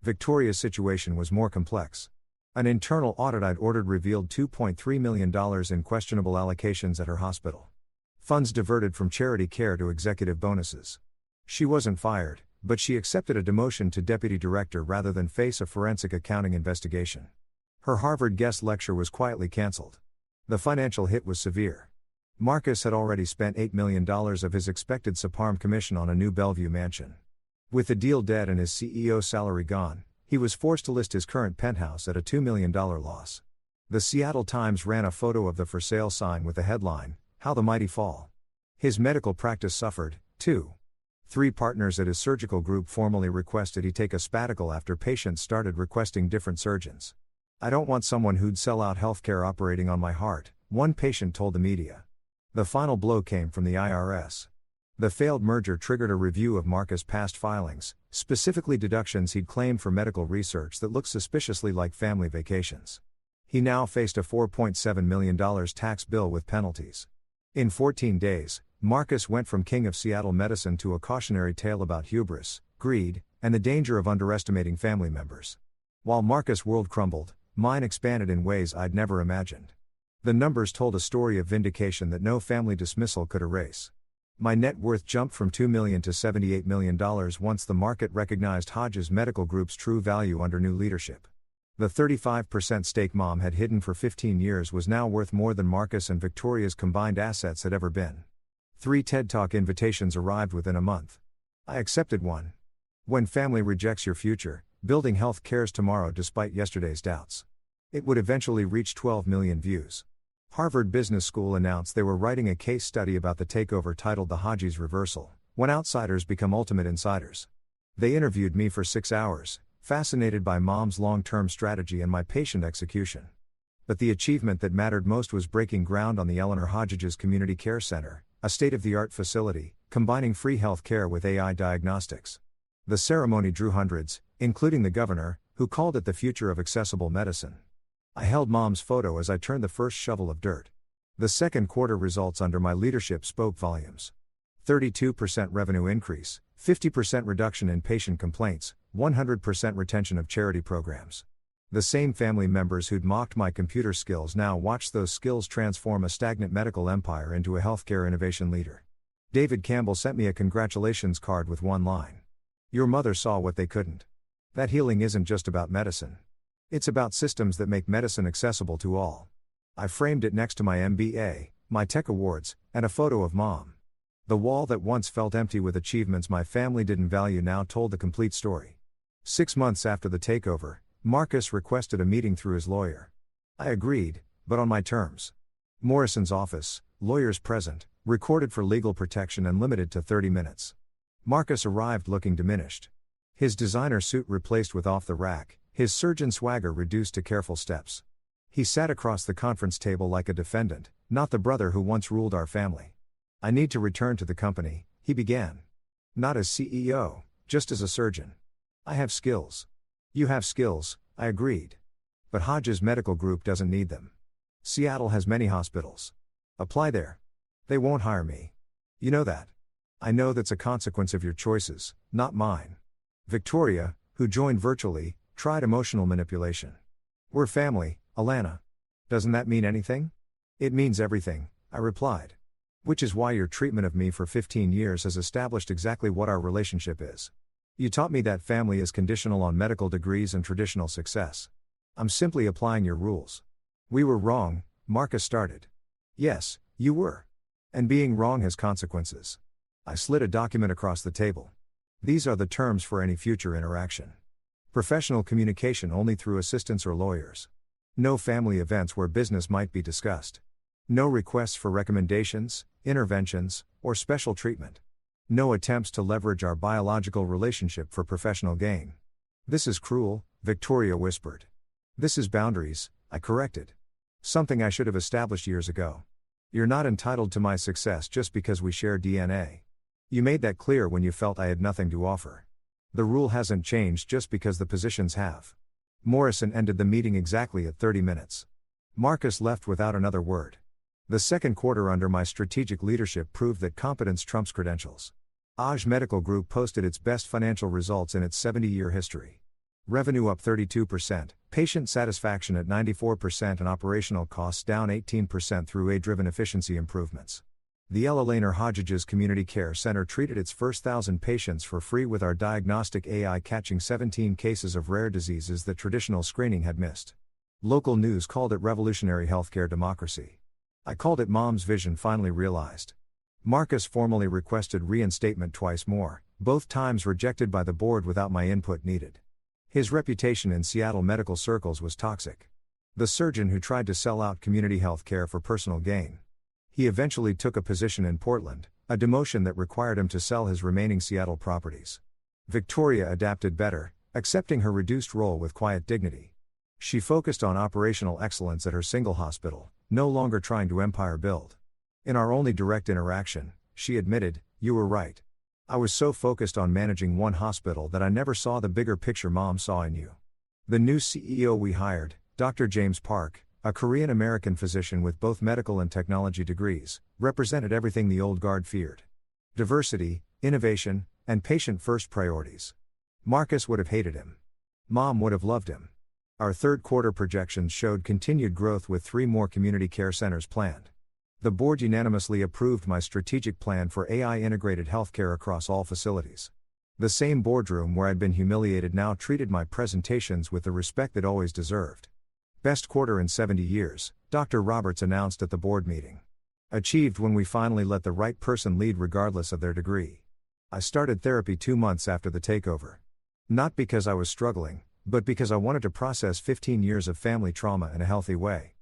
Victoria's situation was more complex. An internal audit I'd ordered revealed $2.3 million in questionable allocations at her hospital. Funds diverted from charity care to executive bonuses. She wasn't fired, but she accepted a demotion to deputy director rather than face a forensic accounting investigation. Her Harvard guest lecture was quietly canceled. The financial hit was severe. Marcus had already spent $8 million of his expected Saparm commission on a new Bellevue mansion. With the deal dead and his CEO salary gone, he was forced to list his current penthouse at a $2 million loss. The Seattle Times ran a photo of the for sale sign with the headline, "How the Mighty Fall." His medical practice suffered, too. 3 partners at his surgical group formally requested he take a sabbatical after patients started requesting different surgeons. "I don't want someone who'd sell out healthcare operating on my heart," one patient told the media. The final blow came from the IRS. The failed merger triggered a review of Marcus' past filings, specifically deductions he'd claimed for medical research that looked suspiciously like family vacations. He now faced a $4.7 million tax bill with penalties. In 14 days, Marcus went from king of Seattle medicine to a cautionary tale about hubris, greed, and the danger of underestimating family members. While Marcus' world crumbled, mine expanded in ways I'd never imagined. The numbers told a story of vindication that no family dismissal could erase. My net worth jumped from $2 million to $78 million once the market recognized Hodges Medical Group's true value under new leadership. The 35% stake Mom had hidden for 15 years was now worth more than Marcus and Victoria's combined assets had ever been. 3 TED Talk invitations arrived within a month. I accepted one. When family rejects your future, building health cares tomorrow despite yesterday's doubts. It would eventually reach 12 million views. Harvard Business School announced they were writing a case study about the takeover titled The Haji's Reversal, When Outsiders Become Ultimate Insiders. They interviewed me for 6 hours, fascinated by Mom's long-term strategy and my patient execution. But the achievement that mattered most was breaking ground on the Eleanor Hodges Community Care Center, a state-of-the-art facility, combining free health care with AI diagnostics. The ceremony drew hundreds, including the governor, who called it the future of accessible medicine. I held Mom's photo as I turned the first shovel of dirt. The second quarter results under my leadership spoke volumes. 32% revenue increase, 50% reduction in patient complaints, 100% retention of charity programs. The same family members who'd mocked my computer skills now watched those skills transform a stagnant medical empire into a healthcare innovation leader. David Campbell sent me a congratulations card with one line. Your mother saw what they couldn't. That healing isn't just about medicine. It's about systems that make medicine accessible to all. I framed it next to my MBA, my tech awards, and a photo of Mom. The wall that once felt empty with achievements my family didn't value now told the complete story. 6 months after the takeover, Marcus requested a meeting through his lawyer. I agreed, but on my terms. Morrison's office, lawyers present, recorded for legal protection and limited to 30 minutes. Marcus arrived looking diminished. His designer suit replaced with off-the-rack, his surgeon swagger reduced to careful steps. He sat across the conference table like a defendant, not the brother who once ruled our family. I need to return to the company, he began. Not as CEO, just as a surgeon. I have skills. You have skills, I agreed. But Hodges Medical Group doesn't need them. Seattle has many hospitals. Apply there. They won't hire me. You know that. I know that's a consequence of your choices, not mine. Victoria, who joined virtually, tried emotional manipulation. We're family, Alana. Doesn't that mean anything? It means everything, I replied. Which is why your treatment of me for 15 years has established exactly what our relationship is. You taught me that family is conditional on medical degrees and traditional success. I'm simply applying your rules. We were wrong, Marcus started. Yes, you were. And being wrong has consequences. I slid a document across the table. These are the terms for any future interaction. Professional communication only through assistants or lawyers. No family events where business might be discussed. No requests for recommendations, interventions, or special treatment. No attempts to leverage our biological relationship for professional gain. This is cruel, Victoria whispered. This is boundaries, I corrected. Something I should have established years ago. You're not entitled to my success just because we share DNA. You made that clear when you felt I had nothing to offer. The rule hasn't changed just because the positions have. Morrison ended the meeting exactly at 30 minutes. Marcus left without another word. The second quarter under my strategic leadership proved that competence trumps credentials. AITAH Medical Group posted its best financial results in its 70-year history. Revenue up 32%, patient satisfaction at 94% and operational costs down 18% through AI-driven efficiency improvements. The Eleanor Hodges Community Care Center treated its first 1,000 patients for free with our diagnostic AI, catching 17 cases of rare diseases that traditional screening had missed. Local news called it revolutionary healthcare democracy. I called it Mom's vision finally realized. Marcus formally requested reinstatement twice more, both times rejected by the board without my input needed. His reputation in Seattle medical circles was toxic. The surgeon who tried to sell out community health care for personal gain. He eventually took a position in Portland, a demotion that required him to sell his remaining Seattle properties. Victoria adapted better, accepting her reduced role with quiet dignity. She focused on operational excellence at her single hospital, no longer trying to empire build. In our only direct interaction, she admitted, "You were right. I was so focused on managing one hospital that I never saw the bigger picture Mom saw in you." The new CEO we hired, Dr. James Park, a Korean-American physician with both medical and technology degrees, represented everything the old guard feared. Diversity, innovation, and patient-first priorities. Marcus would have hated him. Mom would have loved him. Our third quarter projections showed continued growth with 3 more community care centers planned. The board unanimously approved my strategic plan for AI-integrated healthcare across all facilities. The same boardroom where I'd been humiliated now treated my presentations with the respect they'd always deserved. Best quarter in 70 years, Dr. Roberts announced at the board meeting. Achieved when we finally let the right person lead regardless of their degree. I started therapy 2 months after the takeover. Not because I was struggling, but because I wanted to process 15 years of family trauma in a healthy way.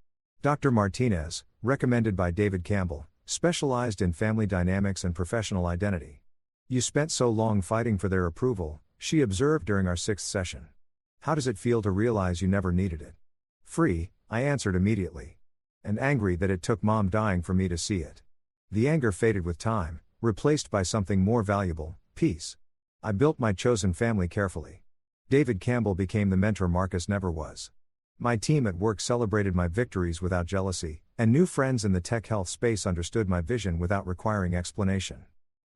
Dr. Martinez, recommended by David Campbell, specialized in family dynamics and professional identity. You spent so long fighting for their approval, she observed during our 6th session. How does it feel to realize you never needed it? Free, I answered immediately. And angry that it took Mom dying for me to see it. The anger faded with time, replaced by something more valuable, peace. I built my chosen family carefully. David Campbell became the mentor Marcus never was. My team at work celebrated my victories without jealousy, and new friends in the tech health space understood my vision without requiring explanation.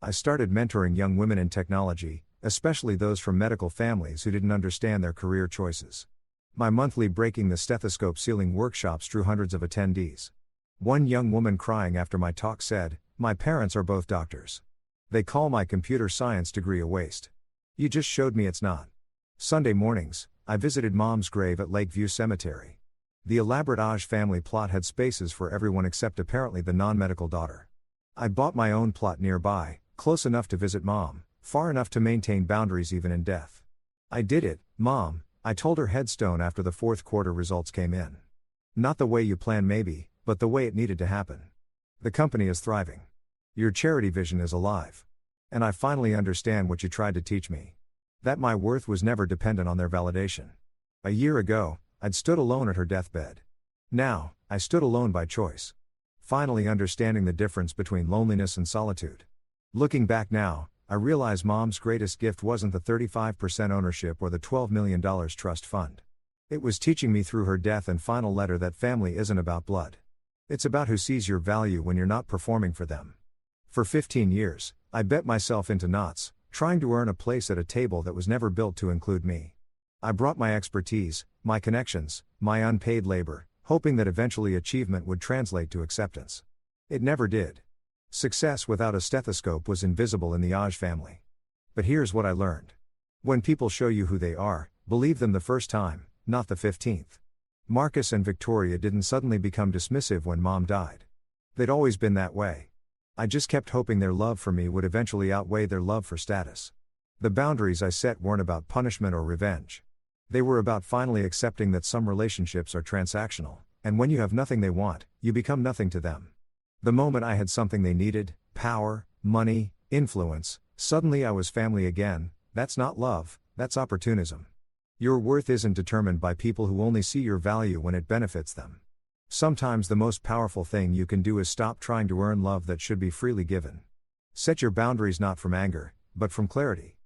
I started mentoring young women in technology, especially those from medical families who didn't understand their career choices. My monthly Breaking the Stethoscope Ceiling workshops drew hundreds of attendees. One young woman crying after my talk said, "My parents are both doctors. They call my computer science degree a waste. You just showed me it's not." Sunday mornings, I visited Mom's grave at Lakeview Cemetery. The elaborate AITAH family plot had spaces for everyone except apparently the non-medical daughter. I bought my own plot nearby, close enough to visit Mom, far enough to maintain boundaries even in death. "I did it, Mom," I told her headstone after the fourth quarter results came in. "Not the way you planned maybe, but the way it needed to happen. The company is thriving. Your charity vision is alive. And I finally understand what you tried to teach me. That my worth was never dependent on their validation." A year ago, I'd stood alone at her deathbed. Now, I stood alone by choice. Finally understanding the difference between loneliness and solitude. Looking back now, I realize Mom's greatest gift wasn't the 35% ownership or the $12 million trust fund. It was teaching me through her death and final letter that family isn't about blood. It's about who sees your value when you're not performing for them. For 15 years, I bet myself into knots, trying to earn a place at a table that was never built to include me. I brought my expertise, my connections, my unpaid labor, hoping that eventually achievement would translate to acceptance. It never did. Success without a stethoscope was invisible in the AITAH family. But here's what I learned. When people show you who they are, believe them the first time, not the 15th. Marcus and Victoria didn't suddenly become dismissive when Mom died. They'd always been that way. I just kept hoping their love for me would eventually outweigh their love for status. The boundaries I set weren't about punishment or revenge. They were about finally accepting that some relationships are transactional, and when you have nothing they want, you become nothing to them. The moment I had something they needed, power, money, influence, suddenly I was family again. That's not love, that's opportunism. Your worth isn't determined by people who only see your value when it benefits them. Sometimes the most powerful thing you can do is stop trying to earn love that should be freely given. Set your boundaries not from anger, but from clarity.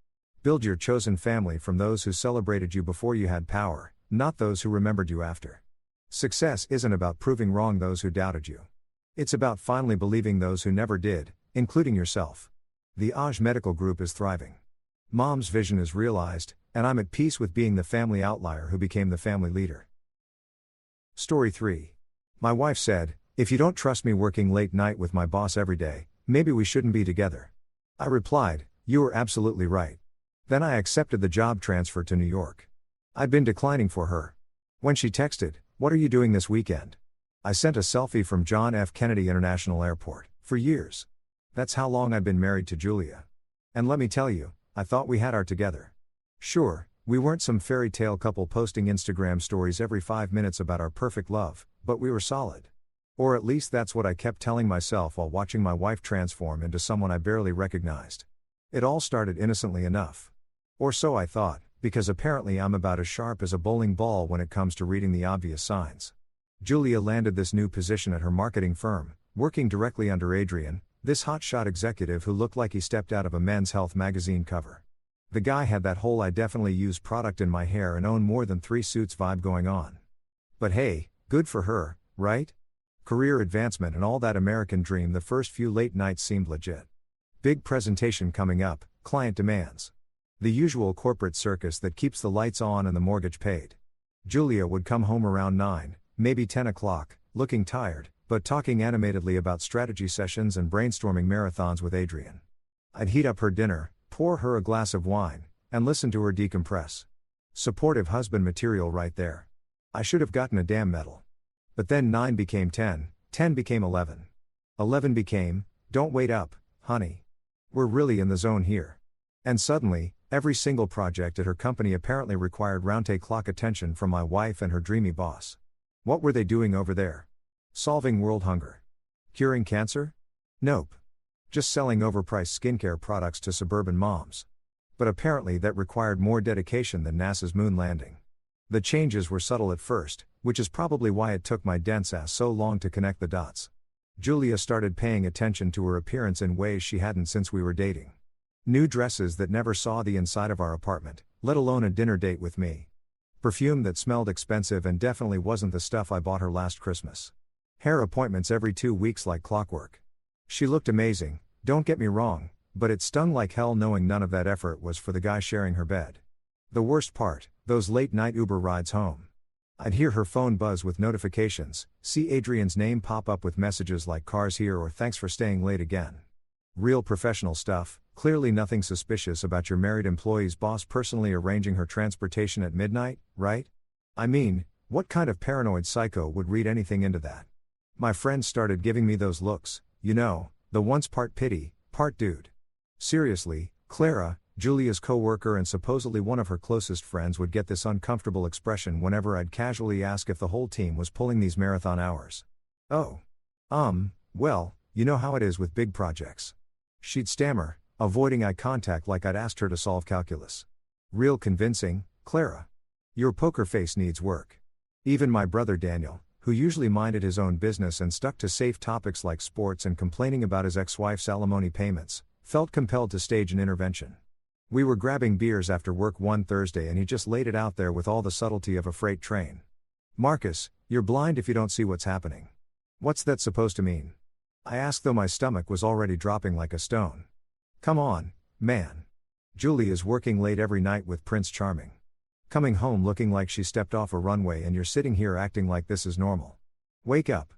Build your chosen family from those who celebrated you before you had power, not those who remembered you after. Success isn't about proving wrong those who doubted you. It's about finally believing those who never did, including yourself. The AITAH Medical Group is thriving. Mom's vision is realized, and I'm at peace with being the family outlier who became the family leader. Story 3. My wife said, "If you don't trust me working late night with my boss every day, maybe we shouldn't be together." I replied, "You are absolutely right." Then I accepted the job transfer to New York. I'd been declining for her. When she texted, "What are you doing this weekend?" I sent a selfie from John F. Kennedy International Airport. For years. That's how long I'd been married to Julia. And let me tell you, I thought we had our together. Sure, we weren't some fairy tale couple posting Instagram stories every 5 minutes about our perfect love, but we were solid. Or at least that's what I kept telling myself while watching my wife transform into someone I barely recognized. It all started innocently enough. Or so I thought, because apparently I'm about as sharp as a bowling ball when it comes to reading the obvious signs. Julia landed this new position at her marketing firm, working directly under Adrian, this hotshot executive who looked like he stepped out of a Men's Health magazine cover. The guy had that whole "I definitely use product in my hair and own more than 3 suits" vibe going on. But hey, good for her, right? Career advancement and all that American dream. The first few late nights seemed legit. Big presentation coming up, client demands. The usual corporate circus that keeps the lights on and the mortgage paid. Julia would come home around 9, maybe 10 o'clock, looking tired, but talking animatedly about strategy sessions and brainstorming marathons with Adrian. I'd heat up her dinner, pour her a glass of wine, and listen to her decompress. Supportive husband material right there. I should have gotten a damn medal. But then 9 became 10, 10 became 11. 11 became, "Don't wait up, honey. We're really in the zone here." And suddenly, every single project at her company apparently required round-the-clock attention from my wife and her dreamy boss. What were they doing over there? Solving world hunger? Curing cancer? Nope. Just selling overpriced skincare products to suburban moms. But apparently that required more dedication than NASA's moon landing. The changes were subtle at first, which is probably why it took my dense ass so long to connect the dots. Julia started paying attention to her appearance in ways she hadn't since we were dating. New dresses that never saw the inside of our apartment, let alone a dinner date with me. Perfume that smelled expensive and definitely wasn't the stuff I bought her last Christmas. Hair appointments every 2 weeks like clockwork. She looked amazing, don't get me wrong, but it stung like hell knowing none of that effort was for the guy sharing her bed. The worst part, those late-night Uber rides home. I'd hear her phone buzz with notifications, see Adrian's name pop up with messages like "cars here" or "thanks for staying late again." Real professional stuff, clearly nothing suspicious about your married employee's boss personally arranging her transportation at midnight, right? I mean, what kind of paranoid psycho would read anything into that? My friends started giving me those looks, you know, the once part pity, part dude. Seriously, Clara, Julia's co-worker and supposedly one of her closest friends, would get this uncomfortable expression whenever I'd casually ask if the whole team was pulling these marathon hours. Oh. Well, you know how it is with big projects. She'd stammer, avoiding eye contact like I'd asked her to solve calculus. Real convincing, Clara. Your poker face needs work. Even my brother Daniel, who usually minded his own business and stuck to safe topics like sports and complaining about his ex-wife's alimony payments, felt compelled to stage an intervention. We were grabbing beers after work one Thursday and he just laid it out there with all the subtlety of a freight train. "Marcus, you're blind if you don't see what's happening. What's that supposed to mean?" I asked, though my stomach was already dropping like a stone. "Come on, man. Julie is working late every night with Prince Charming. Coming home looking like she stepped off a runway and you're sitting here acting like this is normal. Wake up."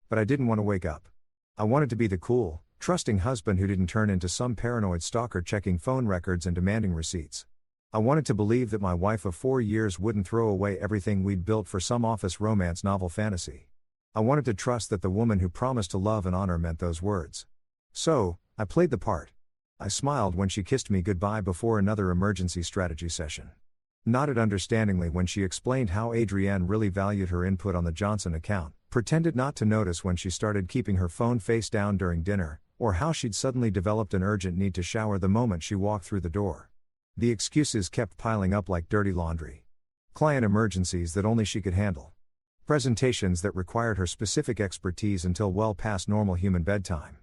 But I didn't want to wake up. I wanted to be the cool, trusting husband who didn't turn into some paranoid stalker checking phone records and demanding receipts. I wanted to believe that my wife of 4 years wouldn't throw away everything we'd built for some office romance novel fantasy. I wanted to trust that the woman who promised to love and honor meant those words. So, I played the part. I smiled when she kissed me goodbye before another emergency strategy session. Nodded understandingly when she explained how Adrienne really valued her input on the Johnson account, pretended not to notice when she started keeping her phone face down during dinner, or how she'd suddenly developed an urgent need to shower the moment she walked through the door. The excuses kept piling up like dirty laundry. Client emergencies that only she could handle. Presentations that required her specific expertise until well past normal human bedtime.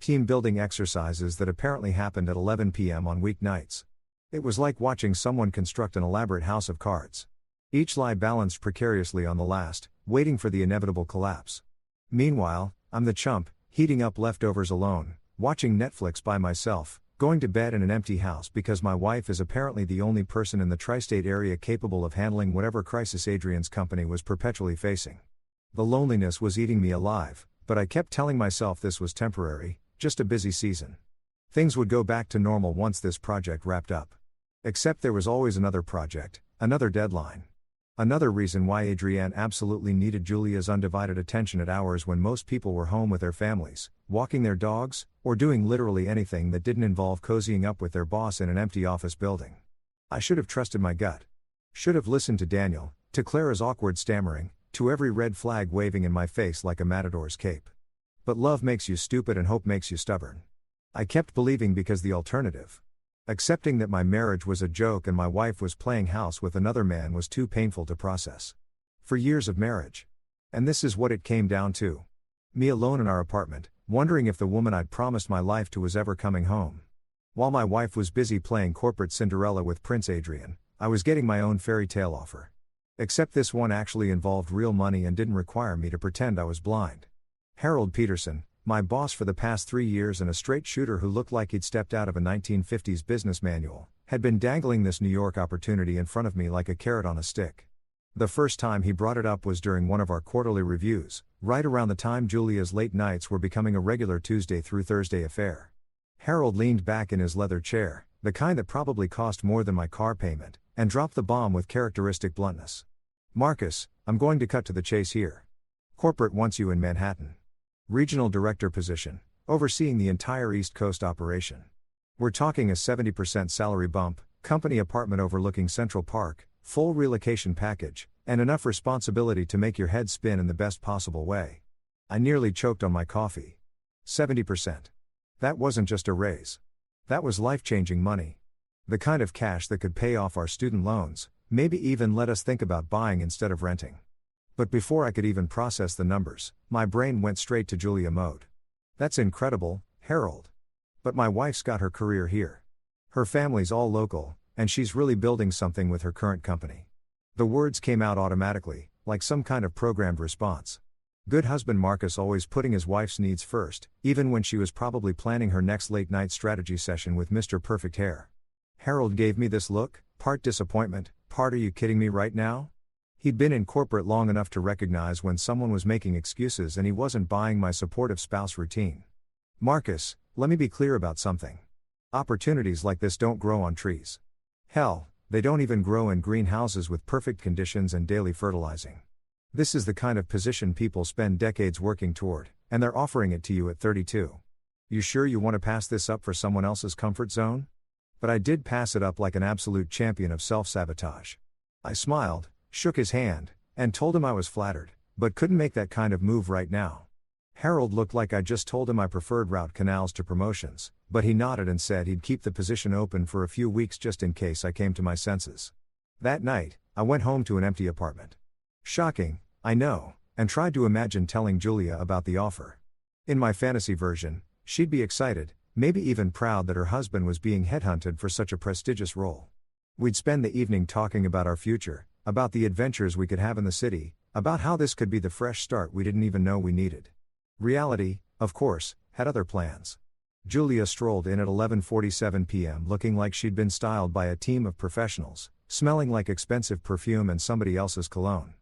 Team building exercises that apparently happened at 11 p.m. on weeknights. It was like watching someone construct an elaborate house of cards. Each lie balanced precariously on the last, waiting for the inevitable collapse. Meanwhile, I'm the chump, heating up leftovers alone, watching Netflix by myself, going to bed in an empty house because my wife is apparently the only person in the tri-state area capable of handling whatever crisis Adrian's company was perpetually facing. The loneliness was eating me alive, but I kept telling myself this was temporary, just a busy season. Things would go back to normal once this project wrapped up. Except there was always another project, another deadline. Another reason why Adrienne absolutely needed Julia's undivided attention at hours when most people were home with their families, walking their dogs, or doing literally anything that didn't involve cozying up with their boss in an empty office building. I should have trusted my gut. Should have listened to Daniel, to Clara's awkward stammering, to every red flag waving in my face like a matador's cape. But love makes you stupid and hope makes you stubborn. I kept believing because the alternative, accepting that my marriage was a joke and my wife was playing house with another man, was too painful to process. For years of marriage. And this is what it came down to. Me alone in our apartment, wondering if the woman I'd promised my life to was ever coming home. While my wife was busy playing corporate Cinderella with Prince Adrian, I was getting my own fairy tale offer. Except this one actually involved real money and didn't require me to pretend I was blind. Harold Peterson, my boss for the past 3 years and a straight shooter who looked like he'd stepped out of a 1950s business manual, had been dangling this New York opportunity in front of me like a carrot on a stick. The first time he brought it up was during one of our quarterly reviews, right around the time Julia's late nights were becoming a regular Tuesday through Thursday affair. Harold leaned back in his leather chair, the kind that probably cost more than my car payment, and dropped the bomb with characteristic bluntness. "Marcus, I'm going to cut to the chase here. Corporate wants you in Manhattan. Regional director position, overseeing the entire East Coast operation. We're talking a 70% salary bump, company apartment overlooking Central Park, full relocation package, and enough responsibility to make your head spin in the best possible way. I nearly choked on my coffee. 70%. That wasn't just a raise. That was life-changing money. The kind of cash that could pay off our student loans, maybe even let us think about buying instead of renting. But before I could even process the numbers, my brain went straight to Julia mode. That's incredible, Harold. But my wife's got her career here. Her family's all local, and she's really building something with her current company. The words came out automatically, like some kind of programmed response. Good husband Marcus always putting his wife's needs first, even when she was probably planning her next late-night strategy session with Mr. Perfect Hair. Harold gave me this look, part disappointment, part "are you kidding me right now?" He'd been in corporate long enough to recognize when someone was making excuses and he wasn't buying my supportive spouse routine. Marcus, let me be clear about something. Opportunities like this don't grow on trees. Hell, they don't even grow in greenhouses with perfect conditions and daily fertilizing. This is the kind of position people spend decades working toward, and they're offering it to you at 32. You sure you want to pass this up for someone else's comfort zone? But I did pass it up like an absolute champion of self-sabotage. I smiled, shook his hand, and told him I was flattered, but couldn't make that kind of move right now. Harold looked like I just told him I preferred route canals to promotions, but he nodded and said he'd keep the position open for a few weeks just in case I came to my senses. That night, I went home to an empty apartment. Shocking, I know, and tried to imagine telling Julia about the offer. In my fantasy version, she'd be excited, maybe even proud that her husband was being headhunted for such a prestigious role. We'd spend the evening talking about our future, about the adventures we could have in the city, about how this could be the fresh start we didn't even know we needed. Reality, of course, had other plans. Julia strolled in at 11:47 p.m. looking like she'd been styled by a team of professionals, smelling like expensive perfume and somebody else's cologne.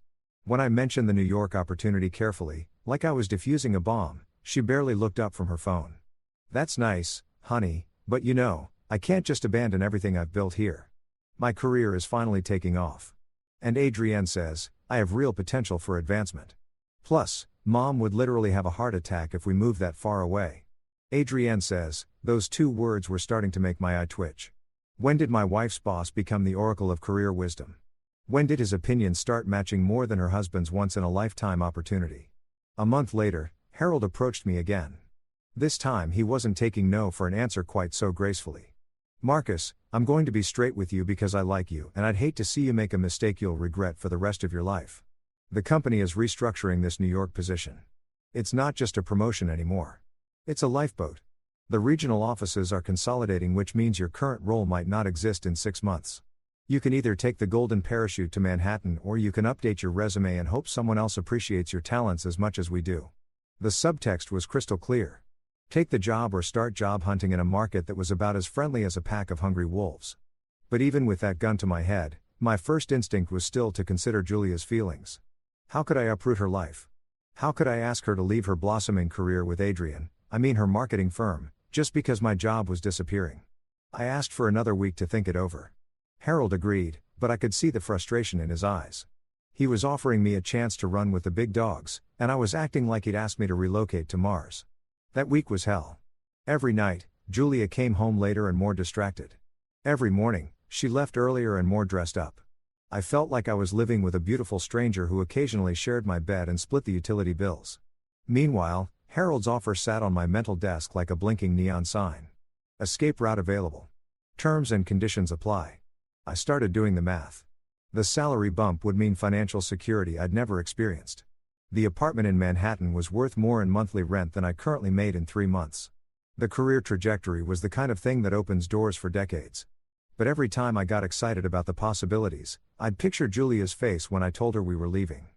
When I mentioned the New York opportunity carefully, like I was defusing a bomb, she barely looked up from her phone. "That's nice, honey, but you know, I can't just abandon everything I've built here. My career is finally taking off. And Adrienne says, I have real potential for advancement. Plus, Mom would literally have a heart attack if we moved that far away." Adrienne says, those two words were starting to make my eye twitch. When did my wife's boss become the oracle of career wisdom? When did his opinions start matching more than her husband's once-in-a-lifetime opportunity? A month later, Harold approached me again. This time he wasn't taking no for an answer quite so gracefully. "Marcus, I'm going to be straight with you because I like you and I'd hate to see you make a mistake you'll regret for the rest of your life. The company is restructuring this New York position. It's not just a promotion anymore. It's a lifeboat. The regional offices are consolidating, which means your current role might not exist in 6 months. You can either take the golden parachute to Manhattan or you can update your resume and hope someone else appreciates your talents as much as we do." The subtext was crystal clear. Take the job or start job hunting in a market that was about as friendly as a pack of hungry wolves. But even with that gun to my head, my first instinct was still to consider Julia's feelings. How could I uproot her life? How could I ask her to leave her blossoming career with Adrienne, her marketing firm, just because my job was disappearing? I asked for another week to think it over. Harold agreed, but I could see the frustration in his eyes. He was offering me a chance to run with the big dogs, and I was acting like he'd asked me to relocate to Mars. That week was hell. Every night, Julia came home later and more distracted. Every morning, she left earlier and more dressed up. I felt like I was living with a beautiful stranger who occasionally shared my bed and split the utility bills. Meanwhile, Harold's offer sat on my mental desk like a blinking neon sign. Escape route available. Terms and conditions apply. I started doing the math. The salary bump would mean financial security I'd never experienced. The apartment in Manhattan was worth more in monthly rent than I currently made in 3 months. The career trajectory was the kind of thing that opens doors for decades. But every time I got excited about the possibilities, I'd picture Julia's face when I told her we were leaving.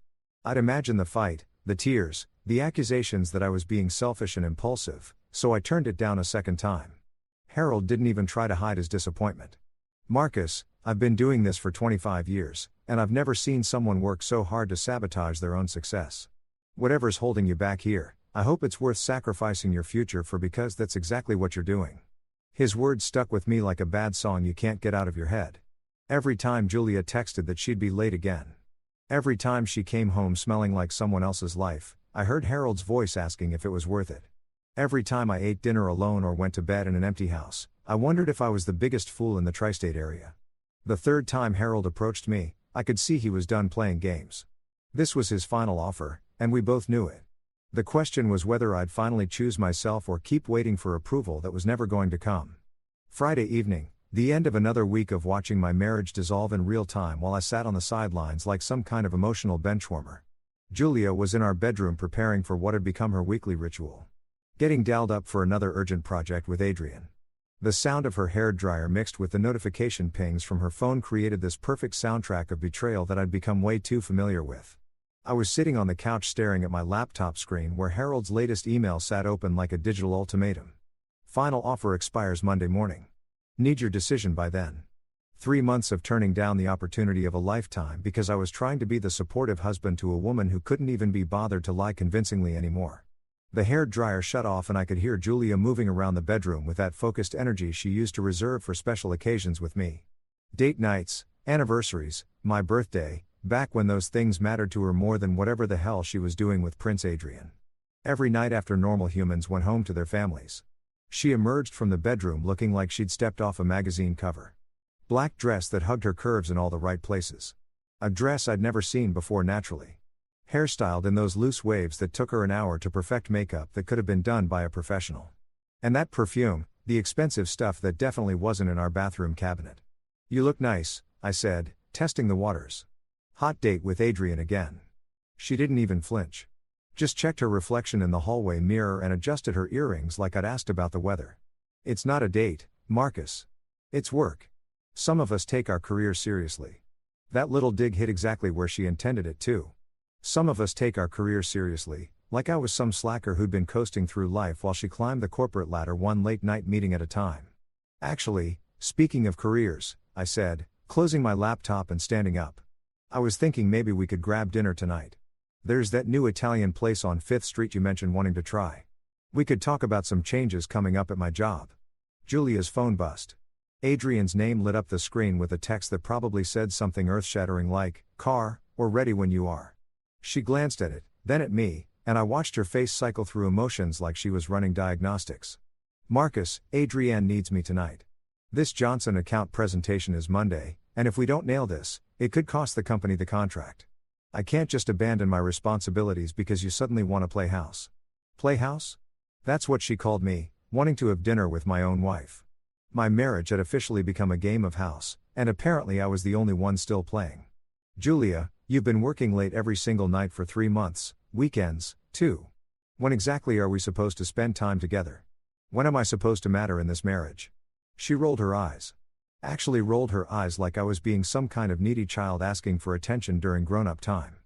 I'd imagine the fight, the tears, the accusations that I was being selfish and impulsive, so I turned it down a second time. Harold didn't even try to hide his disappointment. "Marcus, I've been doing this for 25 years, and I've never seen someone work so hard to sabotage their own success. Whatever's holding you back here, I hope it's worth sacrificing your future for, because that's exactly what you're doing." His words stuck with me like a bad song you can't get out of your head. Every time Julia texted that she'd be late again. Every time she came home smelling like someone else's life, I heard Harold's voice asking if it was worth it. Every time I ate dinner alone or went to bed in an empty house, I wondered if I was the biggest fool in the tri-state area. The third time Harold approached me, I could see he was done playing games. This was his final offer, and we both knew it. The question was whether I'd finally choose myself or keep waiting for approval that was never going to come. Friday evening, the end of another week of watching my marriage dissolve in real time while I sat on the sidelines like some kind of emotional benchwarmer. Julia was in our bedroom preparing for what had become her weekly ritual. Getting dolled up for another urgent project with Adrian. The sound of her hairdryer mixed with the notification pings from her phone created this perfect soundtrack of betrayal that I'd become way too familiar with. I was sitting on the couch staring at my laptop screen where Harold's latest email sat open like a digital ultimatum. Final offer expires Monday morning. Need your decision by then. 3 months of turning down the opportunity of a lifetime because I was trying to be the supportive husband to a woman who couldn't even be bothered to lie convincingly anymore. The hairdryer shut off and I could hear Julia moving around the bedroom with that focused energy she used to reserve for special occasions with me. Date nights, anniversaries, my birthday, back when those things mattered to her more than whatever the hell she was doing with Prince Adrian. Every night after normal humans went home to their families. She emerged from the bedroom looking like she'd stepped off a magazine cover. Black dress that hugged her curves in all the right places. A dress I'd never seen before naturally. Hairstyled in those loose waves that took her an hour to perfect makeup that could have been done by a professional. And that perfume, the expensive stuff that definitely wasn't in our bathroom cabinet. You look nice, I said, testing the waters. Hot date with Adrian again. She didn't even flinch. Just checked her reflection in the hallway mirror and adjusted her earrings like I'd asked about the weather. It's not a date, Marcus. It's work. Some of us take our careers seriously. That little dig hit exactly where she intended it to. Some of us take our careers seriously, like I was some slacker who'd been coasting through life while she climbed the corporate ladder one late night meeting at a time. Actually, speaking of careers, I said, closing my laptop and standing up. I was thinking maybe we could grab dinner tonight. There's that new Italian place on 5th Street you mentioned wanting to try. We could talk about some changes coming up at my job. Julia's phone buzzed. Adrian's name lit up the screen with a text that probably said something earth-shattering like, "Car, or ready when you are." She glanced at it, then at me, and I watched her face cycle through emotions like she was running diagnostics. Marcus, Adrienne needs me tonight. This Johnson account presentation is Monday, and if we don't nail this, it could cost the company the contract. I can't just abandon my responsibilities because you suddenly want to play house. Play house? That's what she called me, wanting to have dinner with my own wife. My marriage had officially become a game of house, and apparently I was the only one still playing. Julia, you've been working late every single night for 3 months, weekends, too. When exactly are we supposed to spend time together? When am I supposed to matter in this marriage? She rolled her eyes. Actually rolled her eyes like I was being some kind of needy child asking for attention during grown-up time.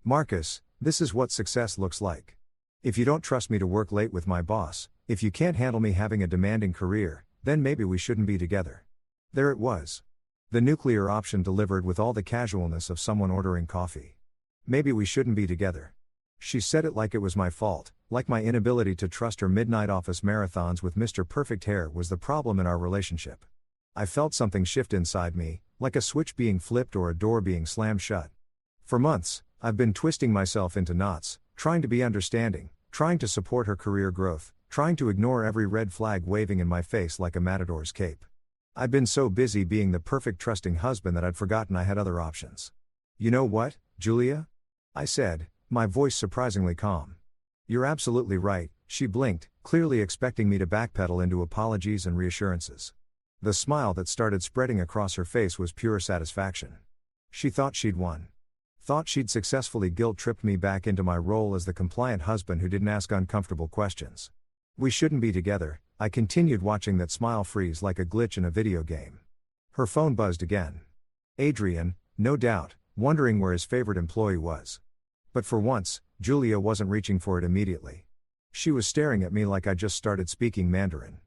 Marcus, this is what success looks like. If you don't trust me to work late with my boss, if you can't handle me having a demanding career, then maybe we shouldn't be together. There it was. The nuclear option delivered with all the casualness of someone ordering coffee. Maybe we shouldn't be together. She said it like it was my fault, like my inability to trust her midnight office marathons with Mr. Perfect Hair was the problem in our relationship. I felt something shift inside me, like a switch being flipped or a door being slammed shut. For months, I've been twisting myself into knots, trying to be understanding, trying to support her career growth, trying to ignore every red flag waving in my face like a matador's cape. I'd been so busy being the perfect trusting husband that I'd forgotten I had other options. You know what, Julia? I said, my voice surprisingly calm. You're absolutely right, she blinked, clearly expecting me to backpedal into apologies and reassurances. The smile that started spreading across her face was pure satisfaction. She thought she'd won. Thought she'd successfully guilt-tripped me back into my role as the compliant husband who didn't ask uncomfortable questions. We shouldn't be together, I continued watching that smile freeze like a glitch in a video game. Her phone buzzed again. Adrian, no doubt, wondering where his favorite employee was. But for once, Julia wasn't reaching for it immediately. She was staring at me like I just started speaking Mandarin.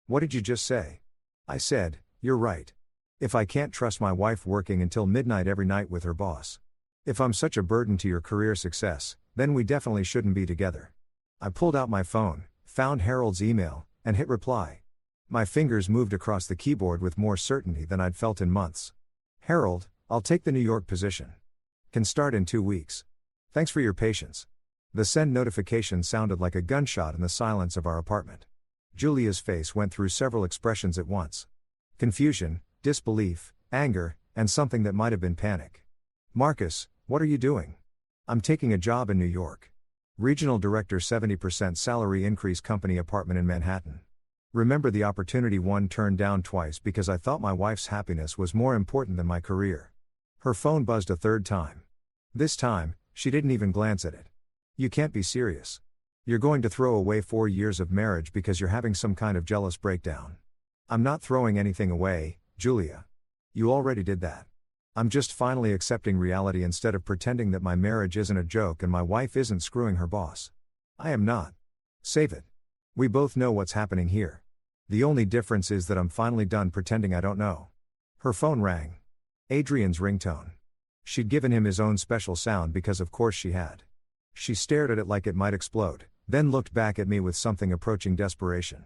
What did you just say? I said, you're right. If I can't trust my wife working until midnight every night with her boss. If I'm such a burden to your career success, then we definitely shouldn't be together. I pulled out my phone, found Harold's email, and hit reply. My fingers moved across the keyboard with more certainty than I'd felt in months. Harold, I'll take the New York position. Can start in 2 weeks. Thanks for your patience. The send notification sounded like a gunshot in the silence of our apartment. Julia's face went through several expressions at once: confusion, disbelief, anger, and something that might have been panic. "Marcus, what are you doing?" "I'm taking a job in New York. Regional director, 70% salary increase, company apartment in Manhattan. Remember the opportunity one turned down twice because I thought my wife's happiness was more important than my career." Her phone buzzed a third time. This time, she didn't even glance at it. "You can't be serious. You're going to throw away 4 years of marriage because you're having some kind of jealous breakdown." "I'm not throwing anything away, Julia. You already did that. I'm just finally accepting reality instead of pretending that my marriage isn't a joke and my wife isn't screwing her boss. I am not. Save it. We both know what's happening here. The only difference is that I'm finally done pretending I don't know." Her phone rang. Adrian's ringtone. She'd given him his own special sound because of course she had. She stared at it like it might explode, then looked back at me with something approaching desperation.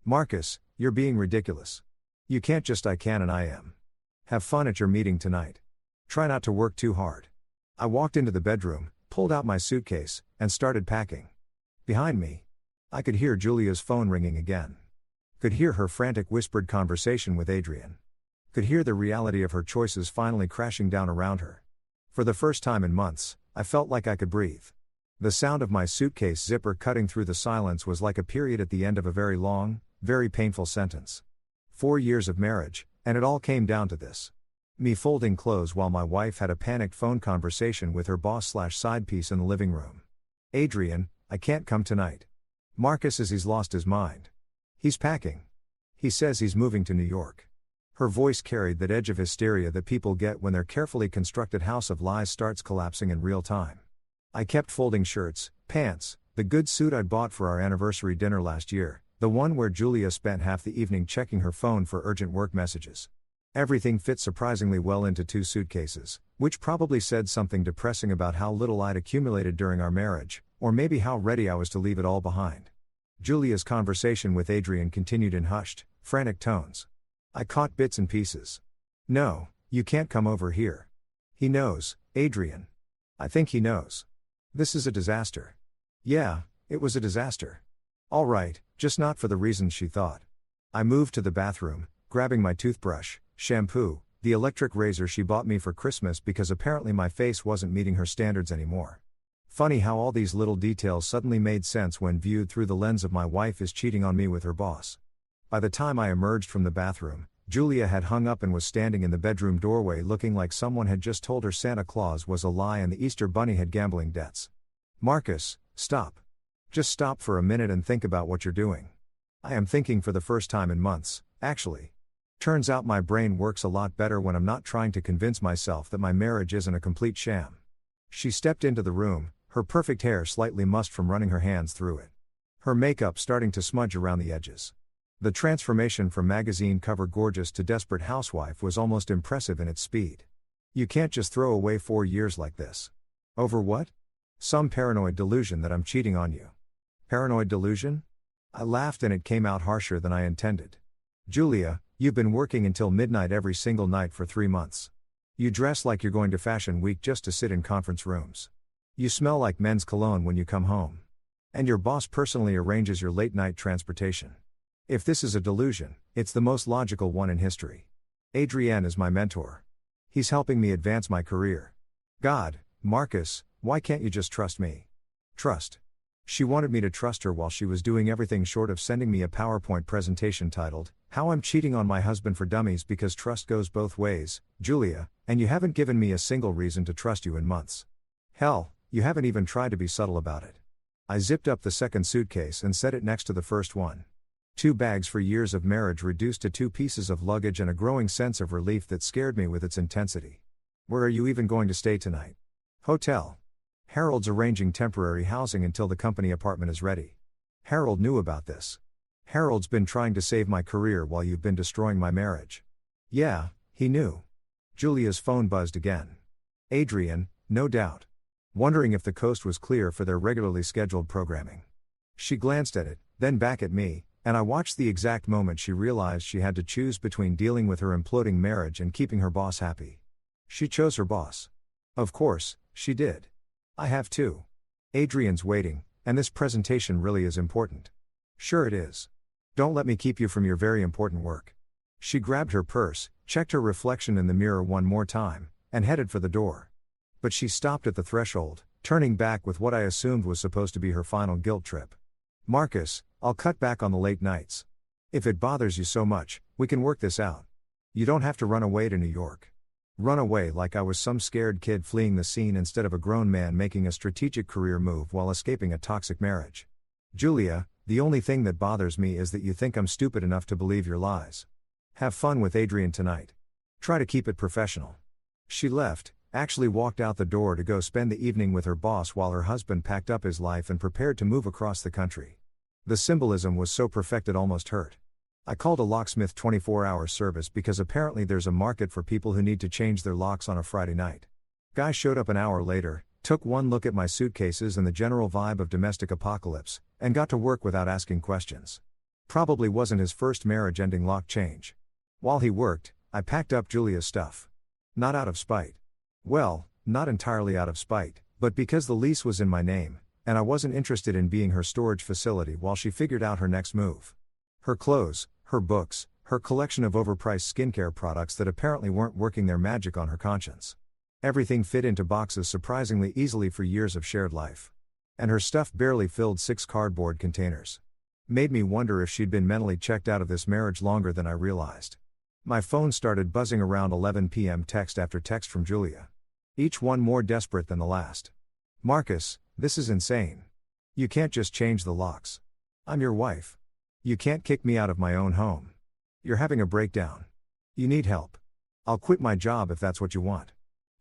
"Marcus, you're being ridiculous. You can't just I can and I am. Have fun at your meeting tonight. Try not to work too hard." I walked into the bedroom, pulled out my suitcase, and started packing. Behind me, I could hear Julia's phone ringing again. Could hear her frantic whispered conversation with Adrian. Could hear the reality of her choices finally crashing down around her. For the first time in months, I felt like I could breathe. The sound of my suitcase zipper cutting through the silence was like a period at the end of a very long, very painful sentence. 4 years of marriage, and it all came down to this. Me folding clothes while my wife had a panicked phone conversation with her boss/side piece in the living room. "Adrian, I can't come tonight. Marcus says he's lost his mind. He's packing. He says he's moving to New York." Her voice carried that edge of hysteria that people get when their carefully constructed house of lies starts collapsing in real time. I kept folding shirts, pants, the good suit I'd bought for our anniversary dinner last year, the one where Julia spent half the evening checking her phone for urgent work messages. Everything fit surprisingly well into 2 suitcases, which probably said something depressing about how little I'd accumulated during our marriage, or maybe how ready I was to leave it all behind. Julia's conversation with Adrian continued in hushed, frantic tones. I caught bits and pieces. "No, you can't come over here. He knows, Adrian. I think he knows. This is a disaster." Yeah, it was a disaster. All right, just not for the reasons she thought. I moved to the bathroom, grabbing my toothbrush, shampoo, the electric razor she bought me for Christmas because apparently my face wasn't meeting her standards anymore. Funny how all these little details suddenly made sense when viewed through the lens of my wife is cheating on me with her boss. By the time I emerged from the bathroom, Julia had hung up and was standing in the bedroom doorway looking like someone had just told her Santa Claus was a lie and the Easter Bunny had gambling debts. "Marcus, stop. Just stop for a minute and think about what you're doing." I am thinking for the first time in months, actually. Turns out my brain works a lot better when I'm not trying to convince myself that my marriage isn't a complete sham. She stepped into the room, her perfect hair slightly mussed from running her hands through it. Her makeup starting to smudge around the edges. The transformation from magazine cover gorgeous to desperate housewife was almost impressive in its speed. "You can't just throw away 4 years like this." "Over what?" "Some paranoid delusion that I'm cheating on you." "Paranoid delusion?" I laughed and it came out harsher than I intended. "Julia, you've been working until midnight every single night for 3 months. You dress like you're going to Fashion Week just to sit in conference rooms. You smell like men's cologne when you come home. And your boss personally arranges your late-night transportation. If this is a delusion, it's the most logical one in history. Adrian is my mentor. He's helping me advance my career. God, Marcus, why can't you just trust me?" Trust. She wanted me to trust her while she was doing everything short of sending me a PowerPoint presentation titled, "How I'm Cheating on My Husband for Dummies Because Trust Goes Both Ways, Julia, and you haven't given me a single reason to trust you in months. Hell, you haven't even tried to be subtle about it." I zipped up the second suitcase and set it next to the first one. 2 bags for years of marriage reduced to 2 pieces of luggage and a growing sense of relief that scared me with its intensity. "Where are you even going to stay tonight?" "Hotel. Harold's arranging temporary housing until the company apartment is ready." Harold knew about this. "Harold's been trying to save my career while you've been destroying my marriage." "Yeah, he knew." Julia's phone buzzed again. Adrian, no doubt. Wondering if the coast was clear for their regularly scheduled programming. She glanced at it, then back at me, and I watched the exact moment she realized she had to choose between dealing with her imploding marriage and keeping her boss happy. She chose her boss. Of course, she did. I have too. Adrian's waiting, and this presentation really is important. Sure it is. Don't let me keep you from your very important work. She grabbed her purse, checked her reflection in the mirror one more time, and headed for the door. But she stopped at the threshold, turning back with what I assumed was supposed to be her final guilt trip. Marcus, I'll cut back on the late nights. If it bothers you so much, we can work this out. You don't have to run away to New York. Run away like I was some scared kid fleeing the scene instead of a grown man making a strategic career move while escaping a toxic marriage. Julia, the only thing that bothers me is that you think I'm stupid enough to believe your lies. Have fun with Adrian tonight. Try to keep it professional. She left, actually walked out the door to go spend the evening with her boss while her husband packed up his life and prepared to move across the country. The symbolism was so perfect it almost hurt. I called a locksmith 24-hour service because apparently there's a market for people who need to change their locks on a Friday night. Guy showed up an hour later, took one look at my suitcases and the general vibe of domestic apocalypse, and got to work without asking questions. Probably wasn't his first marriage-ending lock change. While he worked, I packed up Julia's stuff. Not out of spite. Well, not entirely out of spite, but because the lease was in my name, and I wasn't interested in being her storage facility while she figured out her next move. Her clothes, her books, her collection of overpriced skincare products that apparently weren't working their magic on her conscience. Everything fit into boxes surprisingly easily for years of shared life. And her stuff barely filled 6 cardboard containers. Made me wonder if she'd been mentally checked out of this marriage longer than I realized. My phone started buzzing around 11 p.m. text after text from Julia. Each one more desperate than the last. Marcus, this is insane. You can't just change the locks. I'm your wife. You can't kick me out of my own home. You're having a breakdown. You need help. I'll quit my job if that's what you want.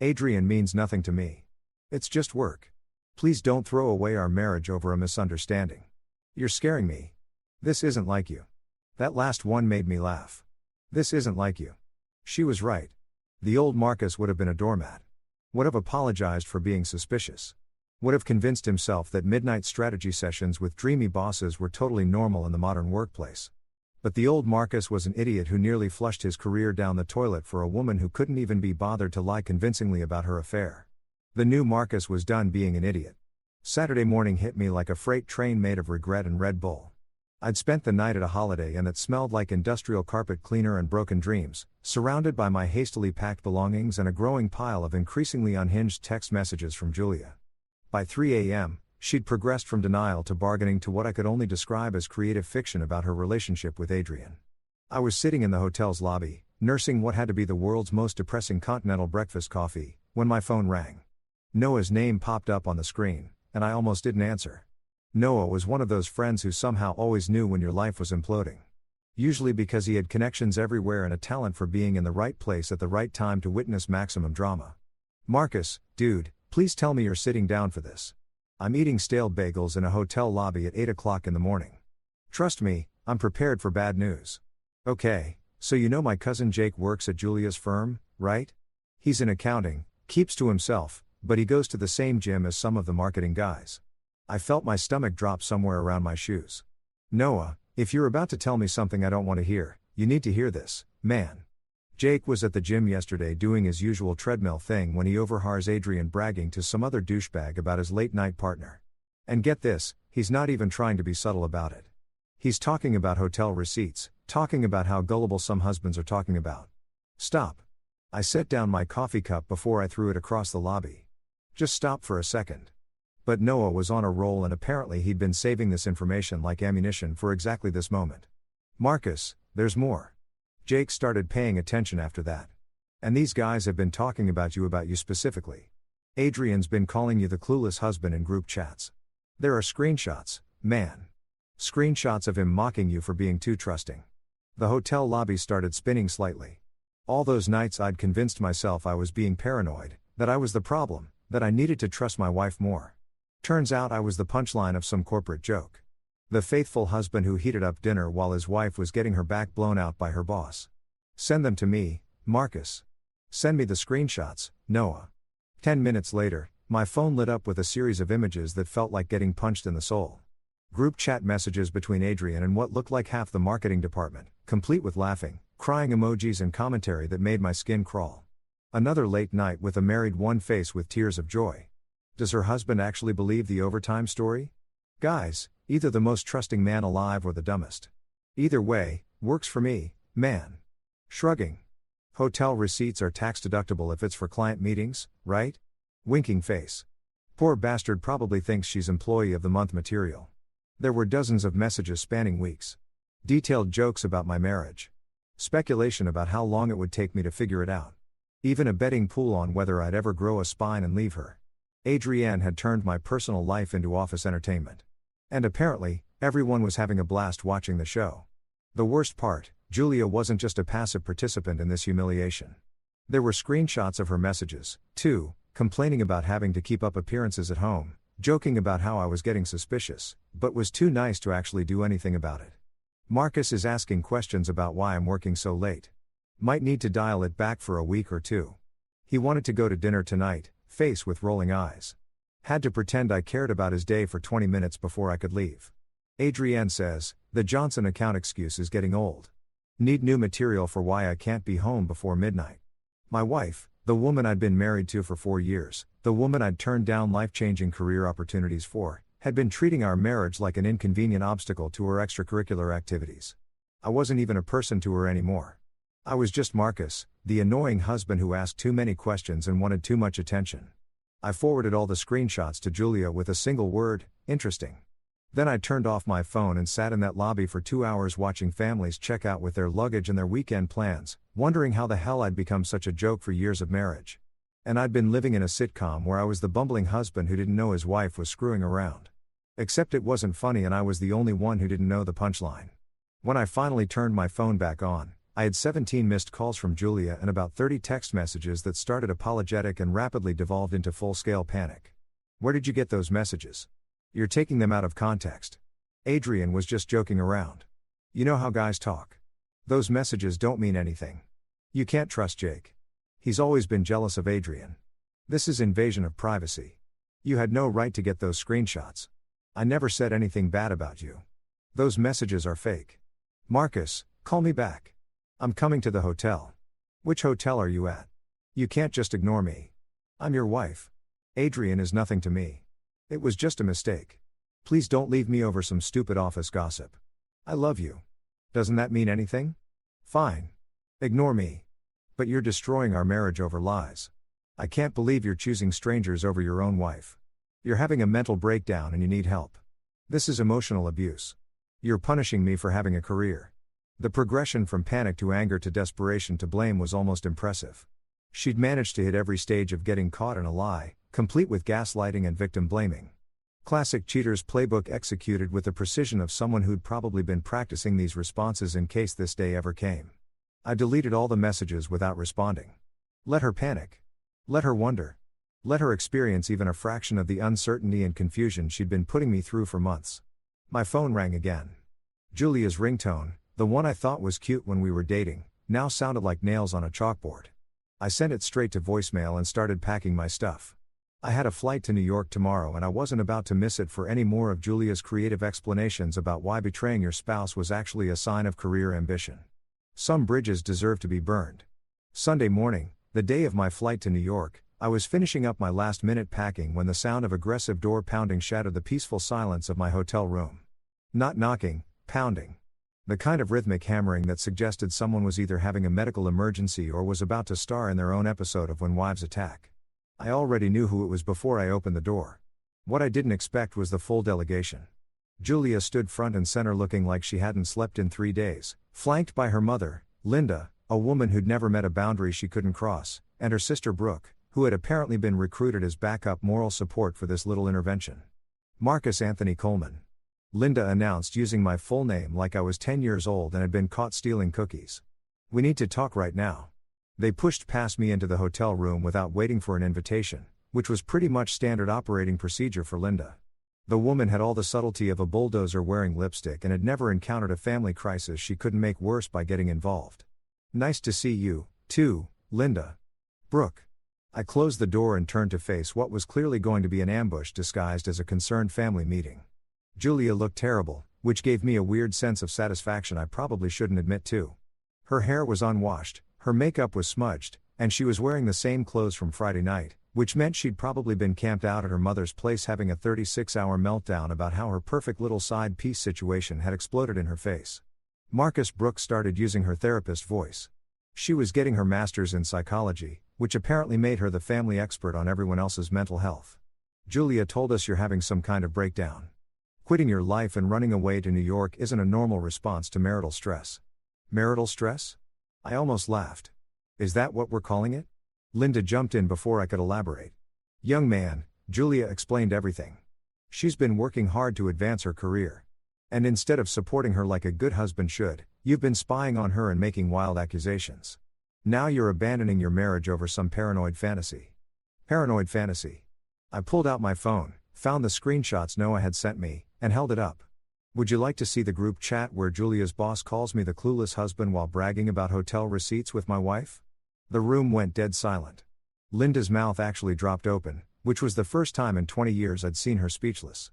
Adrian means nothing to me. It's just work. Please don't throw away our marriage over a misunderstanding. You're scaring me. This isn't like you. That last one made me laugh. This isn't like you. She was right. The old Marcus would have been a doormat. Would have apologized for being suspicious. Would have convinced himself that midnight strategy sessions with dreamy bosses were totally normal in the modern workplace. But the old Marcus was an idiot who nearly flushed his career down the toilet for a woman who couldn't even be bothered to lie convincingly about her affair. The new Marcus was done being an idiot. Saturday morning hit me like a freight train made of regret and Red Bull. I'd spent the night at a holiday Inn that smelled like industrial carpet cleaner and broken dreams, surrounded by my hastily packed belongings and a growing pile of increasingly unhinged text messages from Julia. By 3 a.m., she'd progressed from denial to bargaining to what I could only describe as creative fiction about her relationship with Adrian. I was sitting in the hotel's lobby, nursing what had to be the world's most depressing continental breakfast coffee, when my phone rang. Noah's name popped up on the screen, and I almost didn't answer. Noah was one of those friends who somehow always knew when your life was imploding. Usually because he had connections everywhere and a talent for being in the right place at the right time to witness maximum drama. Marcus, dude, please tell me you're sitting down for this. I'm eating stale bagels in a hotel lobby at 8 o'clock in the morning. Trust me, I'm prepared for bad news. Okay, so you know my cousin Jake works at Julia's firm, right? He's in accounting, keeps to himself, but he goes to the same gym as some of the marketing guys. I felt my stomach drop somewhere around my shoes. Noah, if you're about to tell me something I don't want to hear, you need to hear this, man. Jake was at the gym yesterday doing his usual treadmill thing when he overhears Adrian bragging to some other douchebag about his late-night partner. And get this, he's not even trying to be subtle about it. He's talking about hotel receipts, talking about how gullible some husbands are talking about. Stop. I set down my coffee cup before I threw it across the lobby. Just stop for a second. But Noah was on a roll and apparently he'd been saving this information like ammunition for exactly this moment. Marcus, there's more. Jake started paying attention after that. And these guys have been talking about you specifically. Adrian's been calling you the clueless husband in group chats. There are screenshots, man. Screenshots of him mocking you for being too trusting. The hotel lobby started spinning slightly. All those nights I'd convinced myself I was being paranoid, that I was the problem, that I needed to trust my wife more. Turns out I was the punchline of some corporate joke. The faithful husband who heated up dinner while his wife was getting her back blown out by her boss. Send them to me, Marcus. Send me the screenshots, Noah. 10 minutes later, my phone lit up with a series of images that felt like getting punched in the soul. Group chat messages between Adrian and what looked like half the marketing department, complete with laughing, crying emojis and commentary that made my skin crawl. Another late night with a married one face with tears of joy. Does her husband actually believe the overtime story? Guys, either the most trusting man alive or the dumbest. Either way, works for me, man. Shrugging. Hotel receipts are tax deductible if it's for client meetings, right? Winking face. Poor bastard probably thinks she's employee of the month material. There were dozens of messages spanning weeks. Detailed jokes about my marriage. Speculation about how long it would take me to figure it out. Even a betting pool on whether I'd ever grow a spine and leave her. Adrienne had turned my personal life into office entertainment. And apparently, everyone was having a blast watching the show. The worst part, Julia wasn't just a passive participant in this humiliation. There were screenshots of her messages, too, complaining about having to keep up appearances at home, joking about how I was getting suspicious, but was too nice to actually do anything about it. Marcus is asking questions about why I'm working so late. Might need to dial it back for a week or two. He wanted to go to dinner tonight, face with rolling eyes. Had to pretend I cared about his day for 20 minutes before I could leave. Adrienne says, the Johnson account excuse is getting old. Need new material for why I can't be home before midnight. My wife, the woman I'd been married to for 4 years, the woman I'd turned down life-changing career opportunities for, had been treating our marriage like an inconvenient obstacle to her extracurricular activities. I wasn't even a person to her anymore. I was just Marcus, the annoying husband who asked too many questions and wanted too much attention. I forwarded all the screenshots to Julia with a single word, interesting. Then I turned off my phone and sat in that lobby for 2 hours watching families check out with their luggage and their weekend plans, wondering how the hell I'd become such a joke for years of marriage. And I'd been living in a sitcom where I was the bumbling husband who didn't know his wife was screwing around. Except it wasn't funny and I was the only one who didn't know the punchline. When I finally turned my phone back on, I had 17 missed calls from Julia and about 30 text messages that started apologetic and rapidly devolved into full-scale panic. Where did you get those messages? You're taking them out of context. Adrienne was just joking around. You know how guys talk. Those messages don't mean anything. You can't trust Jake. He's always been jealous of Adrienne. This is invasion of privacy. You had no right to get those screenshots. I never said anything bad about you. Those messages are fake. Marcus, call me back. I'm coming to the hotel. Which hotel are you at? You can't just ignore me. I'm your wife. Adrienne is nothing to me. It was just a mistake. Please don't leave me over some stupid office gossip. I love you. Doesn't that mean anything? Fine. Ignore me. But you're destroying our marriage over lies. I can't believe you're choosing strangers over your own wife. You're having a mental breakdown and you need help. This is emotional abuse. You're punishing me for having a career. The progression from panic to anger to desperation to blame was almost impressive. She'd managed to hit every stage of getting caught in a lie, complete with gaslighting and victim blaming. Classic cheater's playbook executed with the precision of someone who'd probably been practicing these responses in case this day ever came. I deleted all the messages without responding. Let her panic. Let her wonder. Let her experience even a fraction of the uncertainty and confusion she'd been putting me through for months. My phone rang again. Julia's ringtone, the one I thought was cute when we were dating, now sounded like nails on a chalkboard. I sent it straight to voicemail and started packing my stuff. I had a flight to New York tomorrow and I wasn't about to miss it for any more of Julia's creative explanations about why betraying your spouse was actually a sign of career ambition. Some bridges deserve to be burned. Sunday morning, the day of my flight to New York, I was finishing up my last-minute packing when the sound of aggressive door pounding shattered the peaceful silence of my hotel room. Not knocking, pounding. The kind of rhythmic hammering that suggested someone was either having a medical emergency or was about to star in their own episode of When Wives Attack. I already knew who it was before I opened the door. What I didn't expect was the full delegation. Julia stood front and center looking like she hadn't slept in 3 days, flanked by her mother, Linda, a woman who'd never met a boundary she couldn't cross, and her sister Brooke, who had apparently been recruited as backup moral support for this little intervention. Marcus Anthony Coleman. Linda announced using my full name like I was 10 years old and had been caught stealing cookies. We need to talk right now. They pushed past me into the hotel room without waiting for an invitation, which was pretty much standard operating procedure for Linda. The woman had all the subtlety of a bulldozer wearing lipstick and had never encountered a family crisis she couldn't make worse by getting involved. Nice to see you, too, Linda. Brooke. I closed the door and turned to face what was clearly going to be an ambush disguised as a concerned family meeting. Julia looked terrible, which gave me a weird sense of satisfaction I probably shouldn't admit to. Her hair was unwashed, her makeup was smudged, and she was wearing the same clothes from Friday night, which meant she'd probably been camped out at her mother's place having a 36-hour meltdown about how her perfect little side piece situation had exploded in her face. Marcus. Brooke started using her therapist voice. She was getting her master's in psychology, which apparently made her the family expert on everyone else's mental health. Julia told us you're having some kind of breakdown. Quitting your life and running away to New York isn't a normal response to marital stress. Marital stress? I almost laughed. Is that what we're calling it? Linda jumped in before I could elaborate. Young man, Julia explained everything. She's been working hard to advance her career. And instead of supporting her like a good husband should, you've been spying on her and making wild accusations. Now you're abandoning your marriage over some paranoid fantasy. Paranoid fantasy. I pulled out my phone, found the screenshots Noah had sent me, and held it up. Would you like to see the group chat where Julia's boss calls me the clueless husband while bragging about hotel receipts with my wife? The room went dead silent. Linda's mouth actually dropped open, which was the first time in 20 years I'd seen her speechless.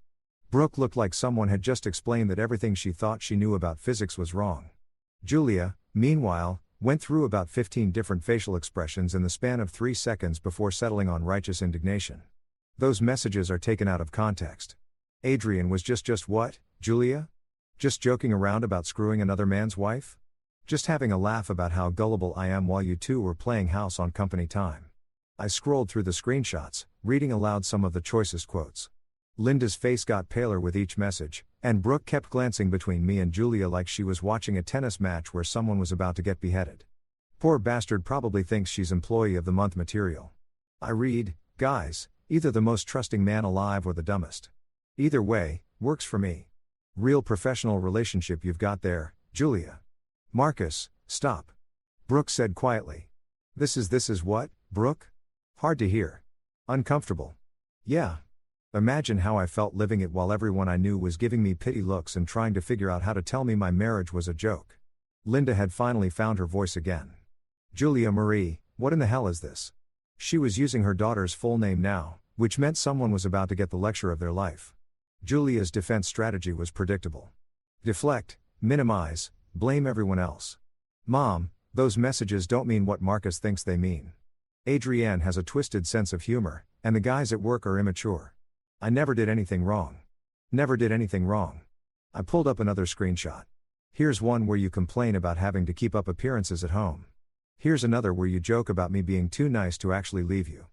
Brooke looked like someone had just explained that everything she thought she knew about physics was wrong. Julia, meanwhile, went through about 15 different facial expressions in the span of 3 seconds before settling on righteous indignation. Those messages are taken out of context. Adrian was just what, Julia? Just joking around about screwing another man's wife? Just having a laugh about how gullible I am while you two were playing house on company time. I scrolled through the screenshots, reading aloud some of the choicest quotes. Linda's face got paler with each message, and Brooke kept glancing between me and Julia like she was watching a tennis match where someone was about to get beheaded. Poor bastard probably thinks she's employee of the month material. I read, guys, either the most trusting man alive or the dumbest. Either way, works for me. Real professional relationship you've got there, Julia. Marcus, stop. Brooke said quietly. This is what, Brooke? Hard to hear. Uncomfortable. Yeah. Imagine how I felt living it while everyone I knew was giving me pity looks and trying to figure out how to tell me my marriage was a joke. Linda had finally found her voice again. Julia Marie, what in the hell is this? She was using her daughter's full name now, which meant someone was about to get the lecture of their life. Julia's defense strategy was predictable. Deflect, minimize, blame everyone else. Mom, those messages don't mean what Marcus thinks they mean. Adrienne has a twisted sense of humor, and the guys at work are immature. I never did anything wrong. Never did anything wrong. I pulled up another screenshot. Here's one where you complain about having to keep up appearances at home. Here's another where you joke about me being too nice to actually leave you.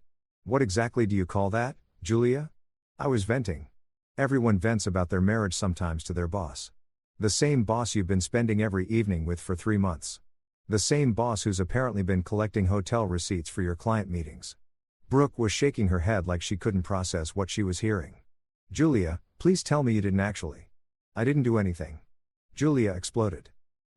What exactly do you call that, Julia? I was venting. Everyone vents about their marriage sometimes to their boss. The same boss you've been spending every evening with for 3 months. The same boss who's apparently been collecting hotel receipts for your client meetings. Brooke was shaking her head like she couldn't process what she was hearing. Julia, please tell me you didn't actually. I didn't do anything. Julia exploded.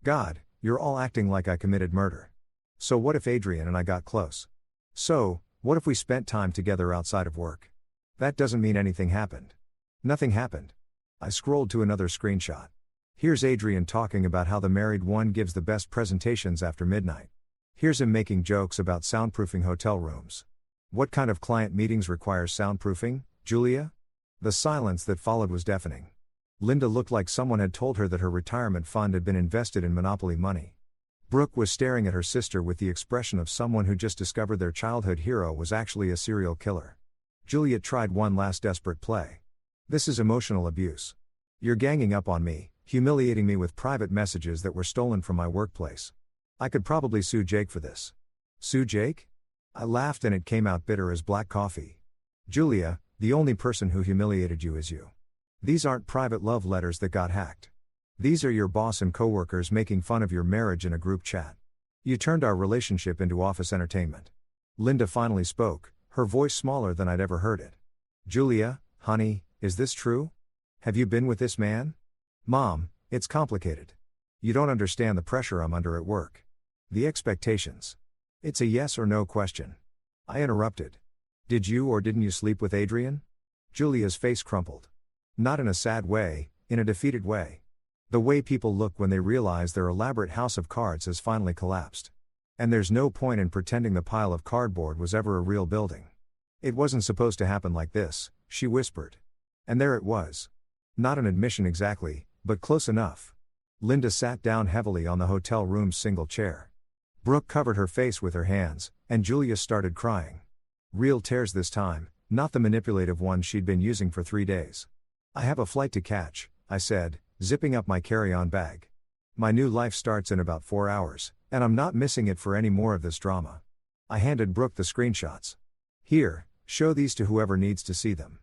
God, you're all acting like I committed murder. So what if Adrian and I got close? So, what if we spent time together outside of work? That doesn't mean anything happened. Nothing happened. I scrolled to another screenshot. Here's Adrian talking about how the married one gives the best presentations after midnight. Here's him making jokes about soundproofing hotel rooms. What kind of client meetings requires soundproofing, Julia? The silence that followed was deafening. Linda looked like someone had told her that her retirement fund had been invested in Monopoly money. Brooke was staring at her sister with the expression of someone who just discovered their childhood hero was actually a serial killer. Juliet tried one last desperate play. This is emotional abuse. You're ganging up on me, humiliating me with private messages that were stolen from my workplace. I could probably sue Jake for this. Sue Jake? I laughed and it came out bitter as black coffee. Julia, the only person who humiliated you is you. These aren't private love letters that got hacked. These are your boss and coworkers making fun of your marriage in a group chat. You turned our relationship into office entertainment. Linda finally spoke, her voice smaller than I'd ever heard it. Julia, honey, is this true? Have you been with this man? Mom, it's complicated. You don't understand the pressure I'm under at work. The expectations. It's a yes or no question. I interrupted. Did you or didn't you sleep with Adrian? Julia's face crumpled. Not in a sad way, in a defeated way. The way people look when they realize their elaborate house of cards has finally collapsed. And there's no point in pretending the pile of cardboard was ever a real building. It wasn't supposed to happen like this, she whispered. And there it was. Not an admission exactly, but close enough. Linda sat down heavily on the hotel room's single chair. Brooke covered her face with her hands, and Julia started crying. Real tears this time, not the manipulative ones she'd been using for 3 days. I have a flight to catch, I said, zipping up my carry-on bag. My new life starts in about 4 hours, and I'm not missing it for any more of this drama. I handed Brooke the screenshots. Here, show these to whoever needs to see them.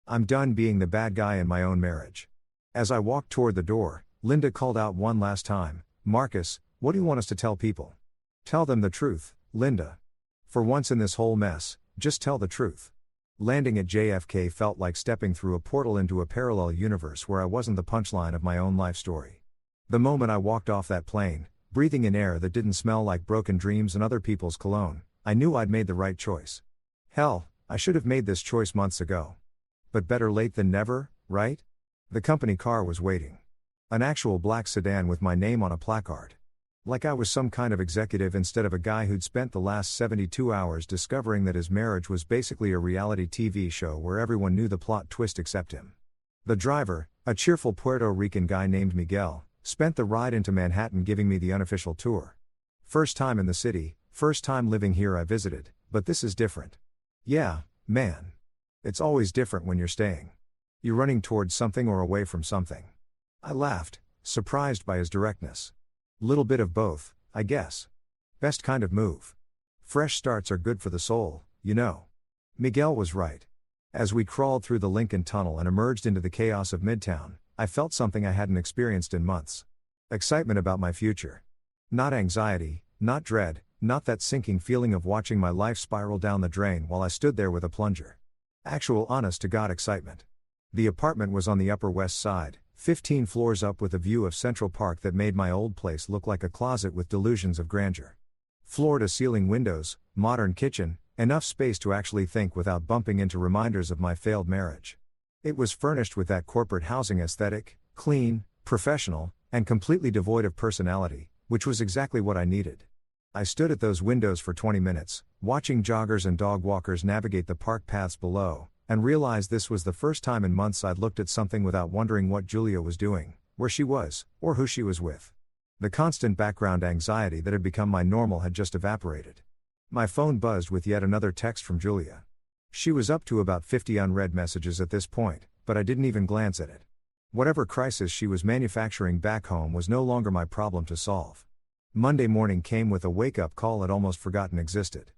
I'm done being the bad guy in my own marriage. As I walked toward the door, Linda called out one last time, Marcus, what do you want us to tell people? Tell them the truth, Linda. For once in this whole mess, just tell the truth. Landing at JFK felt like stepping through a portal into a parallel universe where I wasn't the punchline of my own life story. The moment I walked off that plane, breathing in air that didn't smell like broken dreams and other people's cologne, I knew I'd made the right choice. Hell, I should have made this choice months ago. But better late than never, right? The company car was waiting. An actual black sedan with my name on a placard. Like I was some kind of executive instead of a guy who'd spent the last 72 hours discovering that his marriage was basically a reality TV show where everyone knew the plot twist except him. The driver, a cheerful Puerto Rican guy named Miguel, spent the ride into Manhattan giving me the unofficial tour. First time in the city, first time living here I visited, but this is different. Yeah, man. It's always different when you're staying. You're running towards something or away from something. I laughed, surprised by his directness. Little bit of both, I guess. Best kind of move. Fresh starts are good for the soul, you know. Miguel was right. As we crawled through the Lincoln Tunnel and emerged into the chaos of Midtown, I felt something I hadn't experienced in months. Excitement about my future. Not anxiety, not dread, not that sinking feeling of watching my life spiral down the drain while I stood there with a plunger. Actual honest-to-God excitement. The apartment was on the Upper West Side, 15 floors up with a view of Central Park that made my old place look like a closet with delusions of grandeur. Floor-to-ceiling windows, modern kitchen, enough space to actually think without bumping into reminders of my failed marriage. It was furnished with that corporate housing aesthetic, clean, professional, and completely devoid of personality, which was exactly what I needed. I stood at those windows for 20 minutes, watching joggers and dog walkers navigate the park paths below, and realized this was the first time in months I'd looked at something without wondering what Julia was doing, where she was, or who she was with. The constant background anxiety that had become my normal had just evaporated. My phone buzzed with yet another text from Julia. She was up to about 50 unread messages at this point, but I didn't even glance at it. Whatever crisis she was manufacturing back home was no longer my problem to solve. Monday morning came with a wake-up call I'd almost forgotten existed.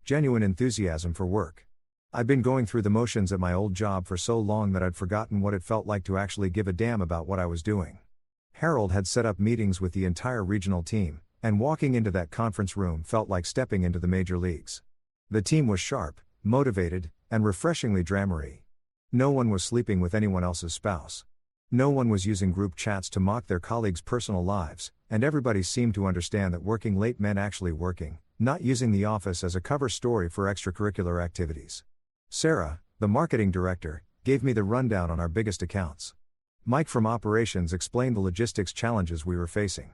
Genuine enthusiasm for work. I'd been going through the motions at my old job for so long that I'd forgotten what it felt like to actually give a damn about what I was doing. Harold had set up meetings with the entire regional team, and walking into that conference room felt like stepping into the major leagues. The team was sharp, motivated, and refreshingly drama-y. No one was sleeping with anyone else's spouse. No one was using group chats to mock their colleagues' personal lives, and everybody seemed to understand that working late meant actually working, not using the office as a cover story for extracurricular activities. Sarah, the marketing director, gave me the rundown on our biggest accounts. Mike from operations explained the logistics challenges we were facing.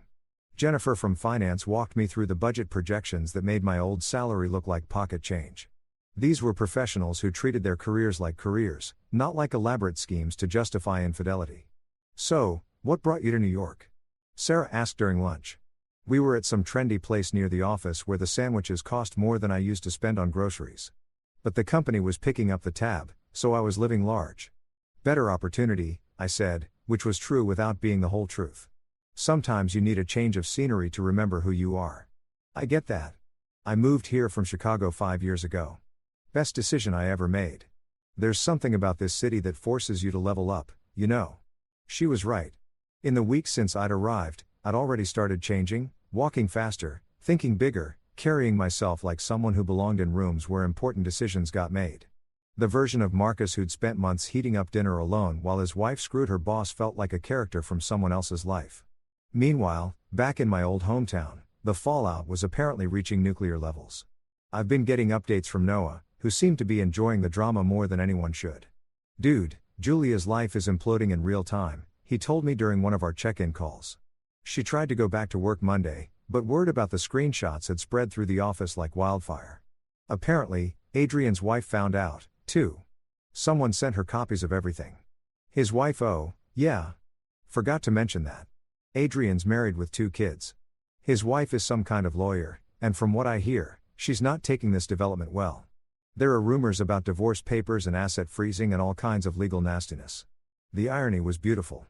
Jennifer from finance walked me through the budget projections that made my old salary look like pocket change. These were professionals who treated their careers like careers, not like elaborate schemes to justify infidelity. So, what brought you to New York? Sarah asked during lunch. We were at some trendy place near the office where the sandwiches cost more than I used to spend on groceries. But the company was picking up the tab, so I was living large. Better opportunity, I said, which was true without being the whole truth. Sometimes you need a change of scenery to remember who you are. I get that. I moved here from Chicago 5 years ago. Best decision I ever made. There's something about this city that forces you to level up, you know. She was right. In the weeks since I'd arrived, I'd already started changing, walking faster, thinking bigger, carrying myself like someone who belonged in rooms where important decisions got made. The version of Marcus who'd spent months heating up dinner alone while his wife screwed her boss felt like a character from someone else's life. Meanwhile, back in my old hometown, the fallout was apparently reaching nuclear levels. I've been getting updates from Noah, who seemed to be enjoying the drama more than anyone should. Dude, Julia's life is imploding in real time, he told me during one of our check-in calls. She tried to go back to work Monday, but word about the screenshots had spread through the office like wildfire. Apparently, Adrian's wife found out, too. Someone sent her copies of everything. His wife, oh, yeah. Forgot to mention that. Adrian's married with 2 kids. His wife is some kind of lawyer, and from what I hear, she's not taking this development well. There are rumors about divorce papers and asset freezing and all kinds of legal nastiness. The irony was beautiful.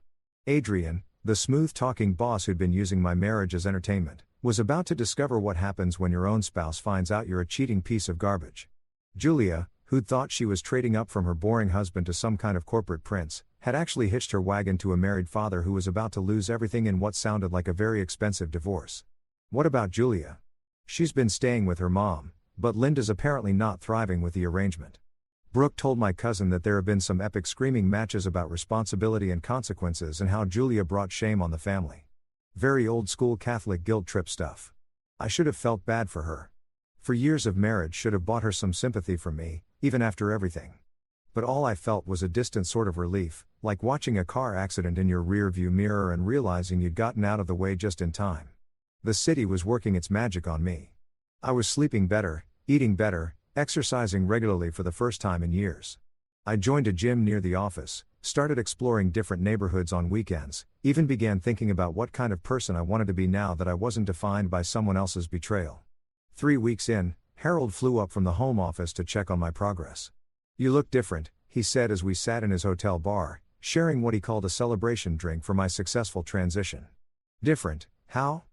Adrian, the smooth-talking boss who'd been using my marriage as entertainment, was about to discover what happens when your own spouse finds out you're a cheating piece of garbage. Julia, who'd thought she was trading up from her boring husband to some kind of corporate prince, had actually hitched her wagon to a married father who was about to lose everything in what sounded like a very expensive divorce. What about Julia? She's been staying with her mom, but Linda's apparently not thriving with the arrangement. Brooke told my cousin that there have been some epic screaming matches about responsibility and consequences and how Julia brought shame on the family. Very old school Catholic guilt trip stuff. I should have felt bad for her. For years of marriage should have bought her some sympathy from me, even after everything. But all I felt was a distant sort of relief, like watching a car accident in your rear-view mirror and realizing you'd gotten out of the way just in time. The city was working its magic on me. I was sleeping better, eating better, exercising regularly for the first time in years. I joined a gym near the office, started exploring different neighborhoods on weekends, even began thinking about what kind of person I wanted to be now that I wasn't defined by someone else's betrayal. 3 weeks in, Harold flew up from the home office to check on my progress. "You look different," he said as we sat in his hotel bar, sharing what he called a celebration drink for my successful transition. "Different, how?"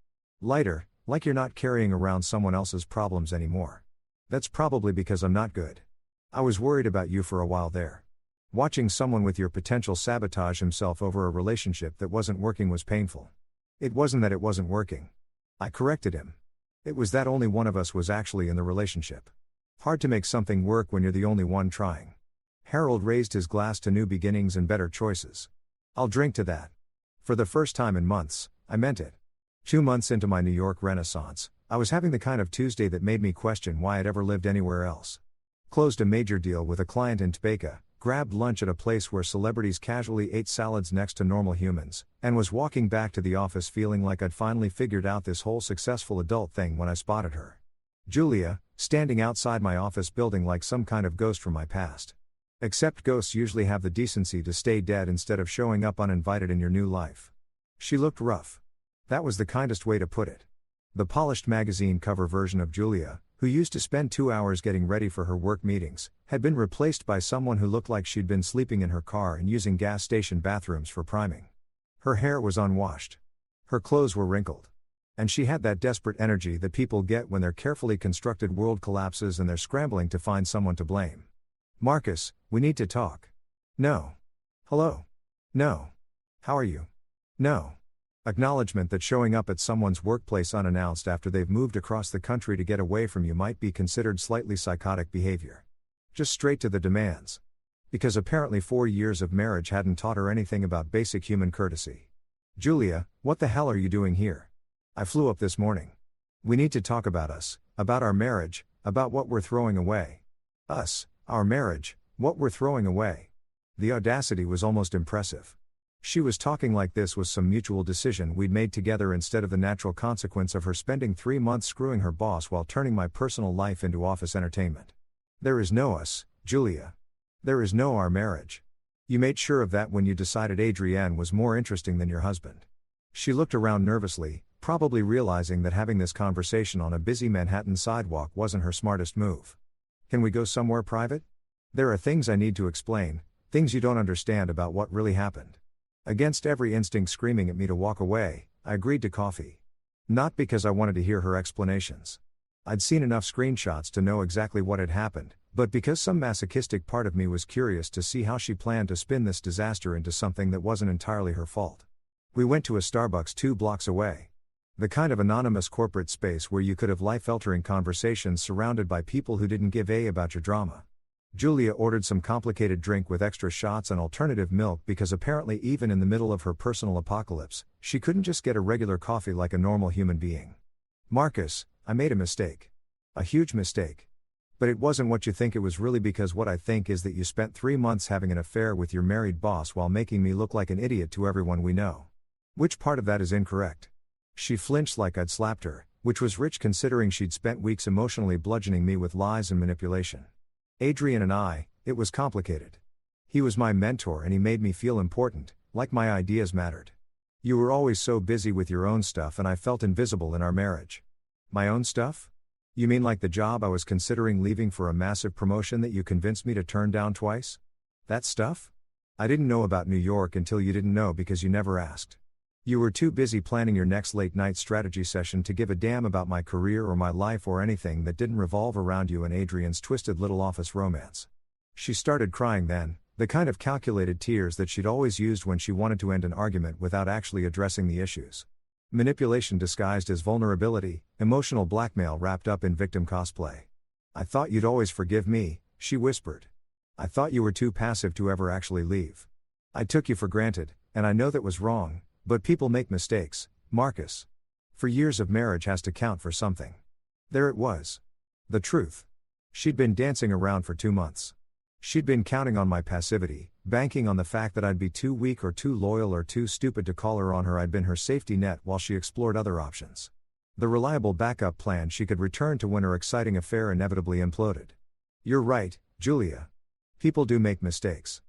"Lighter, like you're not carrying around someone else's problems anymore." "That's probably because I'm not good. I was worried about you for a while there. Watching someone with your potential sabotage himself over a relationship that wasn't working was painful." "It wasn't that it wasn't working." I corrected him. "It was that only one of us was actually in the relationship. Hard to make something work when you're the only one trying." Harold raised his glass to new beginnings and better choices. "I'll drink to that." For the first time in months, I meant it. 2 months into my New York renaissance, I was having the kind of Tuesday that made me question why I'd ever lived anywhere else. Closed a major deal with a client in Topeka, grabbed lunch at a place where celebrities casually ate salads next to normal humans, and was walking back to the office feeling like I'd finally figured out this whole successful adult thing when I spotted her. Julia, standing outside my office building like some kind of ghost from my past. Except ghosts usually have the decency to stay dead instead of showing up uninvited in your new life. She looked rough. That was the kindest way to put it. The polished magazine cover version of Julia, who used to spend 2 hours getting ready for her work meetings, had been replaced by someone who looked like she'd been sleeping in her car and using gas station bathrooms for priming. Her hair was unwashed. Her clothes were wrinkled. And she had that desperate energy that people get when their carefully constructed world collapses and they're scrambling to find someone to blame. "Marcus, we need to talk." "No." "Hello." "No." "How are you?" "No." Acknowledgement that showing up at someone's workplace unannounced after they've moved across the country to get away from you might be considered slightly psychotic behavior. Just straight to the demands. Because apparently 4 years of marriage hadn't taught her anything about basic human courtesy. "Julia, what the hell are you doing here?" "I flew up this morning. We need to talk about us, about our marriage, about what we're throwing away." "Us, our marriage, what we're throwing away." The audacity was almost impressive. She was talking like this was some mutual decision we'd made together instead of the natural consequence of her spending 3 months screwing her boss while turning my personal life into office entertainment. "There is no us, Julia. There is no our marriage. You made sure of that when you decided Adrienne was more interesting than your husband." She looked around nervously, probably realizing that having this conversation on a busy Manhattan sidewalk wasn't her smartest move. "Can we go somewhere private? There are things I need to explain, things you don't understand about what really happened." Against every instinct screaming at me to walk away, I agreed to coffee. Not because I wanted to hear her explanations. I'd seen enough screenshots to know exactly what had happened, but because some masochistic part of me was curious to see how she planned to spin this disaster into something that wasn't entirely her fault. We went to a Starbucks 2 blocks away. The kind of anonymous corporate space where you could have life-altering conversations surrounded by people who didn't give a about your drama. Julia ordered some complicated drink with extra shots and alternative milk because apparently even in the middle of her personal apocalypse, she couldn't just get a regular coffee like a normal human being. "Marcus, I made a mistake. A huge mistake. But it wasn't what you think it was really because what I think is that you spent 3 months having an affair with your married boss while making me look like an idiot to everyone we know. Which part of that is incorrect?" She flinched like I'd slapped her, which was rich considering she'd spent weeks emotionally bludgeoning me with lies and manipulation. "Adrian and I, it was complicated. He was my mentor and he made me feel important, like my ideas mattered. You were always so busy with your own stuff and I felt invisible in our marriage." "My own stuff? You mean like the job I was considering leaving for a massive promotion that you convinced me to turn down twice? That stuff? I didn't know about New York until you didn't know because you never asked. You were too busy planning your next late night strategy session to give a damn about my career or my life or anything that didn't revolve around you and Adrian's twisted little office romance. She started crying then, the kind of calculated tears that she'd always used when she wanted to end an argument without actually addressing the issues. Manipulation disguised as vulnerability, emotional blackmail wrapped up in victim cosplay. "I thought you'd always forgive me," she whispered. "I thought you were too passive to ever actually leave. I took you for granted, and I know that was wrong. But people make mistakes, Marcus. For years of marriage has to count for something." There it was. The truth. She'd been dancing around for 2 months. She'd been counting on my passivity, banking on the fact that I'd be too weak or too loyal or too stupid to call her on her. I'd been her safety net while she explored other options. The reliable backup plan she could return to when her exciting affair inevitably imploded. "You're right, Julia. People do make mistakes.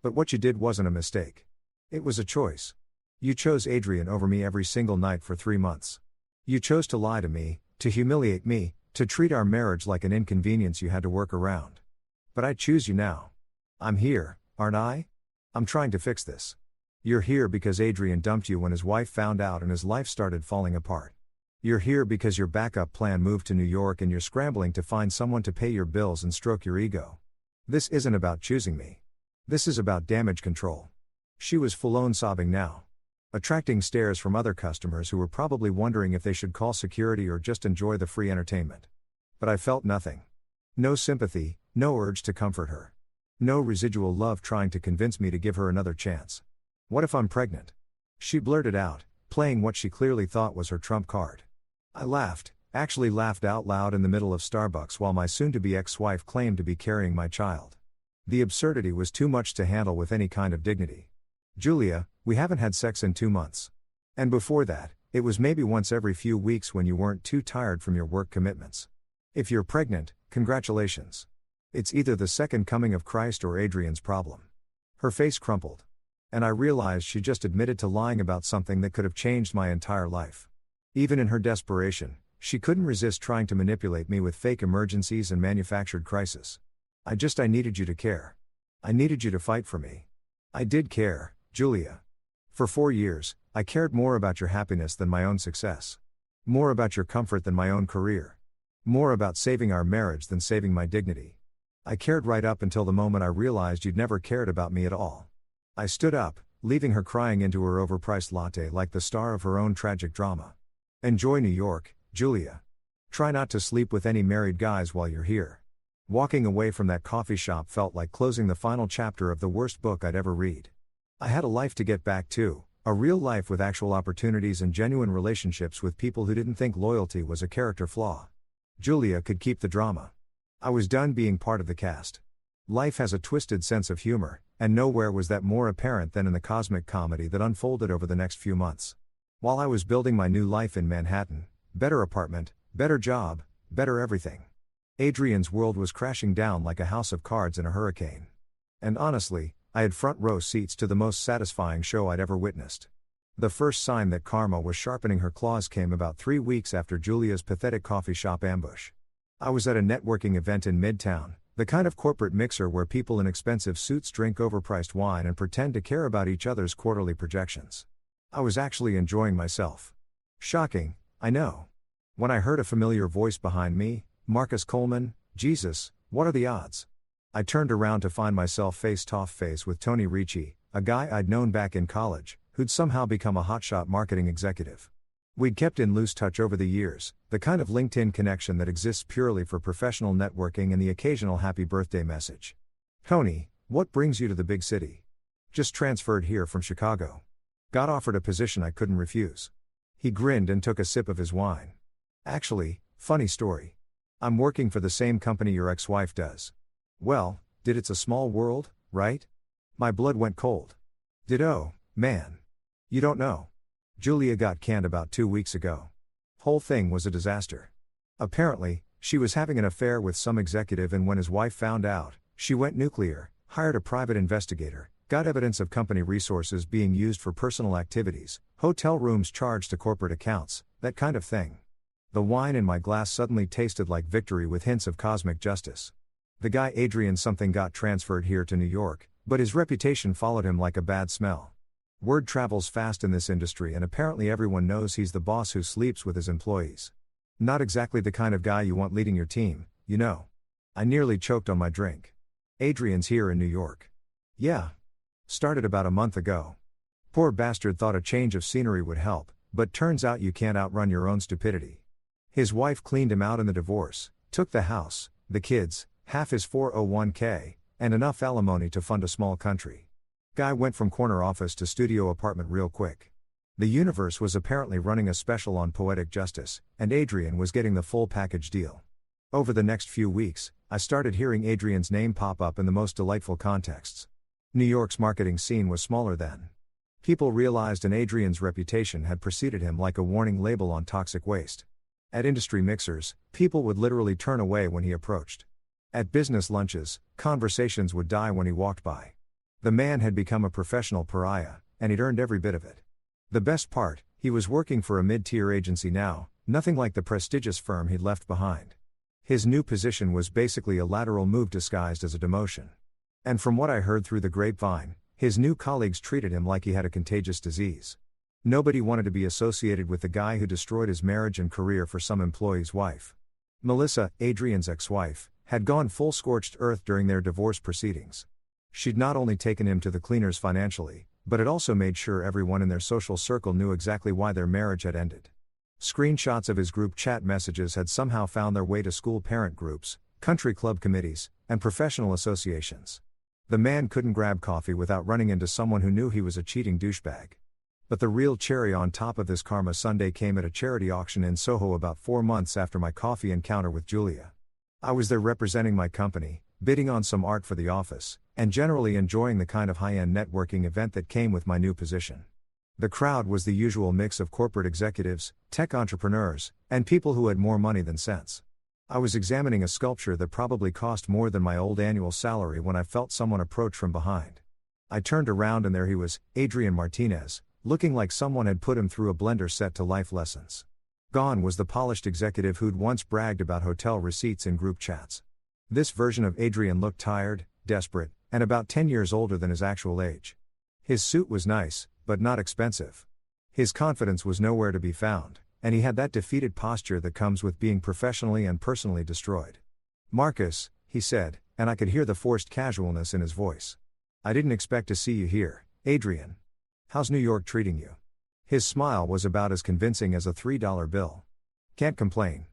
But what you did wasn't a mistake. It was a choice. You chose Adrian over me every single night for 3 months. You chose to lie to me, to humiliate me, to treat our marriage like an inconvenience you had to work around. But I choose you now. I'm here, aren't I? I'm trying to fix this. You're here because Adrian dumped you when his wife found out and his life started falling apart. You're here because your backup plan moved to New York and you're scrambling to find someone to pay your bills and stroke your ego. This isn't about choosing me. This is about damage control." She was full-on sobbing now, attracting stares from other customers who were probably wondering if they should call security or just enjoy the free entertainment. But I felt nothing. No sympathy, no urge to comfort her. No residual love trying to convince me to give her another chance. "What if I'm pregnant?" she blurted out, playing what she clearly thought was her trump card. I laughed, actually laughed out loud in the middle of Starbucks while my soon-to-be ex-wife claimed to be carrying my child. The absurdity was too much to handle with any kind of dignity. "Julia, we haven't had sex in 2 months. And before that, it was maybe once every few weeks when you weren't too tired from your work commitments. If you're pregnant, congratulations. It's either the second coming of Christ or Adrian's problem." Her face crumpled. And I realized she just admitted to lying about something that could have changed my entire life. Even in her desperation, she couldn't resist trying to manipulate me with fake emergencies and manufactured crisis. I needed you to care. I needed you to fight for me. I did care, Julia. For 4 years, I cared more about your happiness than my own success. More about your comfort than my own career. More about saving our marriage than saving my dignity. I cared right up until the moment I realized you'd never cared about me at all. I stood up, leaving her crying into her overpriced latte like the star of her own tragic drama. "Enjoy New York, Julia. Try not to sleep with any married guys while you're here." Walking away from that coffee shop felt like closing the final chapter of the worst book I'd ever read. I had a life to get back to, a real life with actual opportunities and genuine relationships with people who didn't think loyalty was a character flaw. Julia could keep the drama. I was done being part of the cast. Life has a twisted sense of humor, and nowhere was that more apparent than in the cosmic comedy that unfolded over the next few months. While I was building my new life in Manhattan, better apartment, better job, better everything, Adrian's world was crashing down like a house of cards in a hurricane. And honestly, I had front row seats to the most satisfying show I'd ever witnessed. The first sign that karma was sharpening her claws came about 3 weeks after Julia's pathetic coffee shop ambush. I was at a networking event in Midtown, the kind of corporate mixer where people in expensive suits drink overpriced wine and pretend to care about each other's quarterly projections. I was actually enjoying myself. Shocking, I know. When I heard a familiar voice behind me, "Marcus Coleman, Jesus, what are the odds?" I turned around to find myself face-to-face with Tony Ricci, a guy I'd known back in college, who'd somehow become a hotshot marketing executive. We'd kept in loose touch over the years, the kind of LinkedIn connection that exists purely for professional networking and the occasional happy birthday message. "Tony, what brings you to the big city?" "Just transferred here from Chicago. Got offered a position I couldn't refuse." He grinned and took a sip of his wine. "Actually, funny story. I'm working for the same company your ex-wife does." Well, it's a small world, right? My blood went cold. Oh, man. You don't know. Julia got canned about 2 weeks ago. Whole thing was a disaster. Apparently, she was having an affair with some executive, and when his wife found out, she went nuclear, hired a private investigator, got evidence of company resources being used for personal activities, hotel rooms charged to corporate accounts, that kind of thing. The wine in my glass suddenly tasted like victory with hints of cosmic justice. The guy Adrian something got transferred here to New York, but his reputation followed him like a bad smell. Word travels fast in this industry, and apparently everyone knows he's the boss who sleeps with his employees. Not exactly the kind of guy you want leading your team, you know. I nearly choked on my drink. Adrian's here in New York. Yeah. Started about a month ago. Poor bastard thought a change of scenery would help, but turns out you can't outrun your own stupidity. His wife cleaned him out in the divorce, took the house, the kids, half his 401k, and enough alimony to fund a small country. Guy went from corner office to studio apartment real quick. The universe was apparently running a special on poetic justice, and Adrian was getting the full package deal. Over the next few weeks, I started hearing Adrian's name pop up in the most delightful contexts. New York's marketing scene was smaller then. People realized Adrian's reputation had preceded him like a warning label on toxic waste. At industry mixers, people would literally turn away when he approached. At business lunches, conversations would die when he walked by. The man had become a professional pariah, and he'd earned every bit of it. The best part, he was working for a mid-tier agency now, nothing like the prestigious firm he'd left behind. His new position was basically a lateral move disguised as a demotion. And from what I heard through the grapevine, his new colleagues treated him like he had a contagious disease. Nobody wanted to be associated with the guy who destroyed his marriage and career for some employee's wife. Melissa, Adrian's ex-wife, had gone full scorched earth during their divorce proceedings. She'd not only taken him to the cleaners financially, but had also made sure everyone in their social circle knew exactly why their marriage had ended. Screenshots of his group chat messages had somehow found their way to school parent groups, country club committees, and professional associations. The man couldn't grab coffee without running into someone who knew he was a cheating douchebag. But the real cherry on top of this karma sundae came at a charity auction in Soho about 4 months after my coffee encounter with Julia. I was there representing my company, bidding on some art for the office, and generally enjoying the kind of high-end networking event that came with my new position. The crowd was the usual mix of corporate executives, tech entrepreneurs, and people who had more money than sense. I was examining a sculpture that probably cost more than my old annual salary when I felt someone approach from behind. I turned around and there he was, Adrian Martinez, looking like someone had put him through a blender set to life lessons. Gone was the polished executive who'd once bragged about hotel receipts in group chats. This version of Adrian looked tired, desperate, and about 10 years older than his actual age. His suit was nice, but not expensive. His confidence was nowhere to be found, and he had that defeated posture that comes with being professionally and personally destroyed. "Marcus," he said, and I could hear the forced casualness in his voice. "I didn't expect to see you here, Adrian. How's New York treating you?" His smile was about as convincing as a $3 bill. "Can't complain.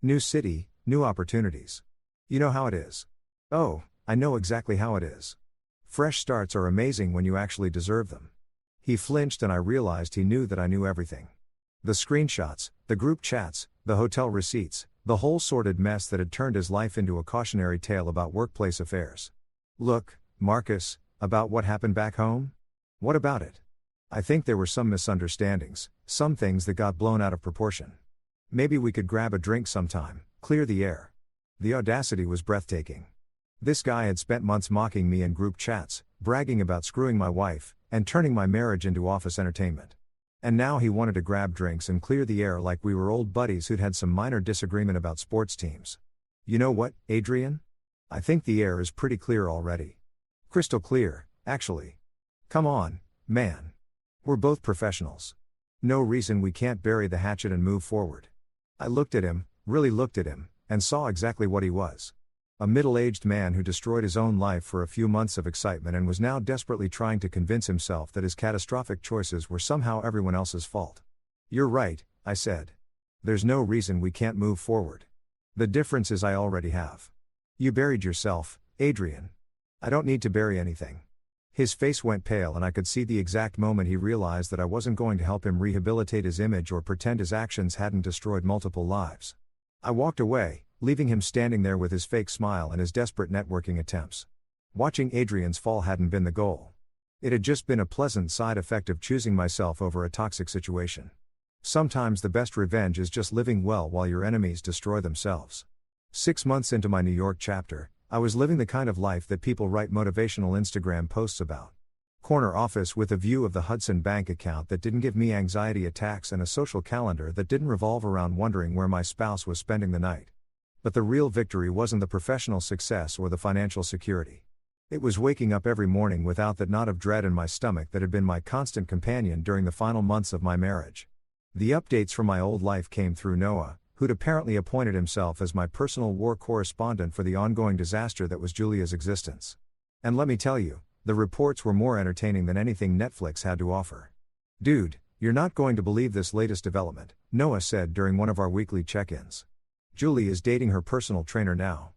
New city, new opportunities. You know how it is." "Oh, I know exactly how it is. Fresh starts are amazing when you actually deserve them." He flinched and I realized he knew that I knew everything. The screenshots, the group chats, the hotel receipts, the whole sordid mess that had turned his life into a cautionary tale about workplace affairs. "Look, Marcus, about what happened back home? What about it? I think there were some misunderstandings, some things that got blown out of proportion. Maybe we could grab a drink sometime, clear the air." The audacity was breathtaking. This guy had spent months mocking me in group chats, bragging about screwing my wife, and turning my marriage into office entertainment. And now he wanted to grab drinks and clear the air like we were old buddies who'd had some minor disagreement about sports teams. "You know what, Adrian? I think the air is pretty clear already. Crystal clear, actually. Come on, man. We're both professionals. No reason we can't bury the hatchet and move forward." I looked at him, really looked at him, and saw exactly what he was. A middle-aged man who destroyed his own life for a few months of excitement and was now desperately trying to convince himself that his catastrophic choices were somehow everyone else's fault. "You're right," I said. "There's no reason we can't move forward. The difference is I already have. You buried yourself, Adrian. I don't need to bury anything." His face went pale and I could see the exact moment he realized that I wasn't going to help him rehabilitate his image or pretend his actions hadn't destroyed multiple lives. I walked away, leaving him standing there with his fake smile and his desperate networking attempts. Watching Adrian's fall hadn't been the goal. It had just been a pleasant side effect of choosing myself over a toxic situation. Sometimes the best revenge is just living well while your enemies destroy themselves. 6 months into my New York chapter, I was living the kind of life that people write motivational Instagram posts about. Corner office with a view of the Hudson Bank account that didn't give me anxiety attacks and a social calendar that didn't revolve around wondering where my spouse was spending the night. But the real victory wasn't the professional success or the financial security. It was waking up every morning without that knot of dread in my stomach that had been my constant companion during the final months of my marriage. The updates from my old life came through Noah, who'd apparently appointed himself as my personal war correspondent for the ongoing disaster that was Julia's existence. And let me tell you, the reports were more entertaining than anything Netflix had to offer. "Dude, you're not going to believe this latest development," Noah said during one of our weekly check-ins. "Julie is dating her personal trainer now."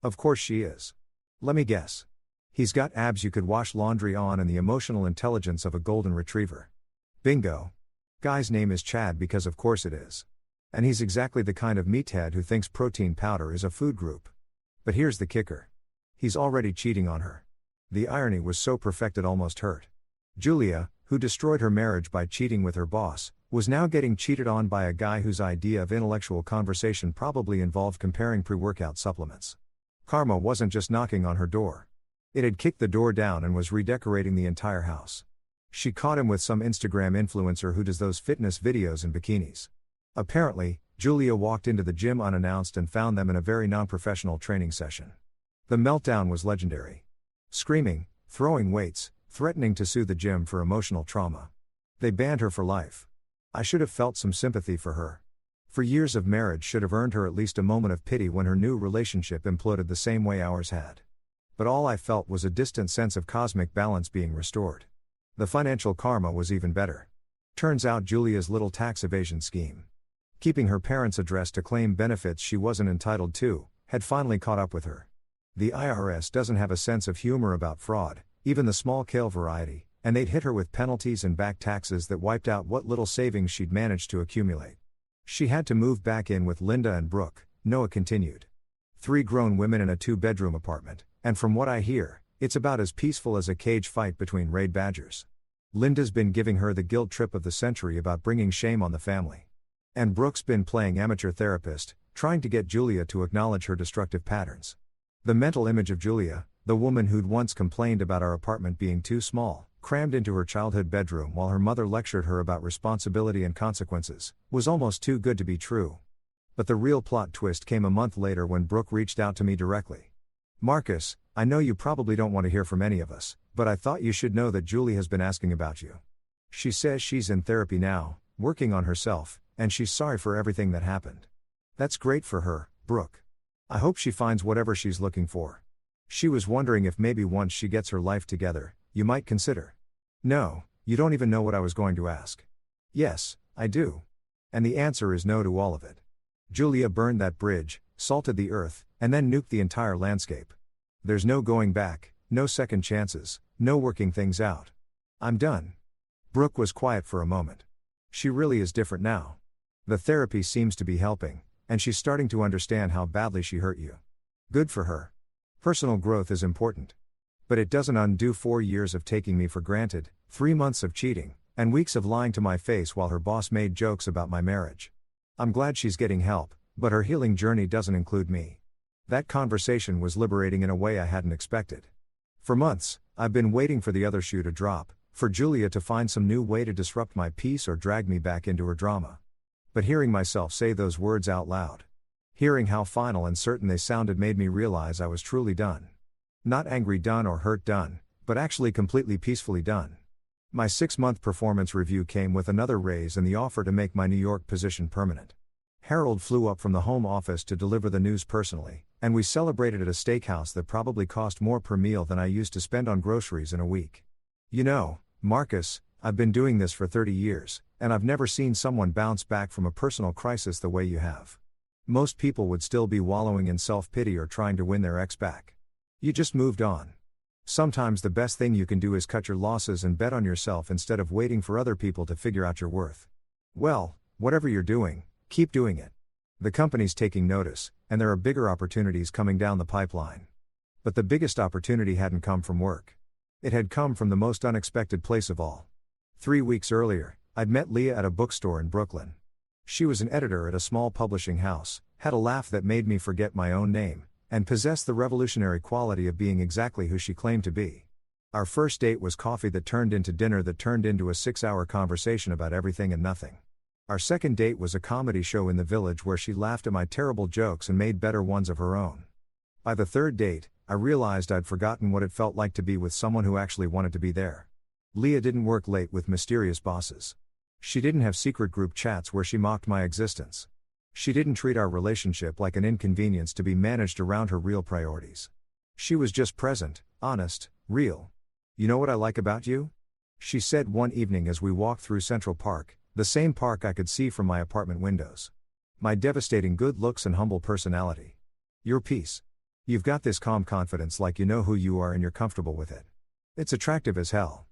"Of course she is. Let me guess. He's got abs you could wash laundry on and the emotional intelligence of a golden retriever." "Bingo. Guy's name is Chad because of course it is. And he's exactly the kind of meathead who thinks protein powder is a food group. But here's the kicker. He's already cheating on her." The irony was so perfect it almost hurt. Julia, who destroyed her marriage by cheating with her boss, was now getting cheated on by a guy whose idea of intellectual conversation probably involved comparing pre-workout supplements. Karma wasn't just knocking on her door. It had kicked the door down and was redecorating the entire house. She caught him with some Instagram influencer who does those fitness videos in bikinis. Apparently, Julia walked into the gym unannounced and found them in a very non-professional training session. The meltdown was legendary. Screaming, throwing weights, threatening to sue the gym for emotional trauma. They banned her for life. I should have felt some sympathy for her. For years of marriage should have earned her at least a moment of pity when her new relationship imploded the same way ours had. But all I felt was a distant sense of cosmic balance being restored. The financial karma was even better. Turns out Julia's little tax evasion scheme, keeping her parents' address to claim benefits she wasn't entitled to, had finally caught up with her. The IRS doesn't have a sense of humor about fraud, even the small-scale variety, and they'd hit her with penalties and back taxes that wiped out what little savings she'd managed to accumulate. She had to move back in with Linda and Brooke, Noah continued. 3 grown women in a 2-bedroom apartment, and from what I hear, it's about as peaceful as a cage fight between raid badgers. Linda's been giving her the guilt trip of the century about bringing shame on the family. And Brooke's been playing amateur therapist, trying to get Julia to acknowledge her destructive patterns. The mental image of Julia, the woman who'd once complained about our apartment being too small, crammed into her childhood bedroom while her mother lectured her about responsibility and consequences, was almost too good to be true. But the real plot twist came a month later when Brooke reached out to me directly. "Marcus, I know you probably don't want to hear from any of us, but I thought you should know that Julie has been asking about you. She says she's in therapy now, working on herself, and she's sorry for everything that happened." "That's great for her, Brooke. I hope she finds whatever she's looking for. She was wondering if maybe once she gets her life together, you might consider." "No, you don't even know what I was going to ask." "Yes, I do. And the answer is no to all of it. Julia burned that bridge, salted the earth, and then nuked the entire landscape. There's no going back, no second chances, no working things out. I'm done." Brooke was quiet for a moment. "She really is different now. The therapy seems to be helping, and she's starting to understand how badly she hurt you. Good for her. Personal growth is important. But it doesn't undo 4 years of taking me for granted, 3 months of cheating, and weeks of lying to my face while her boss made jokes about my marriage. I'm glad she's getting help, but her healing journey doesn't include me." That conversation was liberating in a way I hadn't expected. For months, I've been waiting for the other shoe to drop, for Julia to find some new way to disrupt my peace or drag me back into her drama. But hearing myself say those words out loud, hearing how final and certain they sounded made me realize I was truly done. Not angry done or hurt done, but actually completely peacefully done. My 6-month performance review came with another raise and the offer to make my New York position permanent. Harold flew up from the home office to deliver the news personally, and we celebrated at a steakhouse that probably cost more per meal than I used to spend on groceries in a week. "You know, Marcus, I've been doing this for 30 years, and I've never seen someone bounce back from a personal crisis the way you have. Most people would still be wallowing in self-pity or trying to win their ex back. You just moved on. Sometimes the best thing you can do is cut your losses and bet on yourself instead of waiting for other people to figure out your worth. Well, whatever you're doing, keep doing it. The company's taking notice, and there are bigger opportunities coming down the pipeline." But the biggest opportunity hadn't come from work. It had come from the most unexpected place of all. 3 weeks earlier, I'd met Leah at a bookstore in Brooklyn. She was an editor at a small publishing house, had a laugh that made me forget my own name, and possessed the revolutionary quality of being exactly who she claimed to be. Our first date was coffee that turned into dinner that turned into a 6-hour conversation about everything and nothing. Our second date was a comedy show in the village where she laughed at my terrible jokes and made better ones of her own. By the third date, I realized I'd forgotten what it felt like to be with someone who actually wanted to be there. Leah didn't work late with mysterious bosses. She didn't have secret group chats where she mocked my existence. She didn't treat our relationship like an inconvenience to be managed around her real priorities. She was just present, honest, real. "You know what I like about you?" she said one evening as we walked through Central Park, the same park I could see from my apartment windows. "My devastating good looks and humble personality. Your peace. You've got this calm confidence, like you know who you are and you're comfortable with it. It's attractive as hell."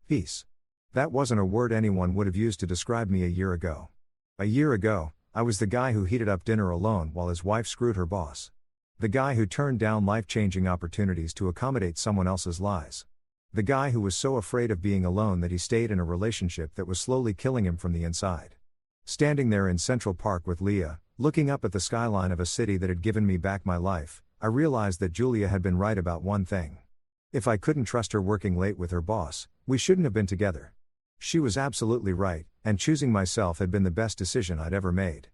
Peace. That wasn't a word anyone would have used to describe me a year ago. A year ago, I was the guy who heated up dinner alone while his wife screwed her boss. The guy who turned down life-changing opportunities to accommodate someone else's lies. The guy who was so afraid of being alone that he stayed in a relationship that was slowly killing him from the inside. Standing there in Central Park with Leah, looking up at the skyline of a city that had given me back my life, I realized that Julia had been right about one thing. If I couldn't trust her working late with her boss, we shouldn't have been together. She was absolutely right, and choosing myself had been the best decision I'd ever made.